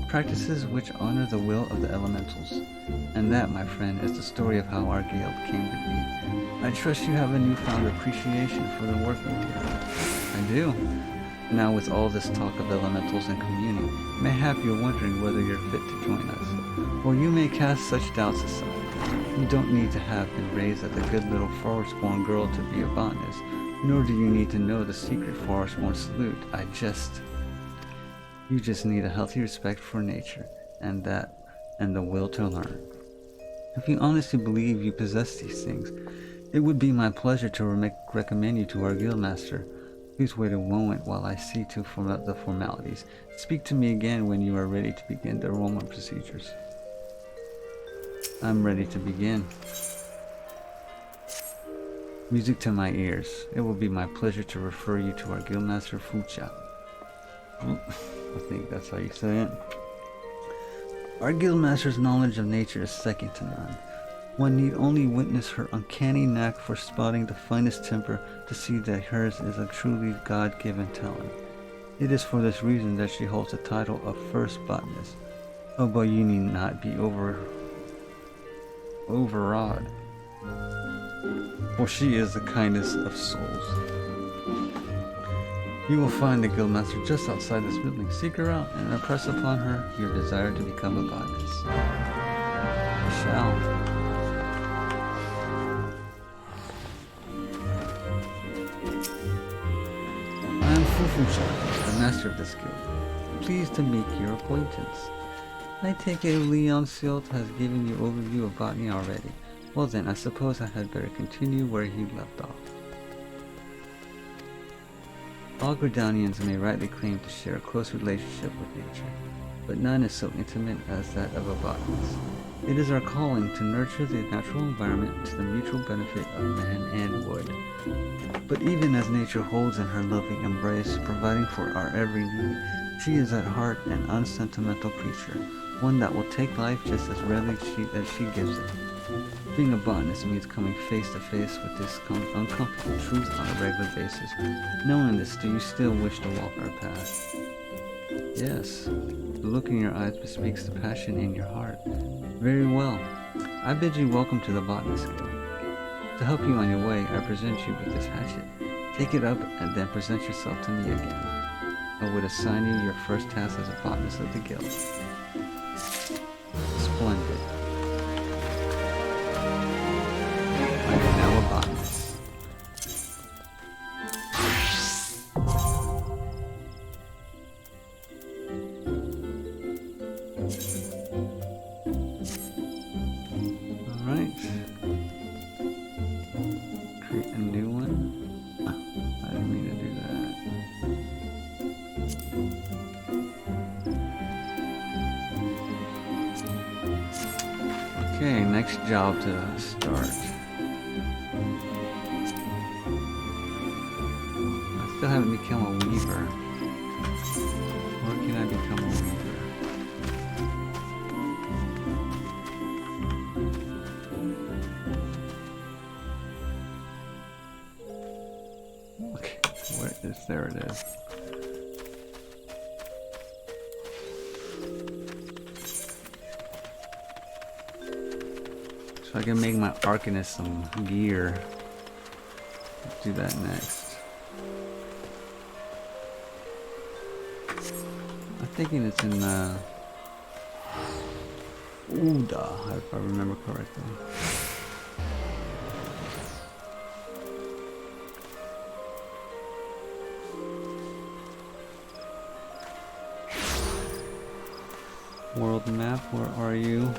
practices which honor the will of the elementals. And that, my friend, is the story of how our guild came to be. I trust you have a newfound appreciation for the work we do. I do. Now with all this talk of elementals and communing, mayhap you're wondering whether you're fit to join us. Well, you may cast such doubts aside. You don't need to have been raised as a good little forest-born girl to be a botanist, nor do you need to know the secret forest-born salute. You just need a healthy respect for nature, and the will to learn. If you honestly believe you possess these things, it would be my pleasure to recommend you to our guildmaster. Please wait a moment while I see to the formalities. Speak to me again when you are ready to begin the enrollment procedures. I'm ready to begin. Music to my ears. It will be my pleasure to refer you to our guildmaster Fucha. I think that's how you say it. Our guildmaster's knowledge of nature is second to none. One need only witness her uncanny knack for spotting the finest timber to see that hers is a truly God-given talent. It is for this reason that she holds the title of First Botanist. Oh, but you need not be overawed, for she is the kindest of souls. You will find the guildmaster just outside this building. Seek her out and impress upon her your desire to become a botanist. You shall. I am Fufucha, the master of this guild. Pleased to make your acquaintance. I take it Leon Silt has given you overview of botany already. Well then, I suppose I had better continue where he left off. All Gridanians may rightly claim to share a close relationship with nature, but none is so intimate as that of a botanist. It is our calling to nurture the natural environment to the mutual benefit of man and wood. But even as nature holds in her loving embrace, providing for our every need, she is at heart an unsentimental creature, one that will take life just as readily as she gives it. Being a botanist means coming face to face with this uncomfortable truth on a regular basis. Knowing this, do you still wish to walk our path? Yes. The look in your eyes bespeaks the passion in your heart. Very well. I bid you welcome to the Botanist Guild. To help you on your way, I present you with this hatchet. Take it up and then present yourself to me again. I would assign you your first task as a botanist of the guild. Splendid. I am now a botanist. Alright. Create a new one. Oh, I didn't mean to do that. Okay, next job to start. I still haven't become a weaver. Or can I become a weaver? Okay, where is there it is. So I can make my Arcanist some gear. Let's do that next. I'm thinking it's in Uda, if I remember correctly. World map, where are you?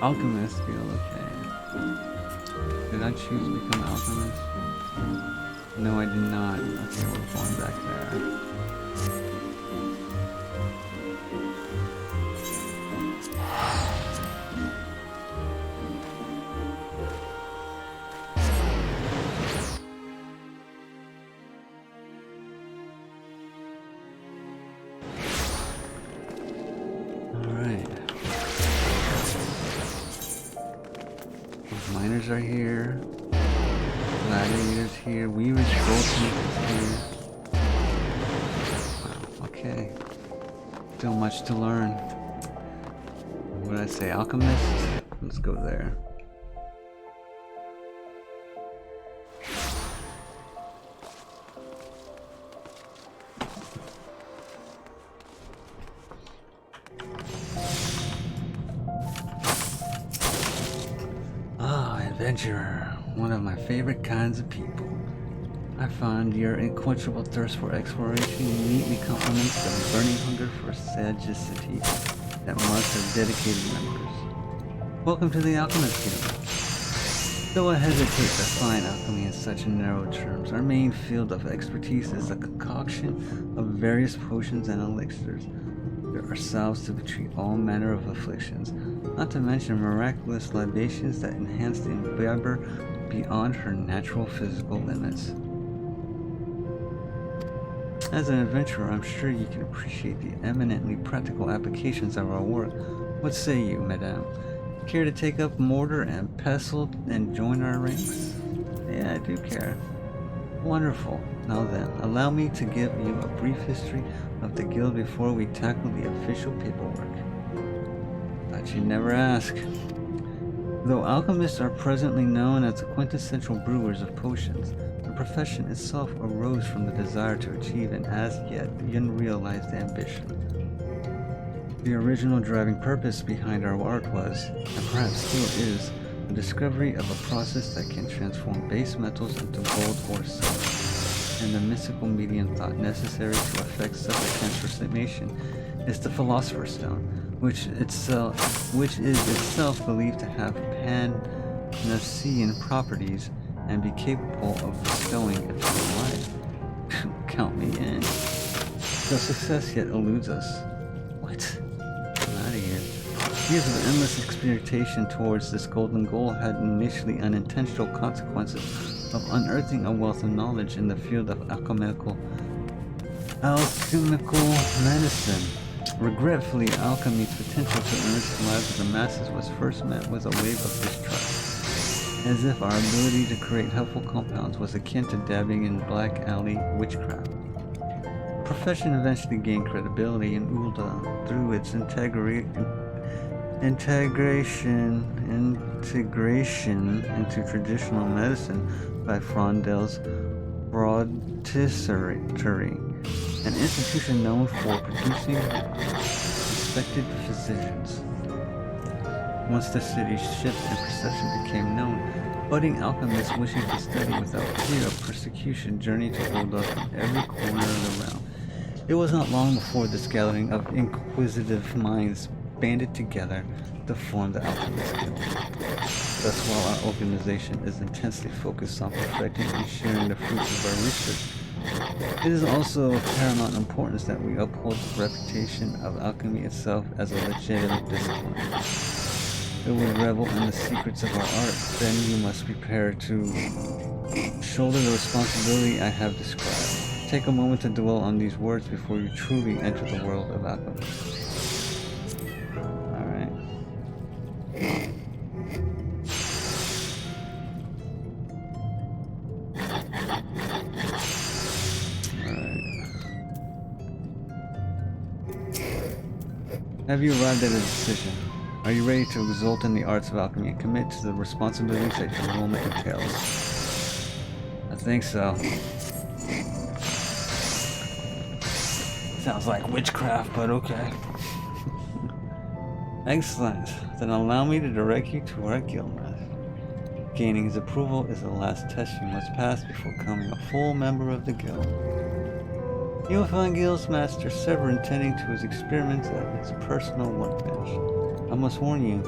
Alchemist Guild, okay. Did I choose to become Alchemist? No, I did not. Okay, we're going back there. Miners are here. gladiators here, weavers, goldsmiths here. Wow, okay. Still much to learn. What did I say, alchemist? Let's go there. Adventurer, one of my favorite kinds of people. I find your unquenchable thirst for exploration neatly complements the burning hunger for sagacity that must have dedicated members. Welcome to the Alchemist Guild. Though I hesitate to define alchemy in such narrow terms, our main field of expertise is the concoction of various potions and elixirs. There are salves to treat all manner of afflictions, not to mention miraculous libations that enhance the imbiber beyond her natural physical limits. As an adventurer, I'm sure you can appreciate the eminently practical applications of our work. What say you, madame? Care to take up mortar and pestle and join our ranks? Yeah, I do care. Wonderful. Now then, allow me to give you a brief history of the guild before we tackle the official paperwork. Thought you'd never ask. Though alchemists are presently known as the quintessential brewers of potions, the profession itself arose from the desire to achieve an as-yet unrealized ambition. The original driving purpose behind our art was, and perhaps still is, the discovery of a process that can transform base metals into gold or silver, and the mystical medium thought necessary to effect such a transformation is the Philosopher's Stone, which is itself believed to have Panacean properties and be capable of bestowing eternal life. Count me in. Though success yet eludes us. What? I'm out of here. Years of endless experimentation towards this golden goal had initially unintentional consequences of unearthing a wealth of knowledge in the field of alchemical medicine. Regretfully, alchemy's potential to enrich the lives of the masses was first met with a wave of distrust, as if our ability to create helpful compounds was akin to dabbing in black alley witchcraft. The profession eventually gained credibility in Ul'dah through its integration into traditional medicine by Frondel's Rotisserie, an institution known for producing respected physicians. Once the city's shift in perception became known, budding alchemists wishing to study without fear of persecution journeyed to Ul'dah from every corner of the realm. It was not long before this gathering of inquisitive minds banded together to form the Alchemist Guild. Thus, while our organization is intensely focused on perfecting and sharing the fruits of our research, it is also of paramount importance that we uphold the reputation of alchemy itself as a legitimate discipline. If it would revel in the secrets of our art, then you must prepare to shoulder the responsibility I have described. Take a moment to dwell on these words before you truly enter the world of alchemy. Alright. Have you arrived at a decision? Are you ready to exult in the arts of alchemy and commit to the responsibilities that your enrollment entails? I think so. Sounds like witchcraft, but okay. Excellent. Then allow me to direct you to our guildmaster. Gaining his approval is the last test you must pass before becoming a full member of the guild. You will find Guildmaster Severin tending to his experiments at his personal workbench. I must warn you,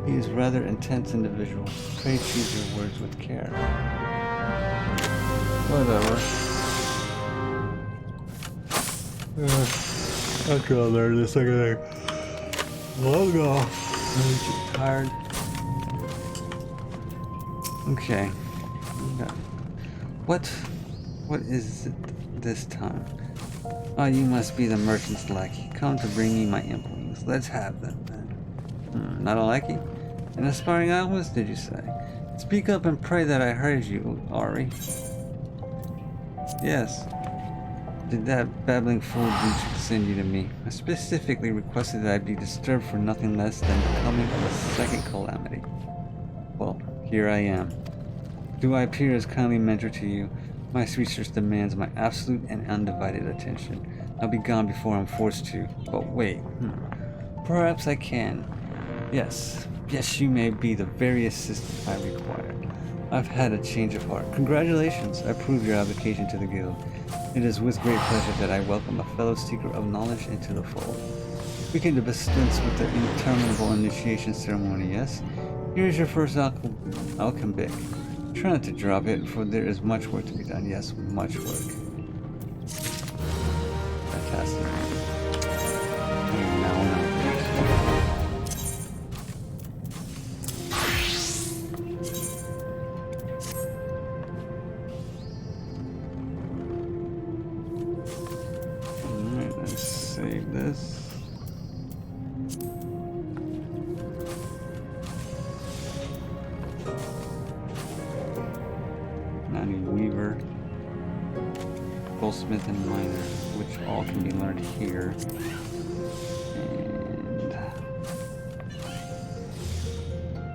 he is a rather intense individual. Pray choose your words with care. Whatever. After I learned this, I'm gonna log off. I'm too tired. Okay. What is it this time? Oh, you must be the merchant's lackey. Come to bring me my employees. Let's have them then. Not a lackey? An aspiring alchemist, did you say? Speak up and pray that I heard you, Ari. Yes. Did that babbling fool Dietrich send you to me? I specifically requested that I be disturbed for nothing less than the coming of a second calamity. Well, here I am. Do I appear as kindly mentor to you? My research demands my absolute and undivided attention. I'll be gone before I'm forced to. But wait, perhaps I can. Yes, you may be the very assistant I require. I've had a change of heart. Congratulations, I approve your application to the guild. It is with great pleasure that I welcome a fellow seeker of knowledge into the fold. We can dispense with the interminable initiation ceremony, yes? Here's your first alchemic. Try not to drop it, for there is much work to be done. Yes, much work. Fantastic. And now we're not Alright, let's save this. Weaver, Goldsmith, and Miner, which all can be learned here. And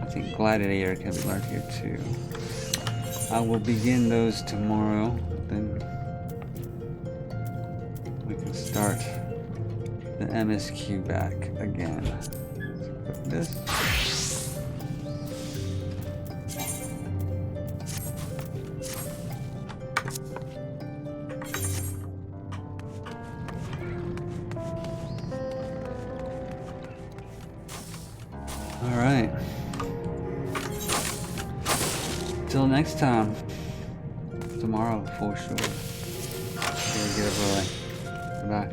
I think Gladiator can be learned here too. I will begin those tomorrow, then we can start the MSQ back again. Let's put this. Alright. Till next time. Tomorrow, for sure. Get a boy. Bye.